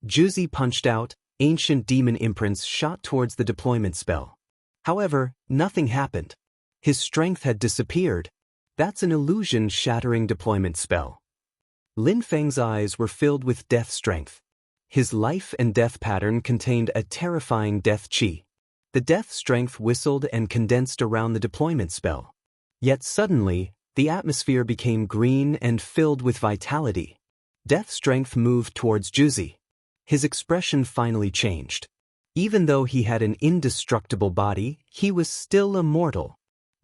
Juzi punched out, ancient demon imprints shot towards the deployment spell. However, nothing happened. His strength had disappeared. That's an illusion-shattering deployment spell. Lin Feng's eyes were filled with death strength. His life and death pattern contained a terrifying death chi. The death strength whistled and condensed around the deployment spell. Yet suddenly, the atmosphere became green and filled with vitality. Death strength moved towards Juzi. His expression finally changed. Even though he had an indestructible body, he was still immortal.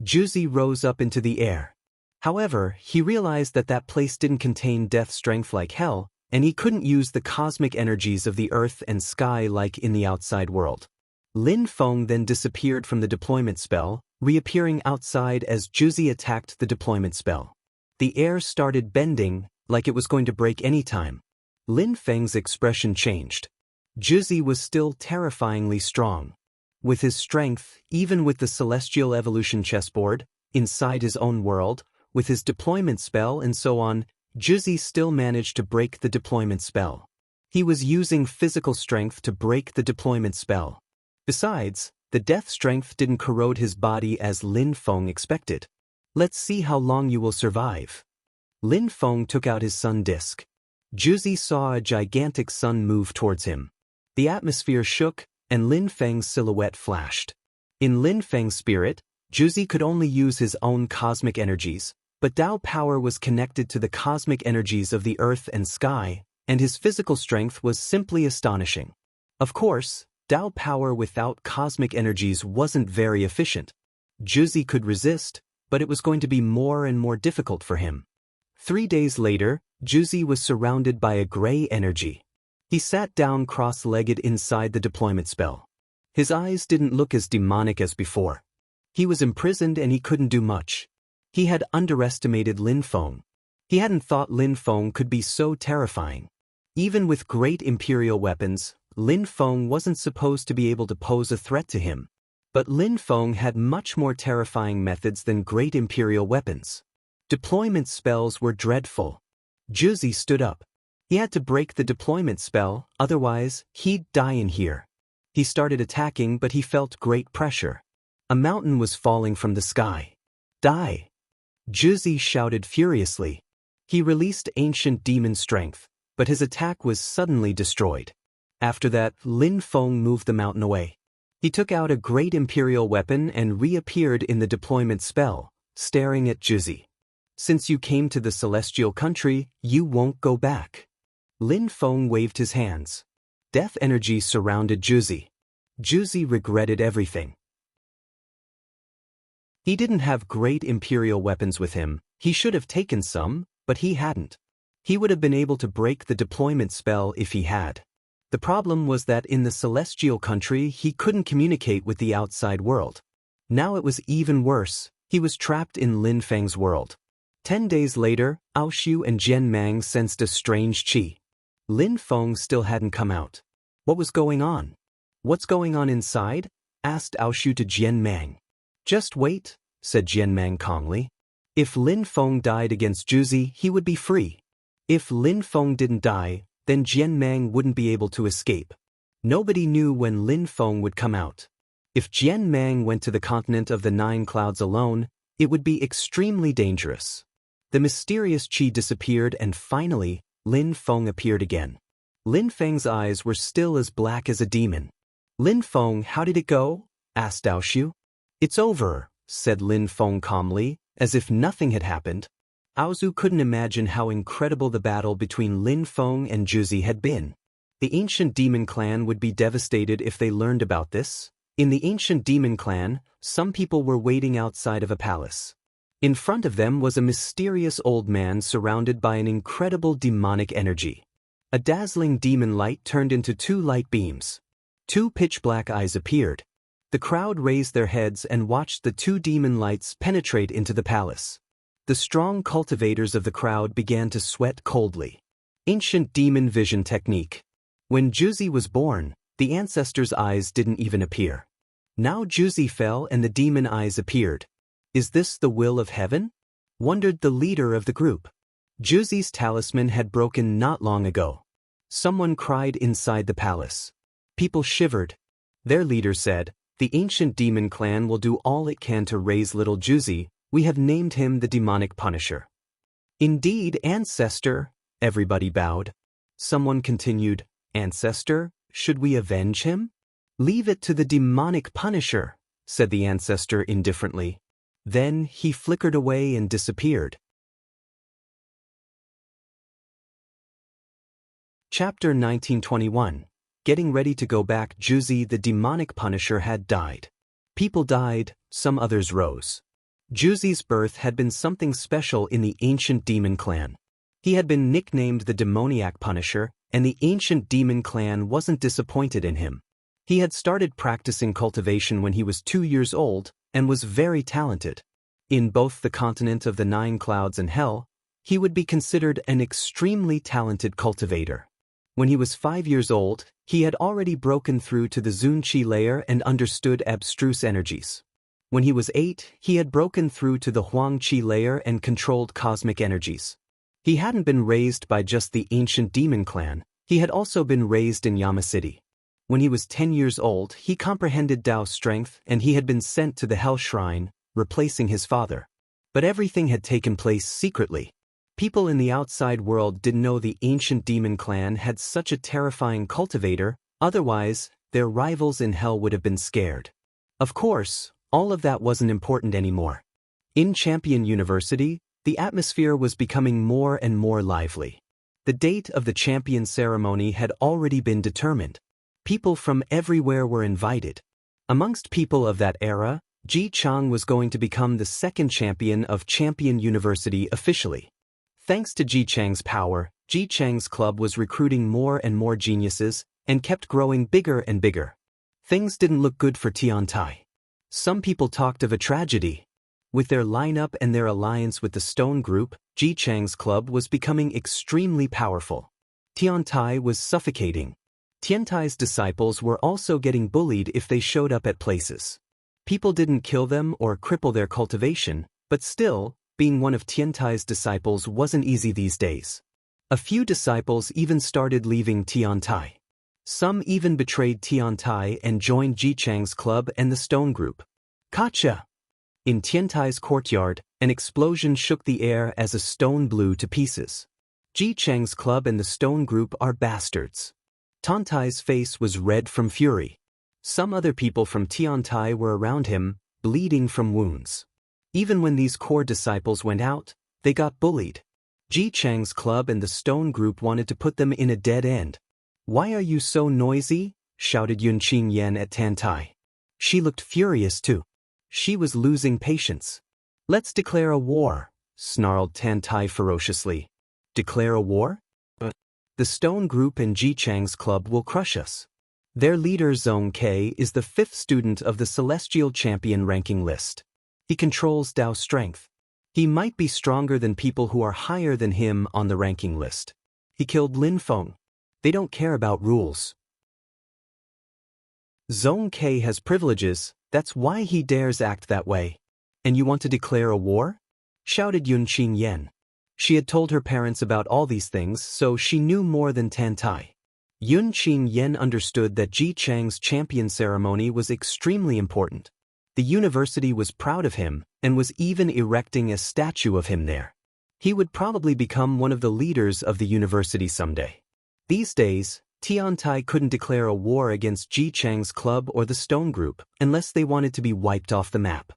Juzi rose up into the air. However, he realized that that place didn't contain death strength like hell, and he couldn't use the cosmic energies of the earth and sky like in the outside world. Lin Feng then disappeared from the deployment spell, reappearing outside as Juzi attacked the deployment spell. The air started bending, like it was going to break any time. Lin Feng's expression changed. Juzi was still terrifyingly strong. With his strength, even with the celestial evolution chessboard, inside his own world, with his deployment spell and so on, Juzi still managed to break the deployment spell. He was using physical strength to break the deployment spell. Besides, the death strength didn't corrode his body as Lin Feng expected. Let's see how long you will survive. Lin Feng took out his sun disk. Juzi saw a gigantic sun move towards him. The atmosphere shook, and Lin Feng's silhouette flashed. In Lin Feng's spirit, Juzi could only use his own cosmic energies, but Dao power was connected to the cosmic energies of the earth and sky, and his physical strength was simply astonishing. Of course, Dao power without cosmic energies wasn't very efficient. Juzi could resist, but it was going to be more and more difficult for him. 3 days later, Juzi was surrounded by a gray energy. He sat down cross-legged inside the deployment spell. His eyes didn't look as demonic as before. He was imprisoned and he couldn't do much. He had underestimated Lin Feng. He hadn't thought Lin Feng could be so terrifying. Even with great imperial weapons, Lin Feng wasn't supposed to be able to pose a threat to him. But Lin Feng had much more terrifying methods than great imperial weapons. Deployment spells were dreadful. Juzi stood up. He had to break the deployment spell, otherwise, he'd die in here. He started attacking, but he felt great pressure. A mountain was falling from the sky. Die! Juzi shouted furiously. He released ancient demon strength, but his attack was suddenly destroyed. After that, Lin Feng moved the mountain away. He took out a great imperial weapon and reappeared in the deployment spell, staring at Juzi. Since you came to the celestial country, you won't go back. Lin Feng waved his hands. Death energy surrounded Juzi. Juzi regretted everything. He didn't have great imperial weapons with him. He should have taken some, but he hadn't. He would have been able to break the deployment spell if he had. The problem was that in the celestial country he couldn't communicate with the outside world. Now it was even worse. He was trapped in Lin Feng's world. 10 days later, Aoshu and Jian Mang sensed a strange qi. Lin Feng still hadn't come out. What was going on? What's going on inside? Asked Aoshu to Jian Mang. Just wait, said Jian Mang calmly. If Lin Feng died against Juzi, he would be free. If Lin Feng didn't die, then Jian Mang wouldn't be able to escape. Nobody knew when Lin Feng would come out. If Jian Mang went to the continent of the 9 clouds alone, it would be extremely dangerous. The mysterious qi disappeared and finally, Lin Feng appeared again. Lin Feng's eyes were still as black as a demon. Lin Feng, how did it go? Asked Aoshu. It's over, said Lin Feng calmly, as if nothing had happened. Aoshu couldn't imagine how incredible the battle between Lin Feng and Juzi had been. The ancient demon clan would be devastated if they learned about this. In the ancient demon clan, some people were waiting outside of a palace. In front of them was a mysterious old man surrounded by an incredible demonic energy. A dazzling demon light turned into 2 light beams. 2 pitch-black eyes appeared. The crowd raised their heads and watched the 2 demon lights penetrate into the palace. The strong cultivators of the crowd began to sweat coldly. Ancient demon vision technique. When Juzi was born, the ancestors' eyes didn't even appear. Now Juzi fell and the demon eyes appeared. Is this the will of heaven? Wondered the leader of the group. Juzi's talisman had broken not long ago. Someone cried inside the palace. People shivered. Their leader said, the ancient demon clan will do all it can to raise little Juzi. We have named him the demonic punisher. Indeed, ancestor, everybody bowed. Someone continued, ancestor, should we avenge him? Leave it to the demonic punisher, said the ancestor indifferently. Then he flickered away and disappeared. Chapter 1921. Getting ready to go back. Juzi the demonic punisher had died. People died, some others rose. Juzi's birth had been something special in the ancient demon clan. He had been nicknamed the demoniac punisher, and the ancient demon clan wasn't disappointed in him. He had started practicing cultivation when he was 2 years old, and was very talented. In both the continent of the 9 clouds and hell, he would be considered an extremely talented cultivator. When he was 5 years old, he had already broken through to the Zun Qi layer and understood abstruse energies. When he was 8, he had broken through to the Huang Qi layer and controlled cosmic energies. He hadn't been raised by just the ancient demon clan, he had also been raised in Yama City. When he was 10 years old, he comprehended Tao strength and he had been sent to the Hell Shrine, replacing his father. But everything had taken place secretly. People in the outside world didn't know the ancient demon clan had such a terrifying cultivator, otherwise, their rivals in hell would have been scared. Of course, all of that wasn't important anymore. In Champion University, the atmosphere was becoming more and more lively. The date of the champion ceremony had already been determined. People from everywhere were invited. Amongst people of that era, Ji Chang was going to become the 2nd champion of Champion University officially. Thanks to Ji Chang's power, Ji Chang's club was recruiting more and more geniuses, and kept growing bigger and bigger. Things didn't look good for Tian Tai. Some people talked of a tragedy. With their lineup and their alliance with the Stone Group, Ji Chang's club was becoming extremely powerful. Tiantai was suffocating. Tiantai's disciples were also getting bullied if they showed up at places. People didn't kill them or cripple their cultivation, but still, being one of Tiantai's disciples wasn't easy these days. A few disciples even started leaving Tiantai. Some even betrayed Tiantai and joined Ji Chang's club and the Stone Group. Gotcha! In Tiantai's courtyard, an explosion shook the air as a stone blew to pieces. Ji Chang's club and the Stone Group are bastards. Tiantai's face was red from fury. Some other people from Tiantai were around him, bleeding from wounds. Even when these core disciples went out, they got bullied. Ji Chang's club and the Stone Group wanted to put them in a dead end. "Why are you so noisy?" shouted Yunqing Yan at Tiantai. She looked furious too. She was losing patience. "Let's declare a war," snarled Tiantai ferociously. "Declare a war? But the Stone Group and Ji Chang's club will crush us. Their leader Zhong Ke is the 5th student of the Celestial Champion ranking list. He controls Dao strength. He might be stronger than people who are higher than him on the ranking list. He killed Lin Feng. They don't care about rules. Zhong Ke has privileges, that's why he dares act that way. And you want to declare a war?" shouted Yunqing Yan. She had told her parents about all these things, so she knew more than Tiantai. Yunqing Yan understood that Ji Chang's champion ceremony was extremely important. The university was proud of him and was even erecting a statue of him there. He would probably become one of the leaders of the university someday. These days, Tiantai couldn't declare a war against Ji Chang's club or the Stone Group unless they wanted to be wiped off the map.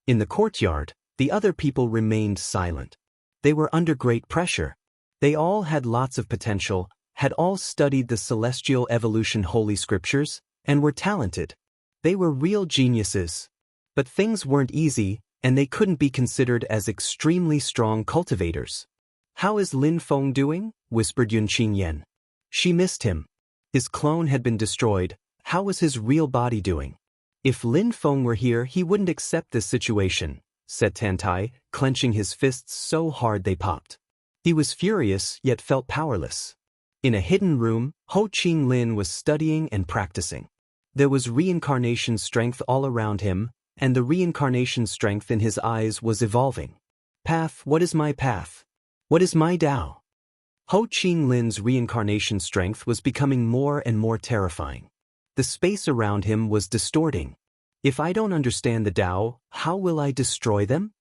In the courtyard, the other people remained silent. They were under great pressure. They all had lots of potential, had all studied the Celestial Evolution Holy Scriptures, and were talented. They were real geniuses. But things weren't easy, and they couldn't be considered as extremely strong cultivators. "How is Lin Feng doing?" whispered Yunqing Yan. She missed him. His clone had been destroyed. How was his real body doing? "If Lin Feng were here, he wouldn't accept this situation," said Tiantai, clenching his fists so hard they popped. He was furious, yet felt powerless. In a hidden room, Ho Qing Lin was studying and practicing. There was reincarnation strength all around him, and the reincarnation strength in his eyes was evolving. "Path, what is my path? What is my Tao?" Ho Qing Lin's reincarnation strength was becoming more and more terrifying. The space around him was distorting. "If I don't understand the Tao, how will I destroy them?"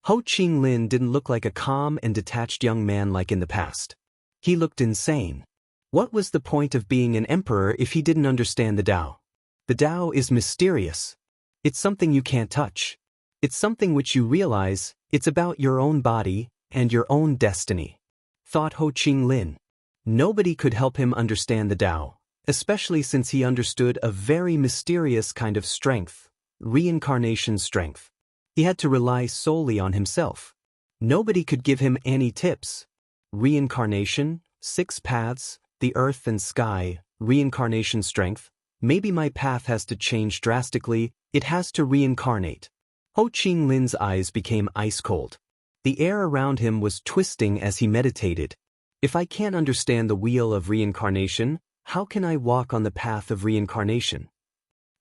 Ho Qing Lin didn't look like a calm and detached young man like in the past. He looked insane. What was the point of being an emperor if he didn't understand the Tao? The Tao is mysterious. It's something you can't touch. It's something which you realize, it's about your own body and your own destiny, thought Ho Qing Lin. Nobody could help him understand the Tao, especially since he understood a very mysterious kind of strength, reincarnation strength. He had to rely solely on himself. Nobody could give him any tips. Reincarnation, 6 paths, the earth and sky, reincarnation strength. Maybe my path has to change drastically, it has to reincarnate. Ho Qing Lin's eyes became ice cold. The air around him was twisting as he meditated. If I can't understand the wheel of reincarnation, how can I walk on the path of reincarnation?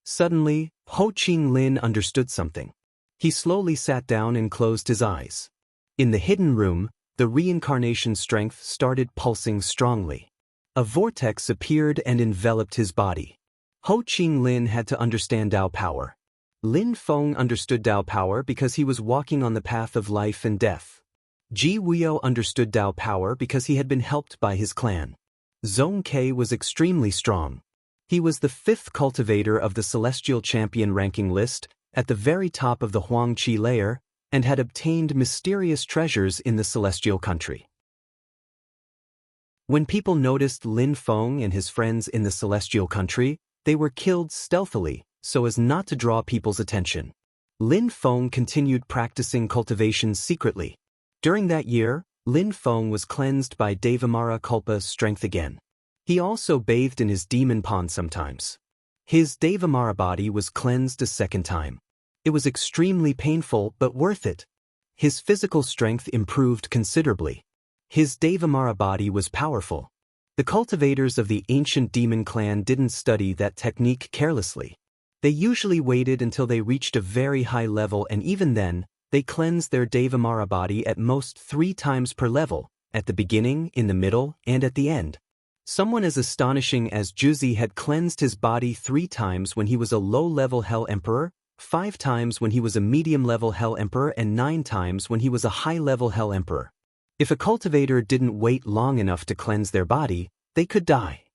Suddenly, Ho Qing Lin understood something. He slowly sat down and closed his eyes. In the hidden room, the reincarnation strength started pulsing strongly. A vortex appeared and enveloped his body. Ho Qing Lin had to understand Tao power. Lin Feng understood Tao power because he was walking on the path of life and death. Ji Wuyo understood Tao power because he had been helped by his clan. Zhong Ke was extremely strong. He was the 5th cultivator of the Celestial Champion ranking list, at the very top of the Huangqi layer, and had obtained mysterious treasures in the Celestial country. When people noticed Lin Feng and his friends in the Celestial country, they were killed stealthily, so as not to draw people's attention. Lin Feng continued practicing cultivation secretly. During that year, Lin Feng was cleansed by Devamara Kulpa's strength again. He also bathed in his demon pond sometimes. His Devamara body was cleansed a second time. It was extremely painful but worth it. His physical strength improved considerably. His Devamara body was powerful. The cultivators of the ancient demon clan didn't study that technique carelessly. They usually waited until they reached a very high level, and even then, they cleansed their Devamara body at most 3 times per level, at the beginning, in the middle, and at the end. Someone as astonishing as Juzi had cleansed his body 3 times when he was a low-level Hell Emperor, 5 times when he was a medium-level Hell Emperor, and 9 times when he was a high-level Hell Emperor. If a cultivator didn't wait long enough to cleanse their body, they could die.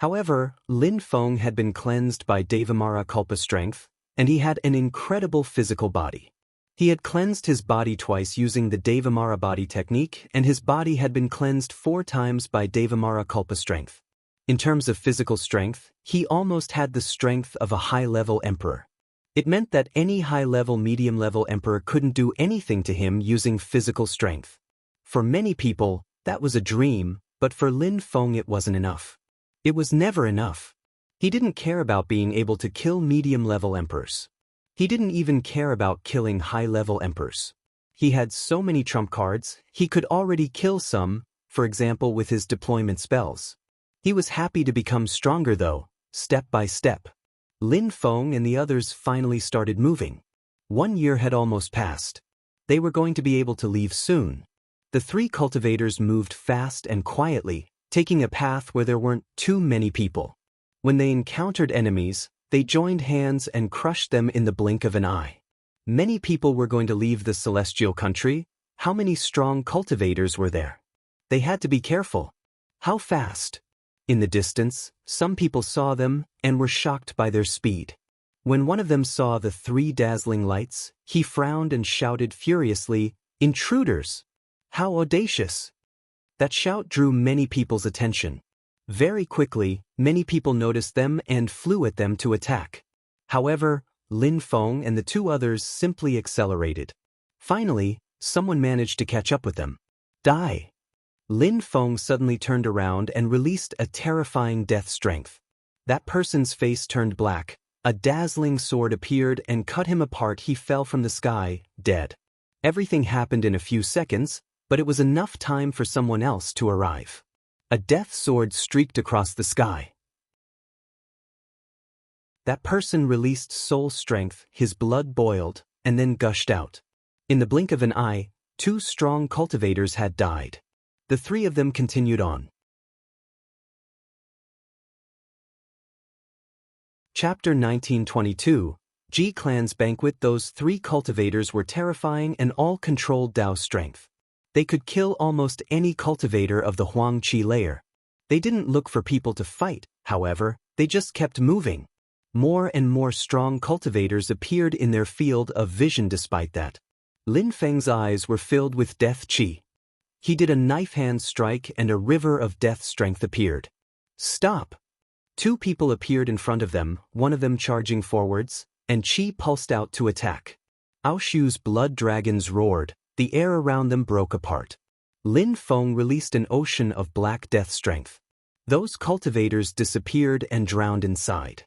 However, Lin Feng had been cleansed by Devamara Kalpa strength, and he had an incredible physical body. He had cleansed his body twice using the Devamara body technique, and his body had been cleansed 4 times by Devamara Kalpa strength. In terms of physical strength, he almost had the strength of a high-level emperor. It meant that any high-level, medium-level emperor couldn't do anything to him using physical strength. For many people, that was a dream, but for Lin Feng it wasn't enough. It was never enough. He didn't care about being able to kill medium-level emperors. He didn't even care about killing high-level emperors. He had so many trump cards, he could already kill some, for example with his deployment spells. He was happy to become stronger though, step by step. Lin Feng and the others finally started moving. 1 year had almost passed. They were going to be able to leave soon. The 3 cultivators moved fast and quietly, taking a path where there weren't too many people. When they encountered enemies, they joined hands and crushed them in the blink of an eye. Many people were going to leave the celestial country. How many strong cultivators were there? They had to be careful. How fast? In the distance, some people saw them and were shocked by their speed. When one of them saw the 3 dazzling lights, he frowned and shouted furiously, "Intruders! How audacious!" That shout drew many people's attention. Very quickly, many people noticed them and flew at them to attack. However, Lin Feng and the 2 others simply accelerated. Finally, someone managed to catch up with them. Die! Lin Feng suddenly turned around and released a terrifying death strength. That person's face turned black, a dazzling sword appeared and cut him apart. He fell from the sky, dead. Everything happened in a few seconds, but it was enough time for someone else to arrive. A death sword streaked across the sky. That person released soul strength, his blood boiled, and then gushed out. In the blink of an eye, 2 strong cultivators had died. The 3 of them continued on. Chapter 1922, G Clan's Banquet. Those 3 cultivators were terrifying and all controlled Dao strength. They could kill almost any cultivator of the Huang Qi layer. They didn't look for people to fight, however, they just kept moving. More and more strong cultivators appeared in their field of vision. Despite that, Lin Feng's eyes were filled with death qi. He did a knife hand strike and a river of death strength appeared. Stop! 2 people appeared in front of them, one of them charging forwards, and qi pulsed out to attack. Aoshu's blood dragons roared. The air around them broke apart. Lin Feng released an ocean of black death strength. Those cultivators disappeared and drowned inside.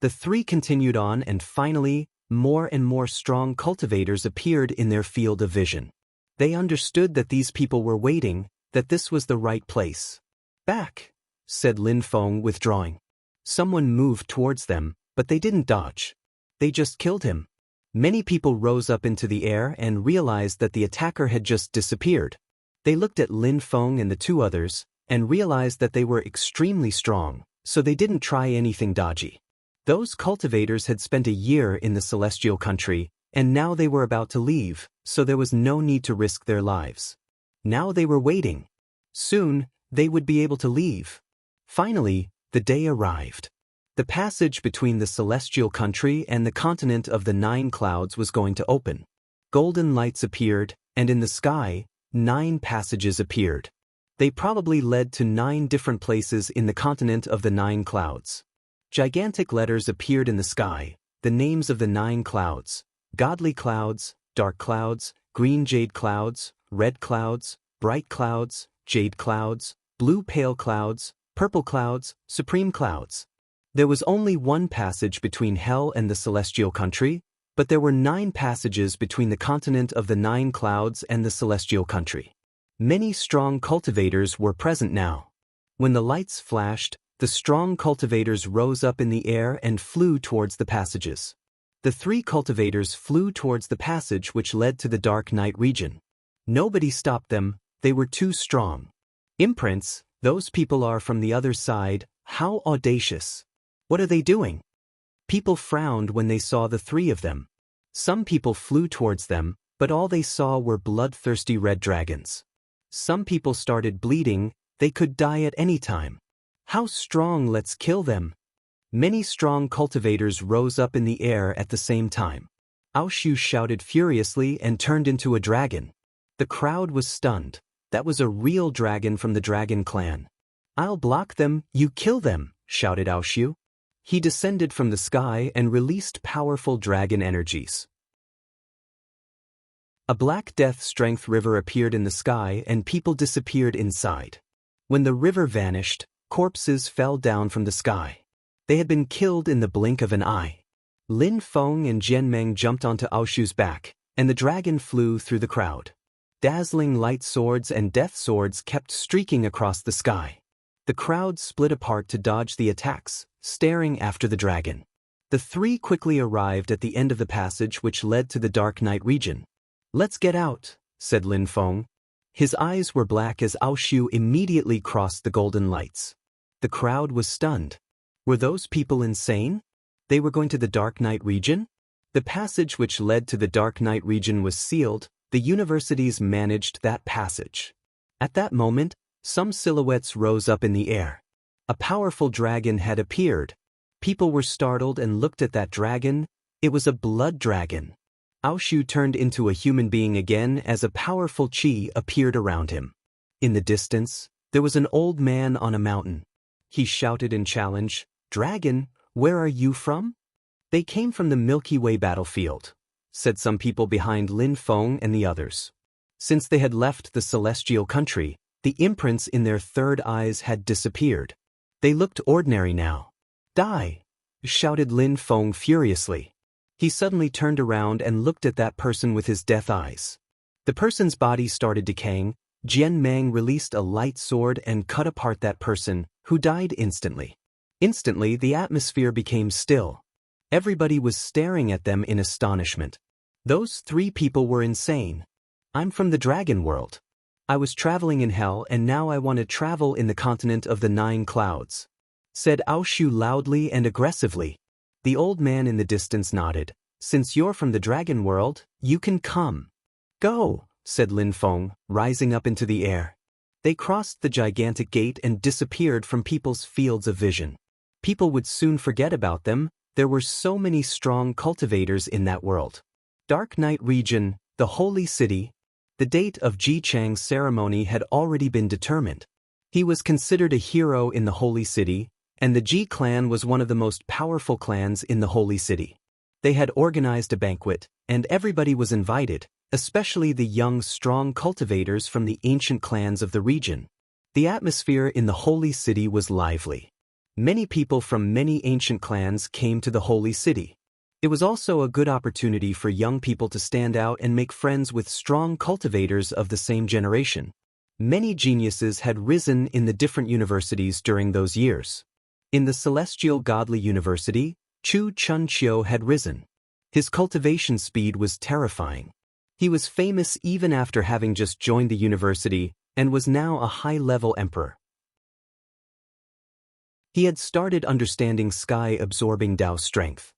The 3 continued on, and finally, more and more strong cultivators appeared in their field of vision. They understood that these people were waiting, that this was the right place. Back, said Lin Feng, withdrawing. Someone moved towards them, but they didn't dodge. They just killed him. Many people rose up into the air and realized that the attacker had just disappeared. They looked at Lin Feng and the 2 others, and realized that they were extremely strong, so they didn't try anything dodgy. Those cultivators had spent a year in the celestial country, and now they were about to leave, so there was no need to risk their lives. Now they were waiting. Soon, they would be able to leave. Finally, the day arrived. The passage between the celestial country and the continent of the 9 clouds was going to open. Golden lights appeared, and in the sky, 9 passages appeared. They probably led to 9 different places in the continent of the 9 clouds. Gigantic letters appeared in the sky, the names of the 9 clouds: godly clouds, dark clouds, green jade clouds, red clouds, bright clouds, jade clouds, blue pale clouds, purple clouds, supreme clouds. There was only one passage between hell and the celestial country, But there were 9 passages between the continent of the 9 clouds and the celestial country. Many strong cultivators were present now. When the lights flashed, the strong cultivators rose up in the air and flew towards the passages. The 3 cultivators flew towards the passage which led to the dark night region. Nobody stopped them, they were too strong. Imprints, those people are from the other side, how audacious. What are they doing? People frowned when they saw the 3 of them. Some people flew towards them, but all they saw were bloodthirsty red dragons. Some people started bleeding, they could die at any time. How strong, let's kill them. Many strong cultivators rose up in the air at the same time. Aoshu shouted furiously and turned into a dragon. The crowd was stunned. That was a real dragon from the dragon clan. I'll block them, you kill them, shouted Aoshu. He descended from the sky and released powerful dragon energies. A black death strength river appeared in the sky and people disappeared inside. When the river vanished, corpses fell down from the sky. They had been killed in the blink of an eye. Lin Feng and Jianmeng jumped onto Aoshu's back, and the dragon flew through the crowd. Dazzling light swords and death swords kept streaking across the sky. The crowd split apart to dodge the attacks, staring after the dragon. The 3 quickly arrived at the end of the passage which led to the dark night region. Let's get out, said Lin Feng. His eyes were black as Aoshu immediately crossed the golden lights. The crowd was stunned. Were those people insane? They were going to the dark night region? The passage which led to the dark night region was sealed. The universities managed that passage. At that moment, some silhouettes rose up in the air. A powerful dragon had appeared. People were startled and looked at that dragon. It was a blood dragon. Aoshu turned into a human being again as a powerful qi appeared around him. In the distance, there was an old man on a mountain. He shouted in challenge, "Dragon, where are you from?" "They came from the Milky Way battlefield," said some people behind Lin Feng and the others. Since they had left the celestial country, the imprints in their third eyes had disappeared. They looked ordinary now. "Die!" shouted Lin Feng furiously. He suddenly turned around and looked at that person with his death eyes. The person's body started decaying. Jianmeng released a light sword and cut apart that person, who died instantly. Instantly, the atmosphere became still. Everybody was staring at them in astonishment. Those 3 people were insane. "I'm from the dragon world. I was traveling in hell and now I want to travel in the continent of the 9 clouds," said Aoshu loudly and aggressively. The old man in the distance nodded. "Since you're from the dragon world, you can come." "Go," said Lin Feng, rising up into the air. They crossed the gigantic gate and disappeared from people's fields of vision. People would soon forget about them. There were so many strong cultivators in that world. Dark Night region, the holy city. The date of Ji Chang's ceremony had already been determined. He was considered a hero in the holy city, and the Ji clan was one of the most powerful clans in the holy city. They had organized a banquet, and everybody was invited, especially the young, strong cultivators from the ancient clans of the region. The atmosphere in the holy city was lively. Many people from many ancient clans came to the holy city. It was also a good opportunity for young people to stand out and make friends with strong cultivators of the same generation. Many geniuses had risen in the different universities during those years. In the Celestial Godly University, Chu Chunqiu had risen. His cultivation speed was terrifying. He was famous even after having just joined the university and was now a high-level emperor. He had started understanding sky-absorbing Dao strength.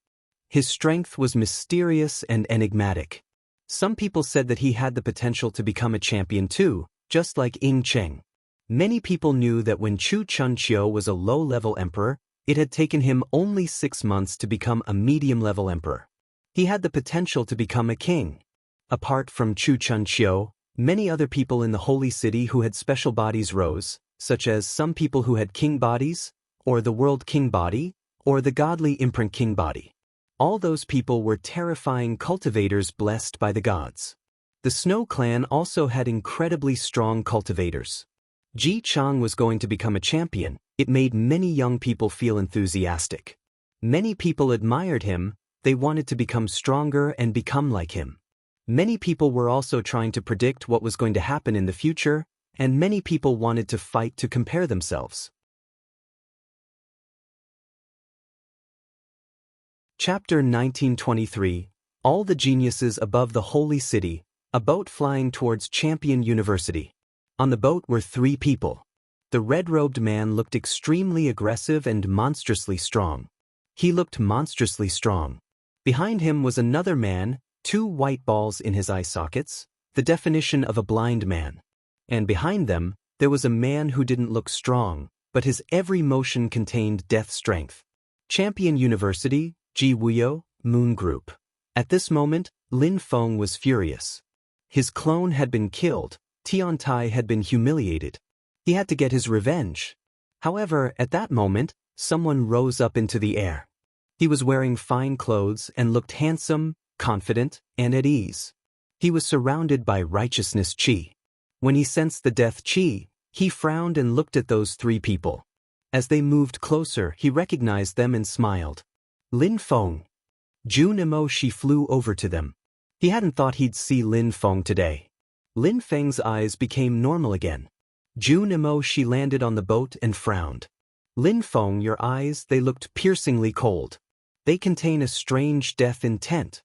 His strength was mysterious and enigmatic. Some people said that he had the potential to become a champion too, just like Ying Cheng. Many people knew that when Chu Chunqiu was a low-level emperor, it had taken him only 6 months to become a medium-level emperor. He had the potential to become a king. Apart from Chu Chunqiu, many other people in the holy city who had special bodies rose, such as some people who had king bodies, or the world king body, or the godly imprint king body. All those people were terrifying cultivators blessed by the gods. The Snow clan also had incredibly strong cultivators. Ji Chang was going to become a champion. It made many young people feel enthusiastic. Many people admired him. They wanted to become stronger and become like him. Many people were also trying to predict what was going to happen in the future, and many people wanted to fight to compare themselves. Chapter 1923. All the geniuses above the holy city, a boat flying towards Champion University. On the boat were 3 people. The red-robed man looked extremely aggressive and monstrously strong. He looked monstrously strong. Behind him was another man, 2 white balls in his eye sockets, the definition of a blind man. And behind them, there was a man who didn't look strong, but his every motion contained death strength. Champion University, Ji Wuyo, Moon Group. At this moment, Lin Feng was furious. His clone had been killed, Tian Tai had been humiliated. He had to get his revenge. However, at that moment, someone rose up into the air. He was wearing fine clothes and looked handsome, confident, and at ease. He was surrounded by righteousness chi. When he sensed the death chi, he frowned and looked at those 3 people. As they moved closer, he recognized them and smiled. Lin Feng. Jun Emoshi flew over to them. He hadn't thought he'd see Lin Feng today. Lin Feng's eyes became normal again. Jun Emoshi landed on the boat and frowned. Lin Feng, your eyes, they looked piercingly cold. They contain a strange death intent.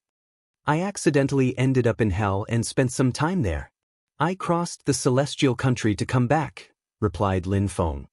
I accidentally ended up in hell and spent some time there. I crossed the celestial country to come back, replied Lin Feng.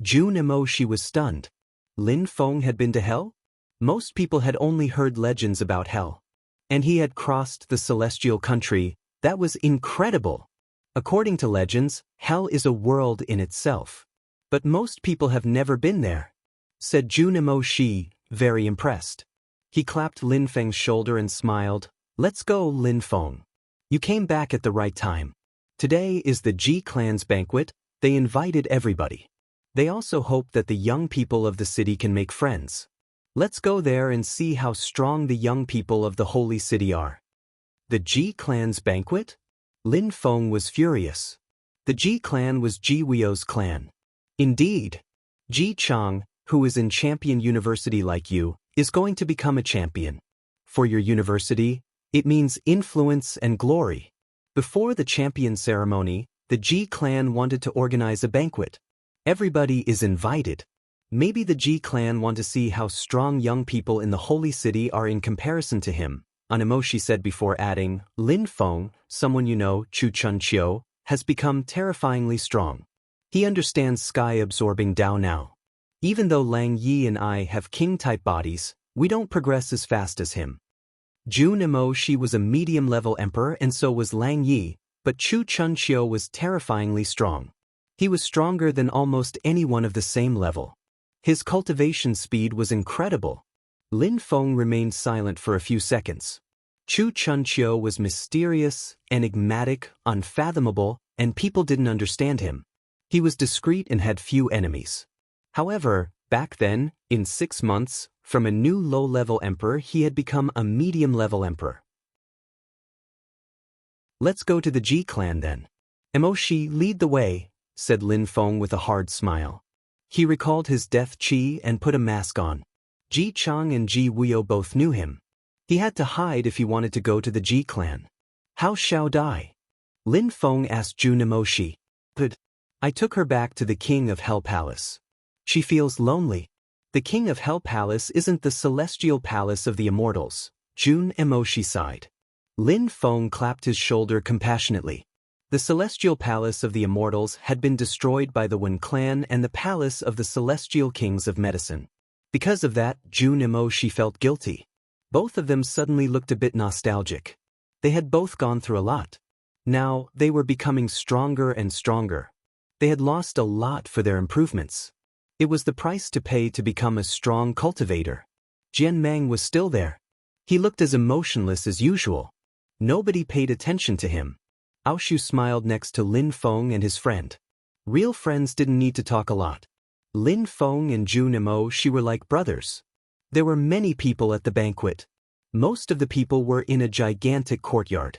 Jun Emoshi was stunned. Lin Feng had been to hell? Most people had only heard legends about hell. And he had crossed the celestial country. That was incredible. According to legends, hell is a world in itself. But most people have never been there, said Jun Emoshi, very impressed. He clapped Lin Feng's shoulder and smiled. Let's go, Lin Feng. You came back at the right time. Today is the Ji clan's banquet. They invited everybody. They also hope that the young people of the city can make friends. Let's go there and see how strong the young people of the holy city are. The Ji clan's banquet? Lin Feng was furious. The Ji clan was Ji Wuyo's clan. Indeed. Ji Chang, who is in Champion University like you, is going to become a champion. For your university, it means influence and glory. Before the champion ceremony, the Ji clan wanted to organize a banquet. Everybody is invited. Maybe the Ji clan want to see how strong young people in the holy city are in comparison to him, Anemoshi said before adding, Lin Feng, someone you know, Chu Chun Chiu, has become terrifyingly strong. He understands sky-absorbing Dao now. Even though Lang Yi and I have king-type bodies, we don't progress as fast as him. Jun Emoshi was a medium-level emperor and so was Lang Yi, but Chu Chun Chiu was terrifyingly strong. He was stronger than almost anyone of the same level. His cultivation speed was incredible. Lin Feng remained silent for a few seconds. Chu Chun Chiu was mysterious, enigmatic, unfathomable, and people didn't understand him. He was discreet and had few enemies. However, back then, in 6 months, from a new low-level emperor he had become a medium-level emperor. Let's go to the Ji clan then. Emoshi, lead the way, said Lin Feng with a hard smile. He recalled his death chi and put a mask on. Ji Chang and Ji Wuyo both knew him. He had to hide if he wanted to go to the Ji clan. How shall I? Lin Feng asked Jun Emoshi. But I took her back to the King of Hell Palace. She feels lonely. The King of Hell Palace isn't the celestial palace of the immortals, Jun Emoshi sighed. Lin Feng clapped his shoulder compassionately. The celestial palace of the immortals had been destroyed by the Wen clan and the palace of the celestial kings of medicine. Because of that, Jun Emoshi felt guilty. Both of them suddenly looked a bit nostalgic. They had both gone through a lot. Now, they were becoming stronger and stronger. They had lost a lot for their improvements. It was the price to pay to become a strong cultivator. Jian Meng was still there. He looked as emotionless as usual. Nobody paid attention to him. Aoshu smiled next to Lin Feng and his friend. Real friends didn't need to talk a lot. Lin Feng and Jun Emoshi were like brothers. There were many people at the banquet. Most of the people were in a gigantic courtyard.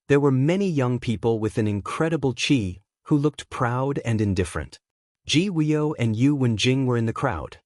There were many young people with an incredible chi, who looked proud and indifferent. Ji Wuyo and Yu Wenjing were in the crowd.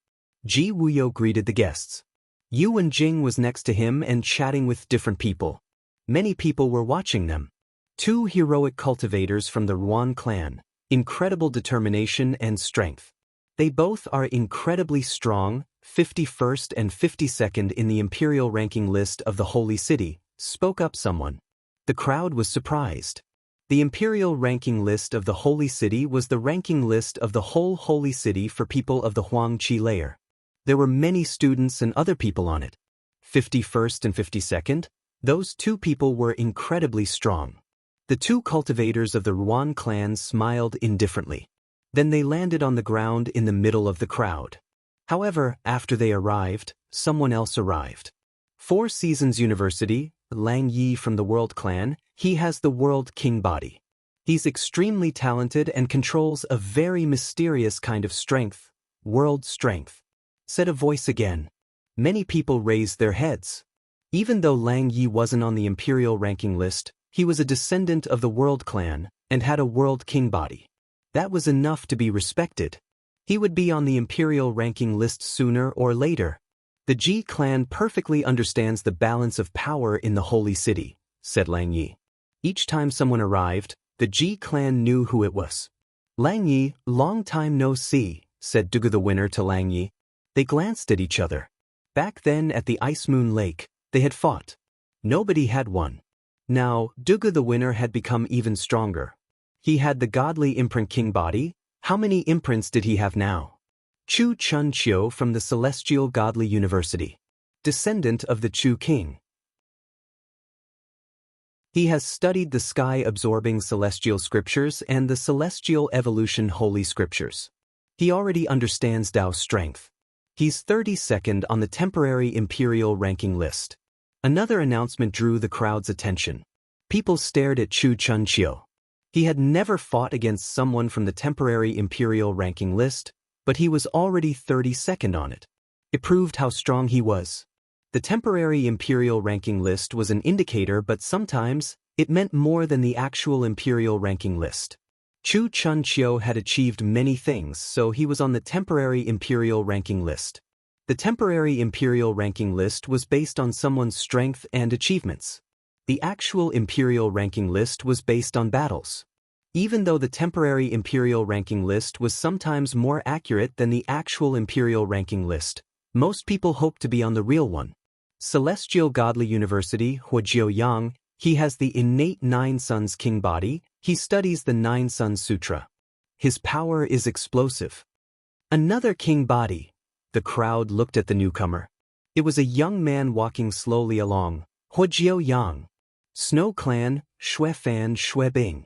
Ji Wuyo greeted the guests. Yuan Jing was next to him and chatting with different people. Many people were watching them. Two heroic cultivators from the Ruan clan, incredible determination and strength. They both are incredibly strong, 51st and 52nd in the imperial ranking list of the Holy City, spoke up someone. The crowd was surprised. The imperial ranking list of the Holy City was the ranking list of the whole Holy City for people of the Huangqi layer. There were many students and other people on it. 51st and 52nd, those two people were incredibly strong. The two cultivators of the Ruan clan smiled indifferently. Then they landed on the ground in the middle of the crowd. However, after they arrived, someone else arrived. Four Seasons University, Lang Yi from the World Clan, he has the World King body. He's extremely talented and controls a very mysterious kind of strength, world strength. Said a voice again. Many people raised their heads. Even though Lang Yi wasn't on the imperial ranking list, he was a descendant of the World Clan and had a World King body. That was enough to be respected. He would be on the imperial ranking list sooner or later. The Ji clan perfectly understands the balance of power in the Holy City, said Lang Yi. Each time someone arrived, the Ji clan knew who it was. Lang Yi, long time no see, said Dugu the winner to Lang Yi. They glanced at each other. Back then at the Ice Moon Lake, they had fought. Nobody had won. Now, Dugu the winner had become even stronger. He had the godly imprint king body. How many imprints did he have now? Chu Chun Chiu from the Celestial Godly University. Descendant of the Chu King. He has studied the sky-absorbing celestial scriptures and the celestial evolution holy scriptures. He already understands Tao's strength. He's 32nd on the temporary imperial ranking list. Another announcement drew the crowd's attention. People stared at Chu Chun Chiu. He had never fought against someone from the temporary imperial ranking list, but he was already 32nd on it. It proved how strong he was. The temporary imperial ranking list was an indicator, but sometimes it meant more than the actual imperial ranking list. Chu Chun Chiu had achieved many things, so he was on the temporary imperial ranking list. The temporary imperial ranking list was based on someone's strength and achievements. The actual imperial ranking list was based on battles. Even though the temporary imperial ranking list was sometimes more accurate than the actual imperial ranking list, most people hoped to be on the real one. Celestial Godly University, Huajiu Yang, he has the innate Nine Suns King body. He studies the Nine Suns Sutra. His power is explosive. Another king body. The crowd looked at the newcomer. It was a young man walking slowly along. Huajiu Yang. Snow Clan, Xuefan Xuebing.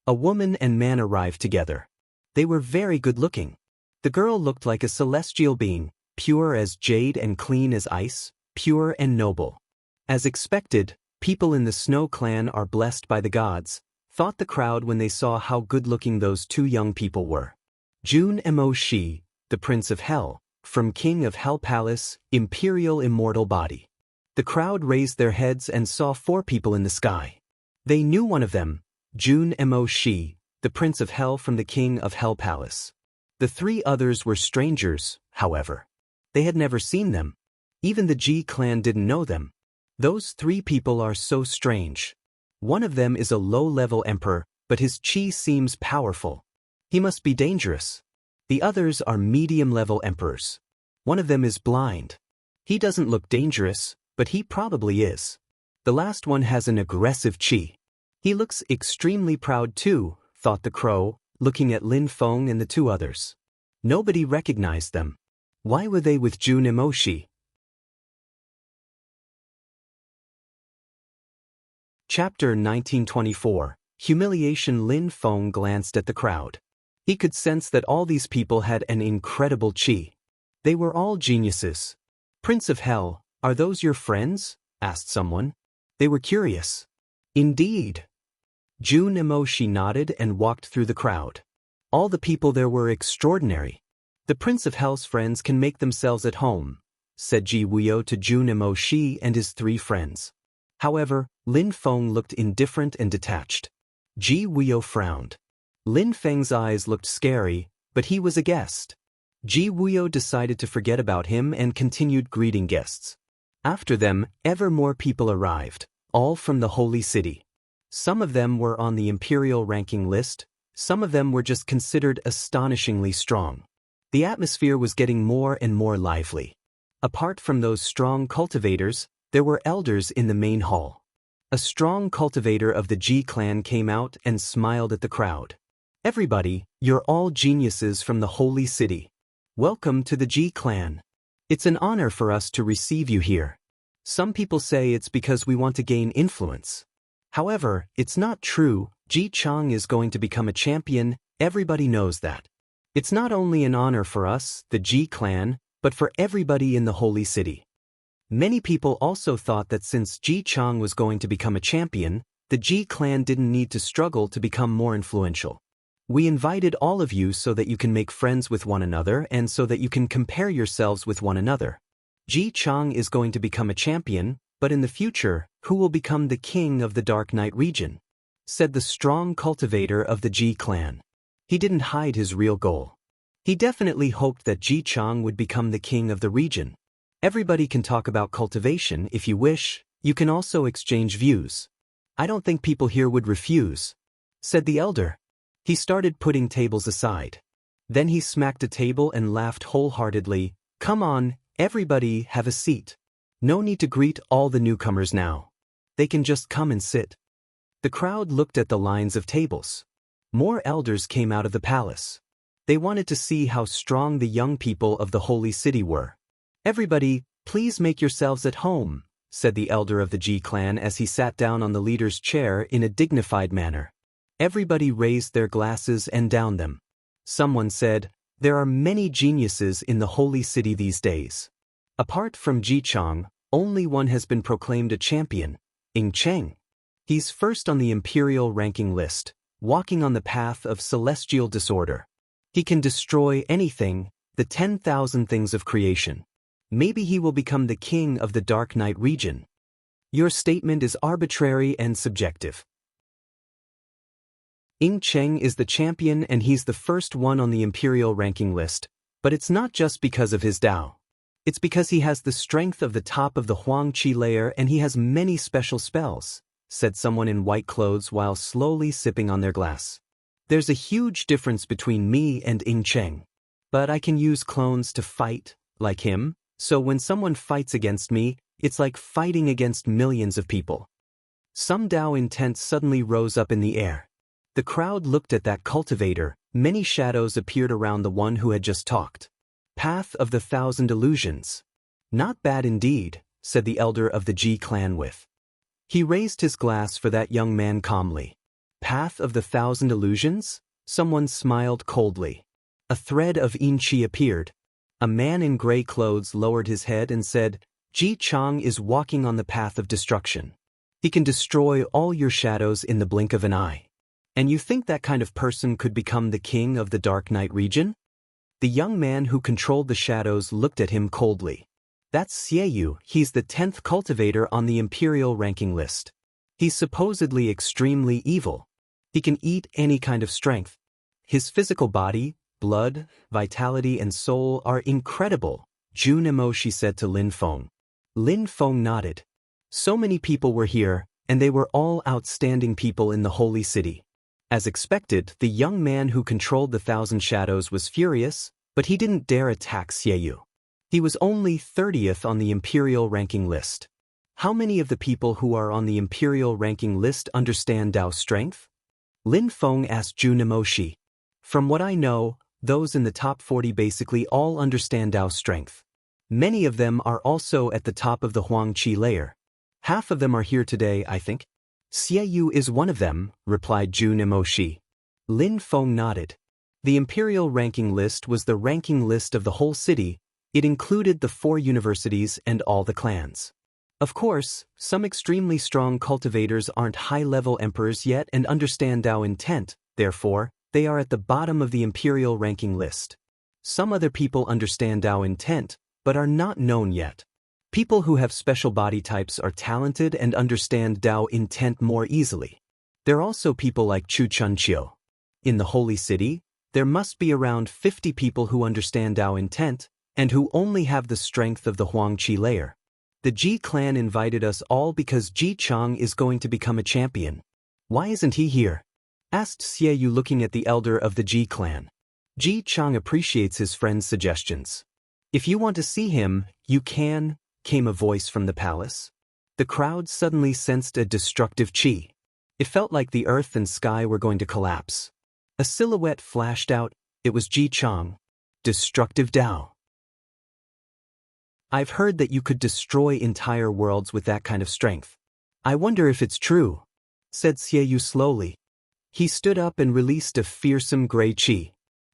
A woman and man arrived together. They were very good-looking. The girl looked like a celestial being, pure as jade and clean as ice, pure and noble. As expected, people in the Snow Clan are blessed by the gods, thought the crowd when they saw how good-looking those two young people were. Jun Mo Shi, the Prince of Hell, from King of Hell Palace, Imperial Immortal Body. The crowd raised their heads and saw four people in the sky. They knew one of them, Jun Mo Shi, the Prince of Hell from the King of Hell Palace. The three others were strangers, however. They had never seen them. Even the Ji clan didn't know them. Those three people are so strange. One of them is a low-level emperor, but his chi seems powerful. He must be dangerous. The others are medium-level emperors. One of them is blind. He doesn't look dangerous, but he probably is. The last one has an aggressive chi. He looks extremely proud too, thought the crow, looking at Lin Feng and the two others. Nobody recognized them. Why were they with Jun Emoshi? Chapter 1924. Humiliation. Lin Feng glanced at the crowd. He could sense that all these people had an incredible chi. They were all geniuses. Prince of Hell, are those your friends? Asked someone. They were curious. Indeed. Jun Emoshi nodded and walked through the crowd. All the people there were extraordinary. The Prince of Hell's friends can make themselves at home, said Ji Wuyo to Jun Emoshi and his three friends. However, Lin Feng looked indifferent and detached. Ji Wuyo frowned. Lin Feng's eyes looked scary, but he was a guest. Ji Wuyo decided to forget about him and continued greeting guests. After them, ever more people arrived, all from the holy city. Some of them were on the imperial ranking list, some of them were just considered astonishingly strong. The atmosphere was getting more and more lively. Apart from those strong cultivators, there were elders in the main hall. A strong cultivator of the Ji clan came out and smiled at the crowd. Everybody, you're all geniuses from the holy city. Welcome to the Ji clan. It's an honor for us to receive you here. Some people say it's because we want to gain influence. However, it's not true. Ji Chang is going to become a champion, everybody knows that. It's not only an honor for us, the Ji clan, but for everybody in the holy city. Many people also thought that since Ji Chang was going to become a champion, the Ji clan didn't need to struggle to become more influential. We invited all of you so that you can make friends with one another and so that you can compare yourselves with one another. Ji Chang is going to become a champion, but in the future, who will become the king of the Dark Night region? Said the strong cultivator of the Ji clan. He didn't hide his real goal. He definitely hoped that Ji Chang would become the king of the region. Everybody can talk about cultivation if you wish, you can also exchange views. I don't think people here would refuse, said the elder. He started putting tables aside. Then he smacked a table and laughed wholeheartedly. Come on, everybody have a seat. No need to greet all the newcomers now. They can just come and sit. The crowd looked at the lines of tables. More elders came out of the palace. They wanted to see how strong the young people of the holy city were. Everybody, please make yourselves at home, said the elder of the Ji clan as he sat down on the leader's chair in a dignified manner. Everybody raised their glasses and downed them. Someone said, there are many geniuses in the holy city these days. Apart from Ji Chang, only one has been proclaimed a champion, Ing Cheng. He's first on the imperial ranking list, walking on the path of celestial disorder. He can destroy anything, the 10,000 things of creation. Maybe he will become the king of the Dark Night region. Your statement is arbitrary and subjective. Ing Cheng is the champion and he's the first one on the imperial ranking list, but it's not just because of his Dao. It's because he has the strength of the top of the Huang Qi layer and he has many special spells, said someone in white clothes while slowly sipping on their glass. There's a huge difference between me and Ing Cheng. But I can use clones to fight, like him, so when someone fights against me, it's like fighting against millions of people. Some Dao intent suddenly rose up in the air. The crowd looked at that cultivator, many shadows appeared around the one who had just talked. Path of the Thousand Illusions. Not bad indeed, said the elder of the Ji clan with. He raised his glass for that young man calmly. Path of the Thousand Illusions? Someone smiled coldly. A thread of Yin Qi appeared. A man in gray clothes lowered his head and said, Ji Chang is walking on the path of destruction. He can destroy all your shadows in the blink of an eye. And you think that kind of person could become the king of the Dark Night region? The young man who controlled the shadows looked at him coldly. That's Xieyu, he's the 10th cultivator on the imperial ranking list. He's supposedly extremely evil. He can eat any kind of strength. His physical body, blood, vitality and soul are incredible, Jun Emoshi said to Lin Feng. Lin Feng nodded. So many people were here, and they were all outstanding people in the holy city. As expected, the young man who controlled the Thousand Shadows was furious, but he didn't dare attack Xieyu. He was only 30th on the imperial ranking list. How many of the people who are on the imperial ranking list understand Dao strength? Lin Feng asked Jun Emoshi. From what I know, those in the top 40 basically all understand Dao strength. Many of them are also at the top of the Huang Qi layer. Half of them are here today, I think. Xieyu is one of them, replied Jun Emoshi. Lin Feng nodded. The imperial ranking list was the ranking list of the whole city. It included the 4 universities and all the clans. Of course, some extremely strong cultivators aren't high-level emperors yet and understand Dao intent, therefore, they are at the bottom of the imperial ranking list. Some other people understand Dao intent, but are not known yet. People who have special body types are talented and understand Dao intent more easily. There are also people like Chu Chunqiu. In the holy city, There must be around 50 people who understand Dao intent, and who only have the strength of the Huangqi layer. The Ji clan invited us all because Ji Chang is going to become a champion. Why isn't he here? Asked Xie Yu, looking at the elder of the Ji clan. Ji Chang appreciates his friend's suggestions. If you want to see him, you can, came a voice from the palace. The crowd suddenly sensed a destructive qi. It felt like the earth and sky were going to collapse. A silhouette flashed out. It was Ji Chang. Destructive Dao. I've heard that you could destroy entire worlds with that kind of strength. I wonder if it's true, said Xie Yu slowly. He stood up and released a fearsome gray qi.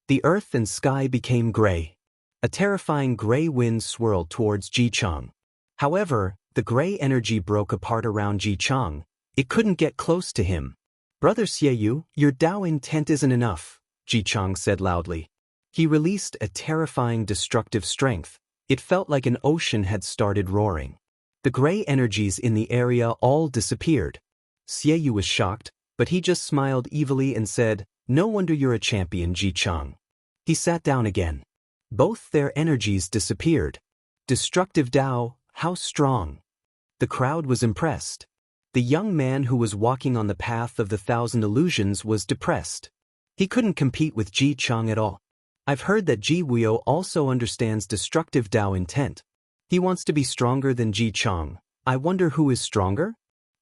The earth and sky became gray. A terrifying gray wind swirled towards Ji Chang. However, the gray energy broke apart around Ji Chang. It couldn't get close to him. Brother Xie Yu, your Dao intent isn't enough, Ji Chang said loudly. He released a terrifying destructive strength. It felt like an ocean had started roaring. The gray energies in the area all disappeared. Xie Yu was shocked, but he just smiled evilly and said, "No wonder you're a champion, Ji Chang." He sat down again. Both their energies disappeared. Destructive Dao, how strong! The crowd was impressed. The young man who was walking on the path of the 1,000 illusions was depressed. He couldn't compete with Ji Chang at all. I've heard that Ji Wuyo also understands destructive Dao intent. He wants to be stronger than Ji Chang. I wonder who is stronger?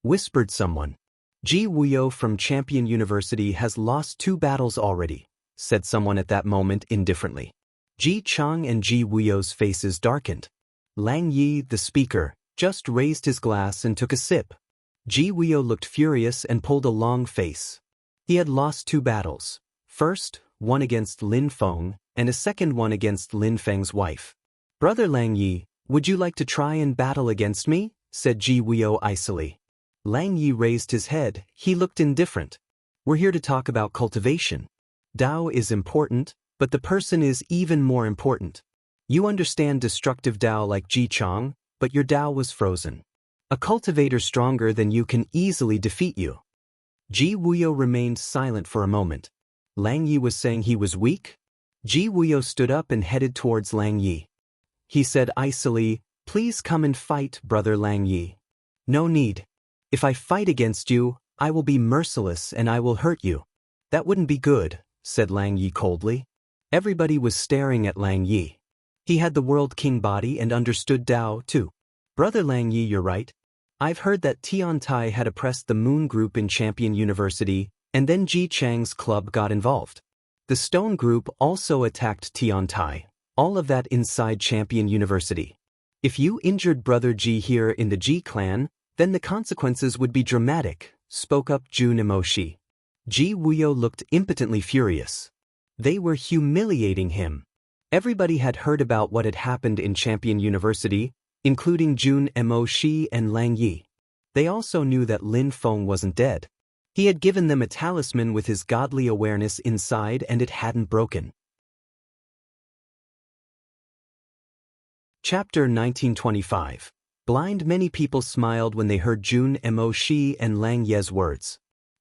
Whispered someone. Ji Wuyo from Champion University has lost 2 battles already, said someone at that moment indifferently. Ji Chang and Ji Wuyo's faces darkened. Lang Yi, the speaker, just raised his glass and took a sip. Ji Wuyo looked furious and pulled a long face. He had lost 2 battles. First, one against Lin Feng, and a second one against Lin Feng's wife. Brother Lang Yi, would you like to try and battle against me? Said Ji Wuyo icily. Lang Yi raised his head. He looked indifferent. We're here to talk about cultivation. Dao is important, but the person is even more important. You understand destructive Dao like Ji Chang, but your Dao was frozen. A cultivator stronger than you can easily defeat you. Ji Wuyo remained silent for a moment. Lang Yi was saying he was weak? Ji Wuyo stood up and headed towards Lang Yi. He said icily, "Please come and fight, brother Lang Yi." "No need. If I fight against you, I will be merciless and I will hurt you." "That wouldn't be good," said Lang Yi coldly. Everybody was staring at Lang Yi. He had the World King body and understood Dao too. "Brother Lang Yi, you're right. I've heard that Tian Tai had oppressed the Moon Group in Champion University, and then Ji Chang's club got involved. The Stone Group also attacked Tian Tai, all of that inside Champion University. If you injured Brother Ji here in the Ji clan, then the consequences would be dramatic," spoke up Jun Emoshi. Ji Wuyo looked impotently furious. They were humiliating him. Everybody had heard about what had happened in Champion University, including Jun Emoshi and Lang Yi. They also knew that Lin Feng wasn't dead. He had given them a talisman with his godly awareness inside and it hadn't broken. Chapter 1925. Blind. Many people smiled when they heard Jun Emoshi and Lang Ye's words.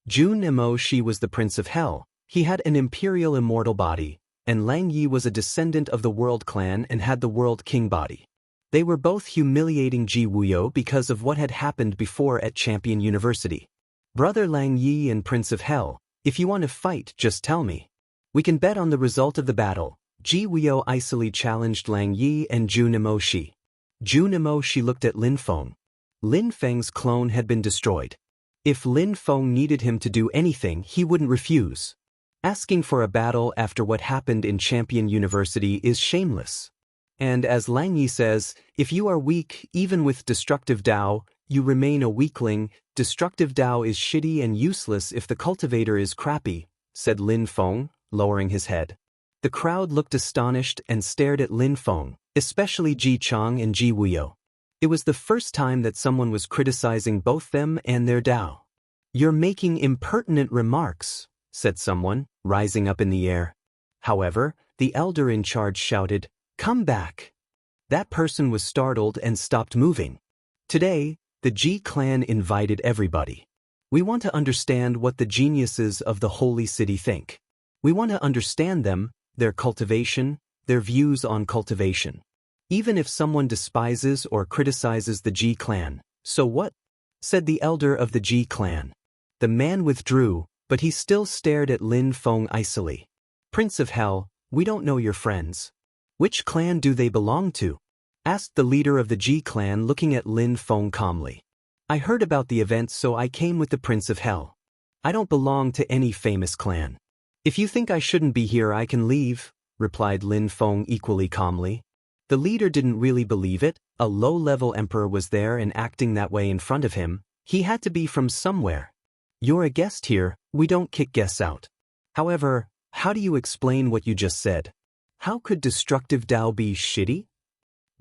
Jun Emoshi was the Prince of Hell. He had an imperial immortal body, and Lang Yi was a descendant of the World Clan and had the World King body. They were both humiliating Ji Wuyo because of what had happened before at Champion University. "Brother Lang Yi and Prince of Hell, if you want to fight, just tell me. We can bet on the result of the battle." Ji Wuyo icily challenged Lang Yi and Jun Emoshi. Jun Emoshi looked at Lin Feng. Lin Feng's clone had been destroyed. If Lin Feng needed him to do anything, he wouldn't refuse. Asking for a battle after what happened in Champion University is shameless. And as Lang Yi says, if you are weak, even with destructive Dao, you remain a weakling. Destructive Dao is shitty and useless if the cultivator is crappy, said Lin Feng, lowering his head. The crowd looked astonished and stared at Lin Feng, especially Ji Chang and Ji Wuyo. It was the first time that someone was criticizing both them and their Dao. "You're making impertinent remarks," said someone, rising up in the air. However, the elder in charge shouted, "Come back." That person was startled and stopped moving. Today, the Ji clan invited everybody. We want to understand what the geniuses of the holy city think. We want to understand them, their cultivation, their views on cultivation. Even if someone despises or criticizes the G clan, so what? Said the elder of the G clan. The man withdrew, but he still stared at Lin Feng icily. Prince of Hell, we don't know your friends. Which clan do they belong to? Asked the leader of the G clan, looking at Lin Feng calmly. I heard about the event, so I came with the Prince of Hell. I don't belong to any famous clan. If you think I shouldn't be here, I can leave, replied Lin Feng equally calmly. The leader didn't really believe it. A low-level emperor was there and acting that way in front of him. He had to be from somewhere. You're a guest here, we don't kick guests out. However, how do you explain what you just said? How could destructive Tao be shitty?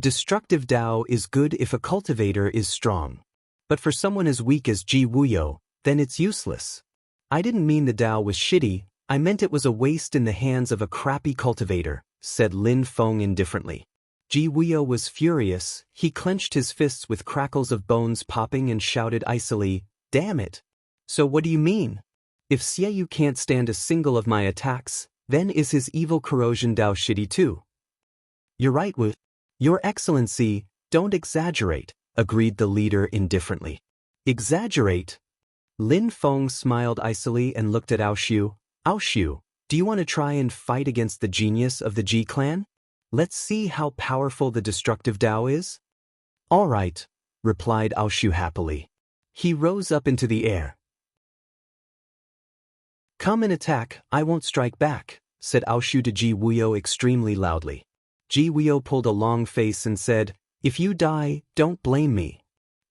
Destructive Tao is good if a cultivator is strong. But for someone as weak as Ji Wuyo, then it's useless. I didn't mean the Tao was shitty, I meant it was a waste in the hands of a crappy cultivator, said Lin Feng indifferently. Ji Wuyo was furious. He clenched his fists with crackles of bones popping and shouted icily, "Damn it! So what do you mean? If Xiaoyu can't stand a single of my attacks, then is his evil corrosion Tao shitty too?" You're right, Wu. Your Excellency, don't exaggerate, agreed the leader indifferently. Exaggerate? Lin Feng smiled icily and looked at Aoshu. Aoshu, do you want to try and fight against the genius of the Ji clan? Let's see how powerful the destructive Tao is? All right, replied Aoshu happily. He rose up into the air. Come and attack, I won't strike back, said Aoshu to Ji Wuyo extremely loudly. Ji Wuyo pulled a long face and said, if you die, don't blame me.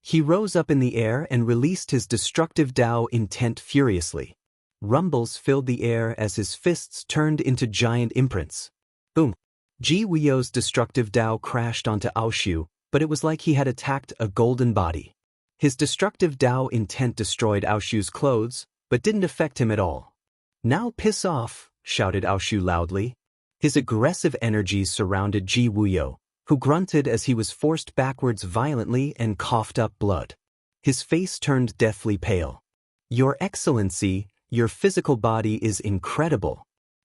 He rose up in the air and released his destructive Tao intent furiously. Rumbles filled the air as his fists turned into giant imprints. Boom! Ji Wuyo's destructive Tao crashed onto Aoshu, but it was like he had attacked a golden body. His destructive Tao intent destroyed Aoshu's clothes, but didn't affect him at all. Now piss off, shouted Aoshu loudly. His aggressive energies surrounded Ji Wuyo, who grunted as he was forced backwards violently and coughed up blood. His face turned deathly pale. Your Excellency, your physical body is incredible.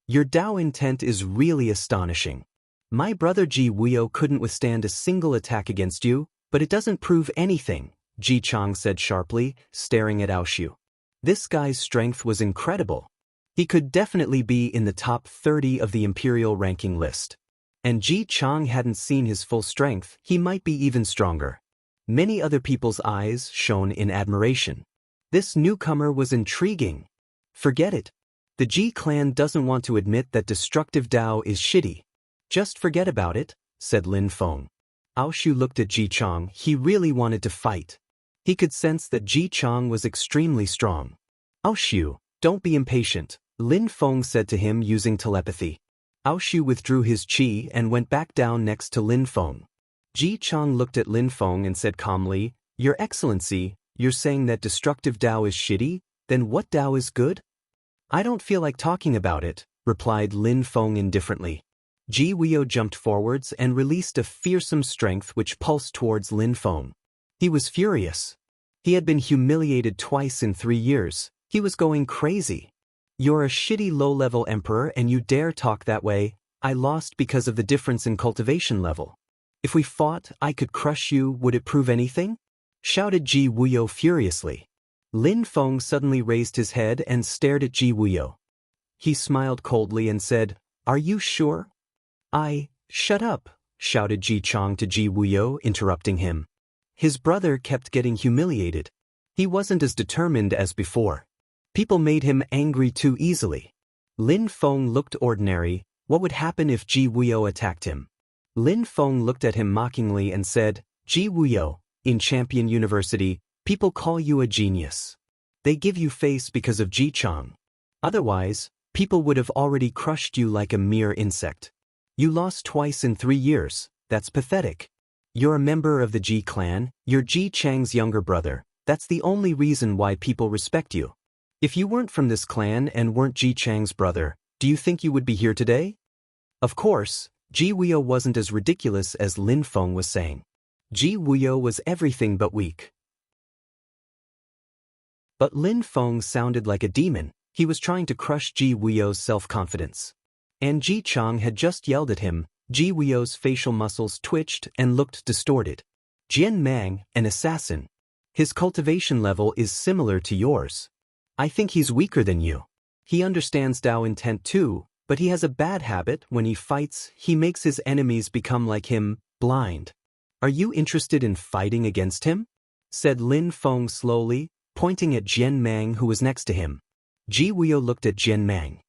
Your Tao intent is really astonishing. My brother Ji Wuyo couldn't withstand a single attack against you, but it doesn't prove anything, Ji Chang said sharply, staring at Aoshu. This guy's strength was incredible. He could definitely be in the top 30 of the imperial ranking list. And Ji Chang hadn't seen his full strength, he might be even stronger. Many other people's eyes shone in admiration. This newcomer was intriguing. Forget it. The Ji clan doesn't want to admit that destructive Tao is shitty. Just forget about it, said Lin Feng. Aoshu looked at Ji Chang. He really wanted to fight. He could sense that Ji Chang was extremely strong. Aoshu, don't be impatient, Lin Feng said to him using telepathy. Aoshu withdrew his qi and went back down next to Lin Feng. Ji Chang looked at Lin Feng and said calmly, Your Excellency, you're saying that destructive Tao is shitty? Then what Tao is good? I don't feel like talking about it, replied Lin Feng indifferently. Ji Wuyo jumped forwards and released a fearsome strength which pulsed towards Lin Feng. He was furious. He had been humiliated twice in 3 years. He was going crazy. You're a shitty low-level emperor and you dare talk that way. I lost because of the difference in cultivation level. If we fought, I could crush you. Would it prove anything? Shouted Ji Wuyo furiously. Lin Feng suddenly raised his head and stared at Ji Wuyo. He smiled coldly and said, Are you sure? Shut up, shouted Ji Chang to Ji Wuyo, interrupting him. His brother kept getting humiliated. He wasn't as determined as before. People made him angry too easily. Lin Feng looked ordinary. What would happen if Ji Wuyo attacked him? Lin Feng looked at him mockingly and said, Ji Wuyo, in Champion University, people call you a genius. They give you face because of Ji Chang. Otherwise, people would have already crushed you like a mere insect. You lost twice in 3 years, that's pathetic. You're a member of the Ji clan, you're Ji Chang's younger brother, that's the only reason why people respect you. If you weren't from this clan and weren't Ji Chang's brother, do you think you would be here today? Of course, Ji Wuyo wasn't as ridiculous as Lin Feng was saying. Ji Wuyo was everything but weak. But Lin Feng sounded like a demon. He was trying to crush Ji Wuyo's self-confidence. And Ji Chang had just yelled at him. Ji Wuyo's facial muscles twitched and looked distorted. Jian Mang, an assassin. His cultivation level is similar to yours. I think he's weaker than you. He understands Dao intent too, but he has a bad habit. When he fights, he makes his enemies become like him, blind. Are you interested in fighting against him? Said Lin Feng slowly, pointing at Jian Mang who was next to him. Ji Wuyo looked at Jian Mang.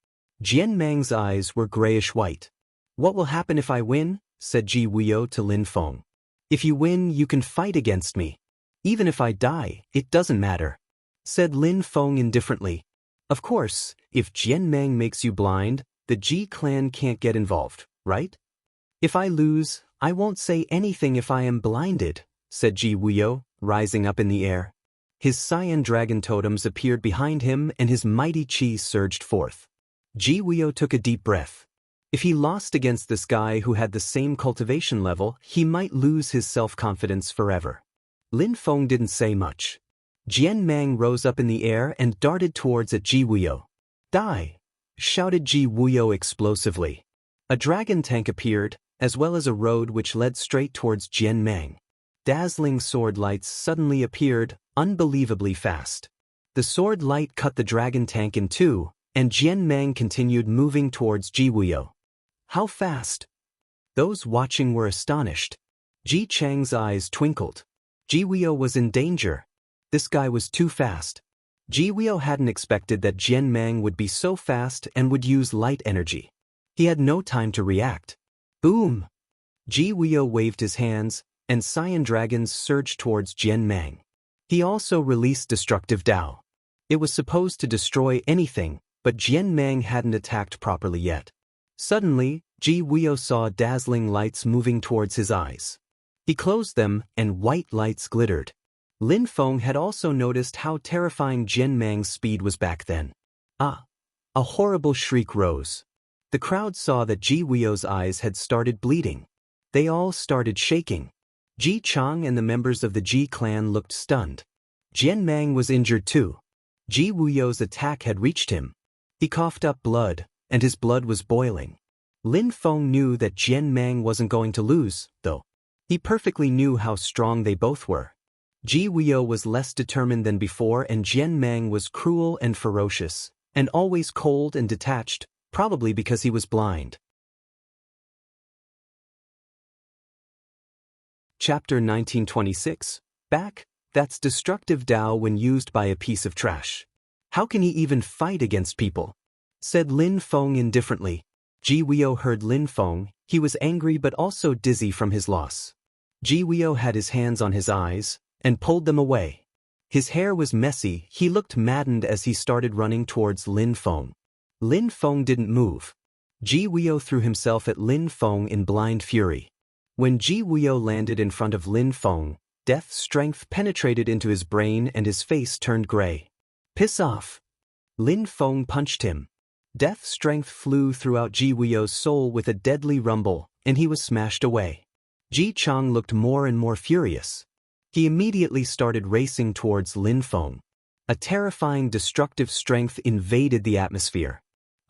Jian Mang's eyes were grayish-white. What will happen if I win? Said Ji Wuyo to Lin Feng. If you win, you can fight against me. Even if I die, it doesn't matter. Said Lin Feng indifferently. Of course, if Jian Mang makes you blind, the Ji clan can't get involved, right? If I lose, I won't say anything if I am blinded, said Ji Wuyo, rising up in the air. His cyan dragon totems appeared behind him and his mighty chi surged forth. Ji Wuyo took a deep breath. If he lost against this guy who had the same cultivation level, he might lose his self-confidence forever. Lin Feng didn't say much. Jian Mang rose up in the air and darted towards Ji Wuyo. Die! Shouted Ji Wuyo explosively. A dragon tank appeared, as well as a road which led straight towards Jian Mang. Dazzling sword lights suddenly appeared, unbelievably fast. The sword light cut the dragon tank in two, and Jian Mang continued moving towards Ji Wuyo. How fast? Those watching were astonished. Ji Chang's eyes twinkled. Ji Wuyo was in danger. This guy was too fast. Ji Wuyo hadn't expected that Jian Mang would be so fast and would use light energy. He had no time to react. Boom! Ji Wuyo waved his hands, and cyan dragons surged towards Jian Mang. He also released destructive Dao. It was supposed to destroy anything, but Jian Mang hadn't attacked properly yet. Suddenly, Ji Wuyo saw dazzling lights moving towards his eyes. He closed them, and white lights glittered. Lin Feng had also noticed how terrifying Jian Mang's speed was back then. Ah! A horrible shriek rose. The crowd saw that Ji Wuyo's eyes had started bleeding. They all started shaking. Ji Chang and the members of the Ji clan looked stunned. Jian Mang was injured too. Ji Wuyo's attack had reached him. He coughed up blood, and his blood was boiling. Lin Feng knew that Jian Mang wasn't going to lose, though. He perfectly knew how strong they both were. Ji Wuyo was less determined than before and Jian Mang was cruel and ferocious, and always cold and detached, probably because he was blind. Chapter 1926. Back, that's destructive Dao when used by a piece of trash. How can he even fight against people? Said Lin Feng indifferently. Ji Wuyo heard Lin Feng. He was angry but also dizzy from his loss. Ji Wuyo had his hands on his eyes and pulled them away. His hair was messy. He looked maddened as he started running towards Lin Feng. Lin Feng didn't move. Ji Wuyo threw himself at Lin Feng in blind fury. When Ji Wuyo landed in front of Lin Feng, death's strength penetrated into his brain and his face turned gray. Piss off! Lin Feng punched him. Death's strength flew throughout Ji Wuyo's soul with a deadly rumble, and he was smashed away. Ji Chang looked more and more furious. He immediately started racing towards Lin Feng. A terrifying destructive strength invaded the atmosphere.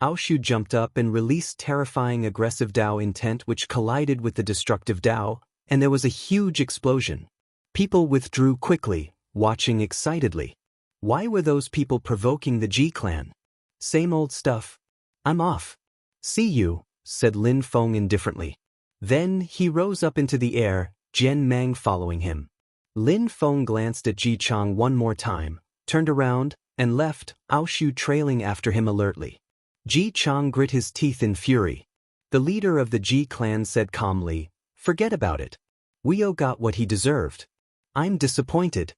Aoshu jumped up and released terrifying aggressive Dao intent which collided with the destructive Dao, and there was a huge explosion. People withdrew quickly, watching excitedly. Why were those people provoking the Ji clan? Same old stuff. I'm off. See you, said Lin Feng indifferently. Then he rose up into the air, Jian Mang following him. Lin Feng glanced at Ji Chang one more time, turned around, and left, Aoshu trailing after him alertly. Ji Chang grit his teeth in fury. The leader of the Ji clan said calmly, "Forget about it. Wuyo got what he deserved. I'm disappointed."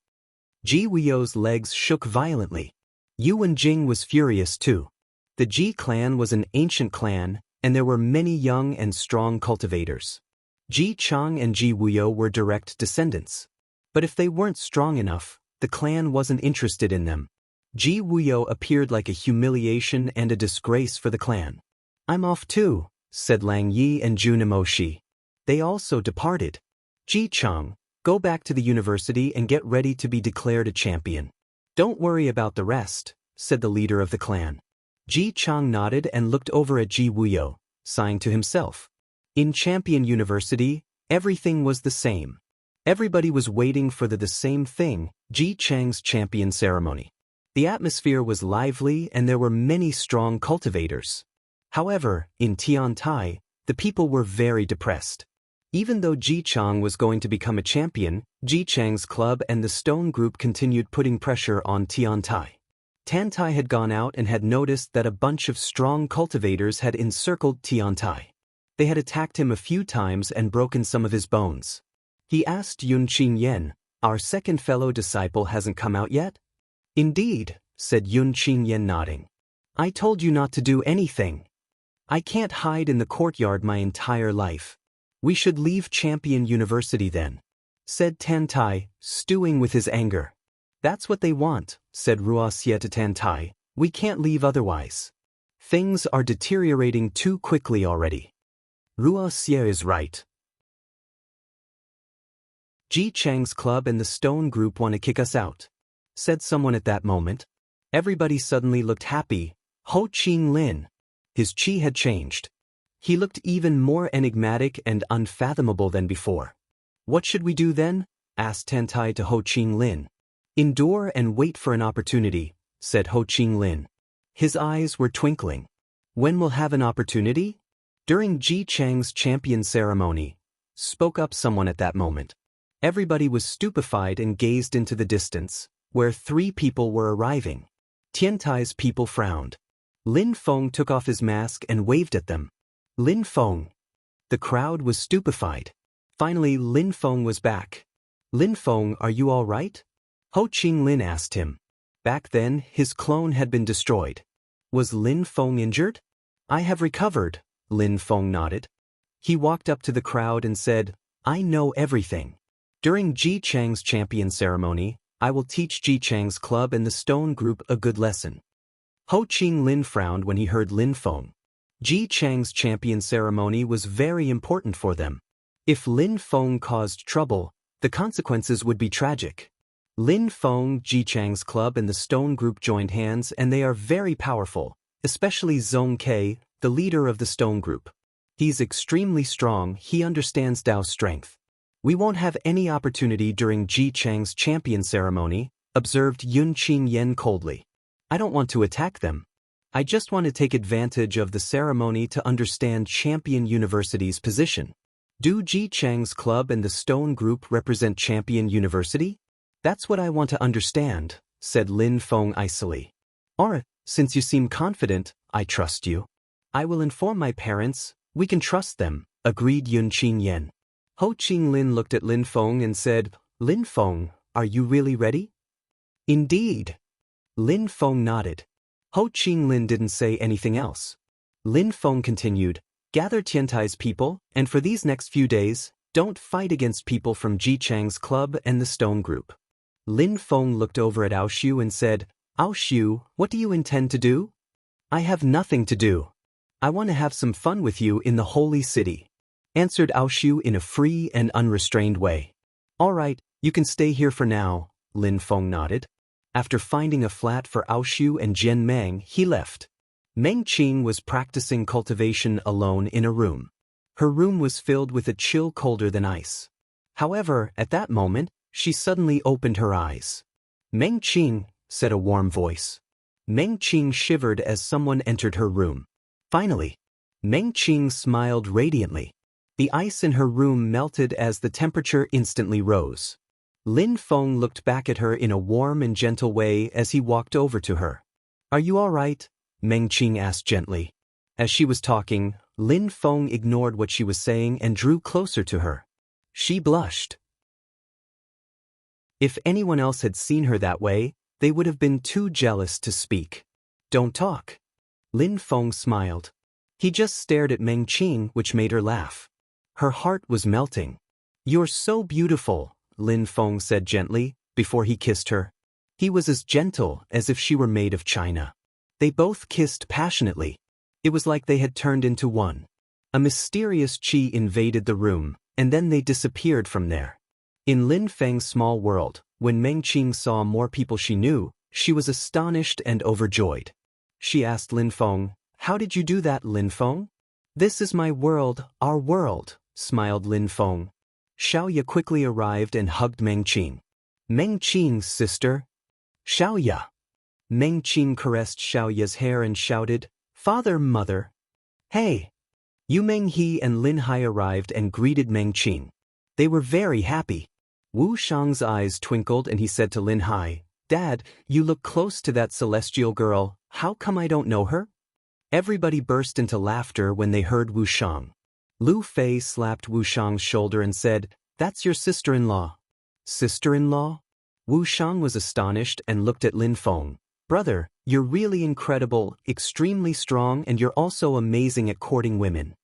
Ji Wuyo's legs shook violently. Yuan Jing was furious too. The Ji clan was an ancient clan, and there were many young and strong cultivators. Ji Chang and Ji Wuyo were direct descendants. But if they weren't strong enough, the clan wasn't interested in them. Ji Wuyo appeared like a humiliation and a disgrace for the clan. "I'm off too," said Lang Yi and Junimoshi. They also departed. "Ji Chang, go back to the university and get ready to be declared a champion. Don't worry about the rest," said the leader of the clan. Ji Chang nodded and looked over at Ji Wuyo, sighing to himself. In Champion University, everything was the same. Everybody was waiting for the same thing, Ji Chang's champion ceremony. The atmosphere was lively and there were many strong cultivators. However, in Tiantai, the people were very depressed. Even though Ji Chang was going to become a champion, Ji Chang's club and the Stone Group continued putting pressure on Tiantai. Tiantai had gone out and had noticed that a bunch of strong cultivators had encircled Tiantai. They had attacked him a few times and broken some of his bones. He asked Yun Qingyan, "Our second fellow disciple hasn't come out yet?" "Indeed," said Yun Qingyan nodding. "I told you not to do anything. I can't hide in the courtyard my entire life. We should leave Champion University then," said Tiantai, stewing with his anger. "That's what they want," said Ruoxie to Tiantai. "We can't leave otherwise. Things are deteriorating too quickly already." Ruoxie is right. "Ji Chang's club and the Stone Group want to kick us out," said someone at that moment. Everybody suddenly looked happy. Ho Qing Lin. His chi had changed. He looked even more enigmatic and unfathomable than before. "What should we do then?" asked Tiantai to Ho Qing Lin. "Endure and wait for an opportunity," said Ho Qing Lin. His eyes were twinkling. "When we'll have an opportunity?" "During Ji Chang's champion ceremony," spoke up someone at that moment. Everybody was stupefied and gazed into the distance, where 3 people were arriving. Tiantai's people frowned. Lin Feng took off his mask and waved at them. "Lin Feng." The crowd was stupefied. Finally, Lin Feng was back. "Lin Feng, are you all right?" Ho Qing Lin asked him. Back then, his clone had been destroyed. Was Lin Feng injured? "I have recovered," Lin Feng nodded. He walked up to the crowd and said, "I know everything. During Ji Chang's champion ceremony, I will teach Ji Chang's club and the Stone Group a good lesson." Ho Qing Lin frowned when he heard Lin Feng. Ji Chang's champion ceremony was very important for them. If Lin Feng caused trouble, the consequences would be tragic. Lin Feng, Ji Chang's club and the Stone Group joined hands and they are very powerful, especially Zhong Ke, the leader of the Stone Group. He's extremely strong, he understands Dao's strength. "We won't have any opportunity during Ji Chang's champion ceremony," observed Yun Qingyan coldly. "I don't want to attack them. I just want to take advantage of the ceremony to understand Champion University's position. Do Ji Chang's club and the Stone Group represent Champion University? That's what I want to understand," said Lin Feng icily. "Alright, since you seem confident, I trust you. I will inform my parents, we can trust them," agreed Yun Qingyan. Ho Qing Lin looked at Lin Feng and said, "Lin Feng, are you really ready?" "Indeed." Lin Feng nodded. Ho Qing Lin didn't say anything else. Lin Feng continued, "Gather Tiantai's people, and for these next few days, don't fight against people from Ji Chang's club and the Stone Group." Lin Feng looked over at Ao Xiu and said, "Ao Xiu, what do you intend to do?" "I have nothing to do. I want to have some fun with you in the holy city," answered Ao Xiu in a free and unrestrained way. "All right, you can stay here for now," Lin Feng nodded. After finding a flat for Ao Xiu and Jian Meng, he left. Meng Qing was practicing cultivation alone in a room. Her room was filled with a chill colder than ice. However, at that moment, she suddenly opened her eyes. "Meng Qing," said a warm voice. Meng Qing shivered as someone entered her room. Finally, Meng Qing smiled radiantly. The ice in her room melted as the temperature instantly rose. Lin Feng looked back at her in a warm and gentle way as he walked over to her. "Are you all right?" Meng Qing asked gently. As she was talking, Lin Feng ignored what she was saying and drew closer to her. She blushed. If anyone else had seen her that way, they would have been too jealous to speak. "Don't talk." Lin Feng smiled. He just stared at Meng Qing, which made her laugh. Her heart was melting. "You're so beautiful," Lin Feng said gently, before he kissed her. He was as gentle as if she were made of china. They both kissed passionately. It was like they had turned into one. A mysterious qi invaded the room, and then they disappeared from there. In Lin Feng's small world, when Meng Qing saw more people she knew, she was astonished and overjoyed. she asked Lin Feng. How did you do that, Lin Feng? This is my world, our world, smiled Lin Feng. Xiaoya quickly arrived and hugged Meng Qing. Meng Qing's sister. Xiaoya. Meng Qing caressed Xiaoya's hair and shouted, Father, mother. Hey! Yu Meng He and Lin Hai arrived and greeted Meng Qing. They were very happy. Wu Shang's eyes twinkled and he said to Lin Hai, Dad, you look close to that celestial girl, how come I don't know her? Everybody burst into laughter when they heard Wu Shang. Lu Fei slapped Wu Shang's shoulder and said, That's your sister-in-law. Sister-in-law? Wu Shang was astonished and looked at Lin Feng. Brother, you're really incredible, extremely strong, and you're also amazing at courting women.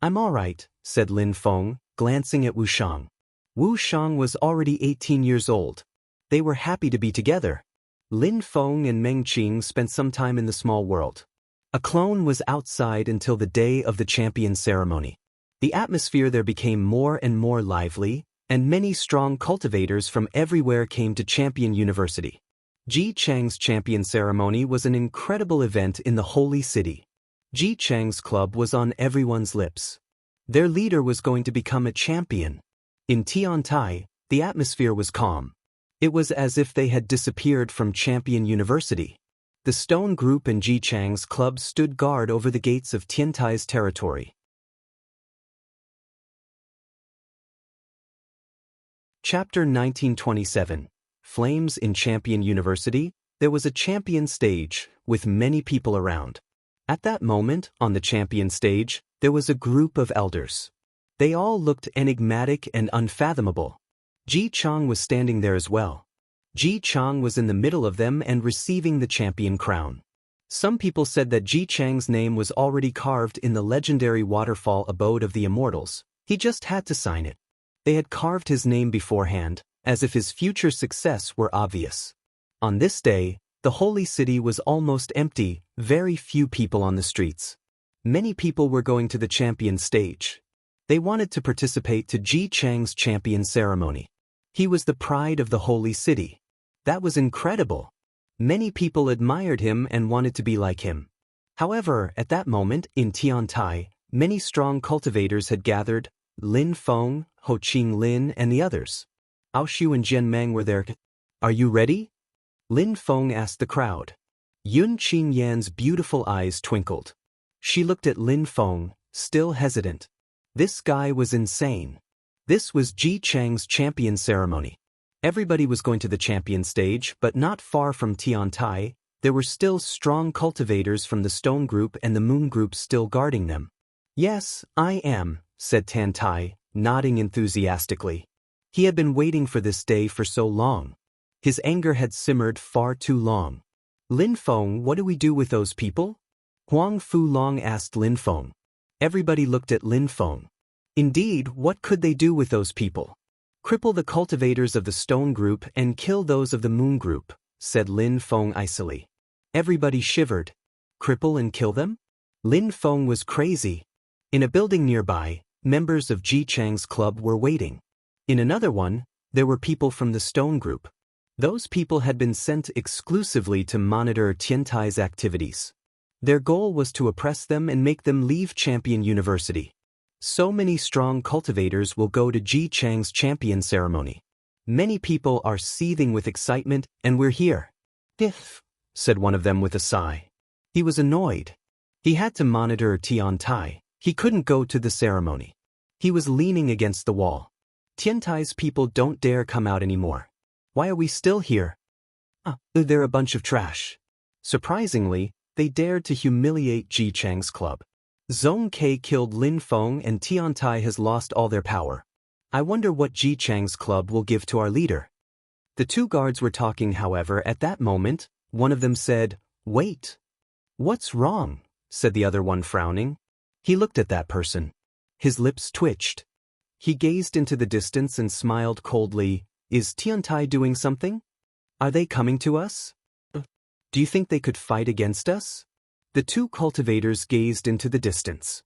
I'm all right, said Lin Feng, glancing at Wu Shang. Wu Shang was already 18 years old. They were happy to be together. Lin Feng and Meng Qing spent some time in the small world. A clone was outside until the day of the champion ceremony. The atmosphere there became more and more lively, and many strong cultivators from everywhere came to Champion University. Ji Chang's champion ceremony was an incredible event in the holy city. Ji Chang's club was on everyone's lips. Their leader was going to become a champion. In Tiantai, the atmosphere was calm. It was as if they had disappeared from Champion University. The Stone Group and Ji Chang's club stood guard over the gates of Tiantai's territory. Chapter 1927. Flames in Champion University. There was a champion stage, with many people around. At that moment, on the champion stage, there was a group of elders. They all looked enigmatic and unfathomable. Ji Chang was standing there as well. Ji Chang was in the middle of them and receiving the champion crown. Some people said that Ji Chang's name was already carved in the legendary waterfall abode of the immortals. He just had to sign it. They had carved his name beforehand, as if his future success were obvious. On this day, the holy city was almost empty, very few people on the streets. Many people were going to the champion stage. They wanted to participate to Ji Chang's champion ceremony. He was the pride of the holy city. That was incredible. Many people admired him and wanted to be like him. However, at that moment, in Tiantai, many strong cultivators had gathered. Lin Feng, Ho Qing Lin, and the others. Aoshu and Jian Meng were there. Are you ready? Lin Feng asked the crowd. Yun Qing Yan's beautiful eyes twinkled. She looked at Lin Feng, still hesitant. This guy was insane. This was Ji Chang's champion ceremony. Everybody was going to the champion stage, but not far from Tiantai, there were still strong cultivators from the Stone Group and the Moon Group still guarding them. Yes, I am, said Tantai, nodding enthusiastically. He had been waiting for this day for so long. His anger had simmered far too long. Lin Feng, what do we do with those people? Huang Fu Long asked Lin Feng. Everybody looked at Lin Feng. Indeed, what could they do with those people? Cripple the cultivators of the Stone Group and kill those of the Moon Group, said Lin Feng icily. Everybody shivered. Cripple and kill them? Lin Feng was crazy. In a building nearby, members of Ji Chang's club were waiting. In another one, there were people from the Stone Group. Those people had been sent exclusively to monitor Tiantai's activities. Their goal was to oppress them and make them leave Champion University. So many strong cultivators will go to Ji Chang's champion ceremony. Many people are seething with excitement, and we're here. If, said one of them with a sigh. He was annoyed. He had to monitor Tiantai. He couldn't go to the ceremony. He was leaning against the wall. Tiantai's people don't dare come out anymore. Why are we still here? They're a bunch of trash. Surprisingly, they dared to humiliate Ji Chang's club. Zhong Ke killed Lin Feng and Tiantai has lost all their power. I wonder what Ji Chang's club will give to our leader. The two guards were talking, however, at that moment, one of them said, Wait. What's wrong? Said the other one, frowning. He looked at that person. His lips twitched. He gazed into the distance and smiled coldly. Is Tiantai doing something? Are they coming to us? Do you think they could fight against us? The two cultivators gazed into the distance.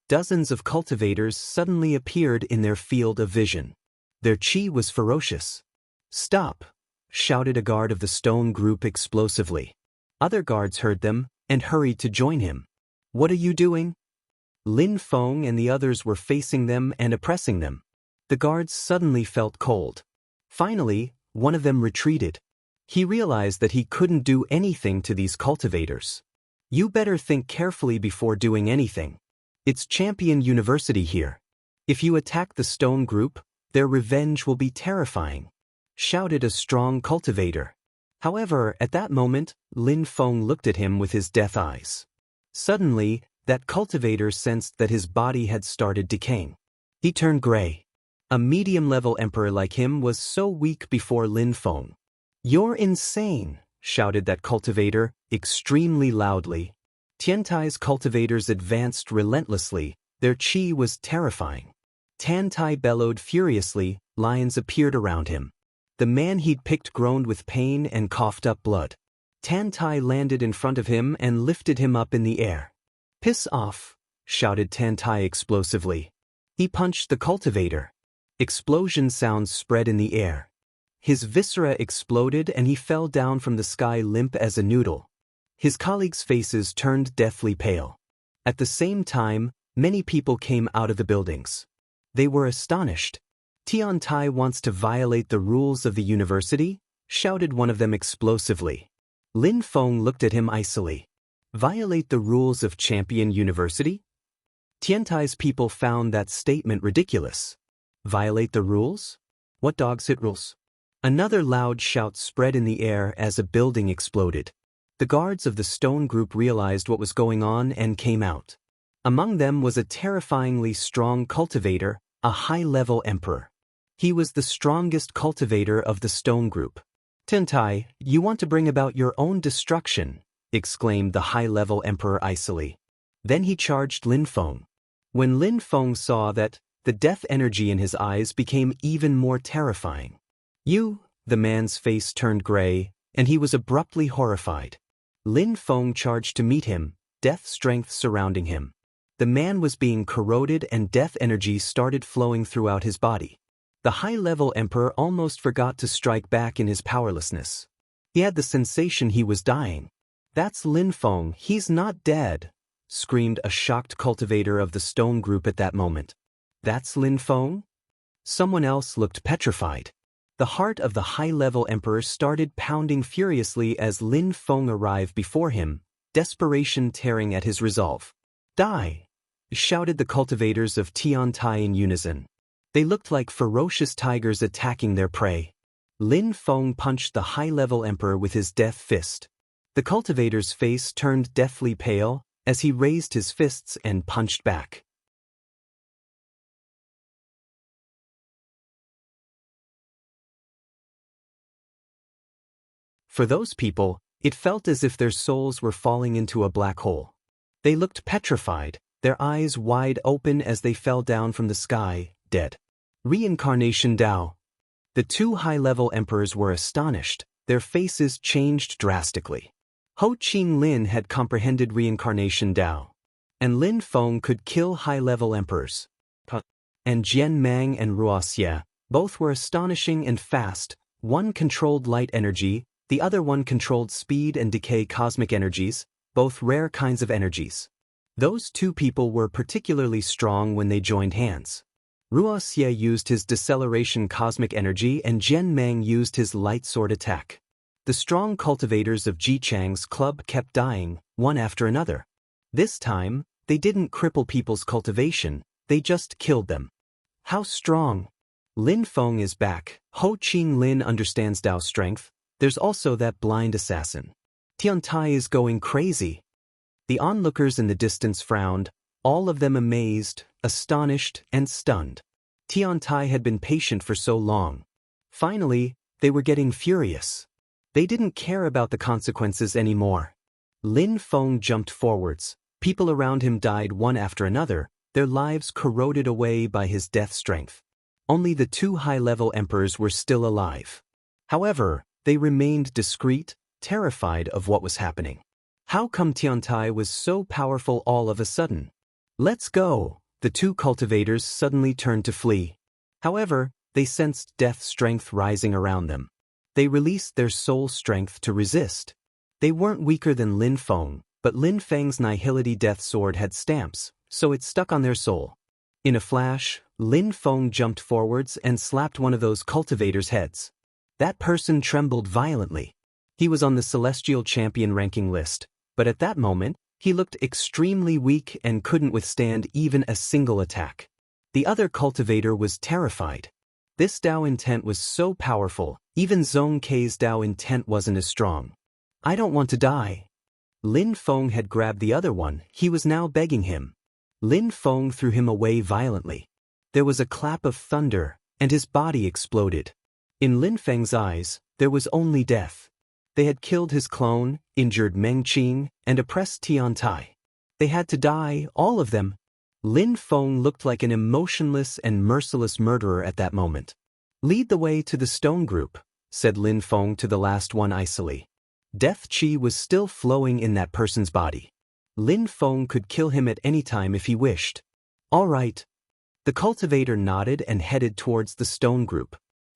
Dozens of cultivators suddenly appeared in their field of vision. Their chi was ferocious. Stop! Shouted a guard of the Stone Group explosively. Other guards heard them and hurried to join him. What are you doing? Lin Feng and the others were facing them and oppressing them. The guards suddenly felt cold. Finally, one of them retreated. He realized that he couldn't do anything to these cultivators. You better think carefully before doing anything. It's Champion University here. If you attack the stone group, their revenge will be terrifying, shouted a strong cultivator. However, at that moment, Lin Feng looked at him with his death eyes. Suddenly, that cultivator sensed that his body had started decaying. He turned gray. A medium-level emperor like him was so weak before Lin Feng. You're insane, shouted that cultivator, extremely loudly. Tiantai's cultivators advanced relentlessly. Their chi was terrifying. Tiantai bellowed furiously. Lions appeared around him. The man he'd picked groaned with pain and coughed up blood. Tiantai landed in front of him and lifted him up in the air. Piss off, shouted Tiantai explosively. He punched the cultivator. Explosion sounds spread in the air. His viscera exploded and he fell down from the sky limp as a noodle. His colleagues' faces turned deathly pale. At the same time, many people came out of the buildings. They were astonished. Tiantai wants to violate the rules of the university? Shouted one of them explosively. Lin Feng looked at him icily. Violate the rules of Champion University? Tiantai's people found that statement ridiculous. Violate the rules? What dogs hit rules? Another loud shout spread in the air as a building exploded. The guards of the stone group realized what was going on and came out. Among them was a terrifyingly strong cultivator, a high-level emperor. He was the strongest cultivator of the stone group. Tiantai, you want to bring about your own destruction, exclaimed the high-level emperor icily. Then he charged Lin Feng. When Lin Feng saw that, the death energy in his eyes became even more terrifying. You, the man's face turned gray, and he was abruptly horrified. Lin Feng charged to meet him, death strength surrounding him. The man was being corroded and death energy started flowing throughout his body. The high-level emperor almost forgot to strike back in his powerlessness. He had the sensation he was dying. That's Lin Feng, he's not dead, screamed a shocked cultivator of the stone group at that moment. That's Lin Feng? Someone else looked petrified. The heart of the high-level emperor started pounding furiously as Lin Feng arrived before him, desperation tearing at his resolve. Die! Shouted the cultivators of Tiantai in unison. They looked like ferocious tigers attacking their prey. Lin Feng punched the high-level emperor with his death fist. The cultivator's face turned deathly pale as he raised his fists and punched back. For those people, it felt as if their souls were falling into a black hole. They looked petrified, their eyes wide open as they fell down from the sky, dead. Reincarnation Dao. The two high-level emperors were astonished, their faces changed drastically. Ho Qing Lin had comprehended reincarnation Dao. And Lin Feng could kill high-level emperors. And Jian Mang and Ruoxia, both were astonishing and fast, one controlled light energy, the other one controlled speed and decay cosmic energies, both rare kinds of energies. Those two people were particularly strong when they joined hands. Ruoxia used his deceleration cosmic energy and Jian Mang used his light sword attack. The strong cultivators of Ji Chang's club kept dying, one after another. This time, they didn't cripple people's cultivation, they just killed them. How strong! Lin Feng is back. Ho Qing Lin understands Dao's strength. There's also that blind assassin. Tiantai is going crazy. The onlookers in the distance frowned, all of them amazed, astonished, and stunned. Tiantai had been patient for so long. Finally, they were getting furious. They didn't care about the consequences anymore. Lin Feng jumped forwards. People around him died one after another, their lives corroded away by his death strength. Only the two high-level emperors were still alive. However, they remained discreet, terrified of what was happening. How come Tiantai was so powerful all of a sudden? Let's go! The two cultivators suddenly turned to flee. However, they sensed death strength rising around them. They released their soul strength to resist. They weren't weaker than Lin Feng, but Lin Feng's Nihility Death Sword had stamps, so it stuck on their soul. In a flash, Lin Feng jumped forwards and slapped one of those cultivators' heads. That person trembled violently. He was on the Celestial Champion ranking list, but at that moment, he looked extremely weak and couldn't withstand even a single attack. The other cultivator was terrified. This Dao intent was so powerful, even Zhong Kei's Dao intent wasn't as strong. I don't want to die. Lin Feng had grabbed the other one, he was now begging him. Lin Feng threw him away violently. There was a clap of thunder, and his body exploded. In Lin Feng's eyes, there was only death. They had killed his clone, injured Meng Qing, and oppressed Tian Tai. They had to die, all of them. Lin Feng looked like an emotionless and merciless murderer at that moment. Lead the way to the stone group, said Lin Feng to the last one icily. Death Qi was still flowing in that person's body. Lin Feng could kill him at any time if he wished. All right. The cultivator nodded and headed towards the stone group.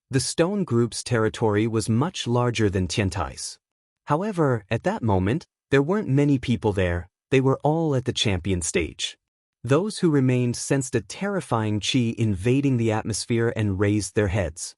The stone group's territory was much larger than Tiantai's. However, at that moment, there weren't many people there, they were all at the champion stage. Those who remained sensed a terrifying qi invading the atmosphere and raised their heads.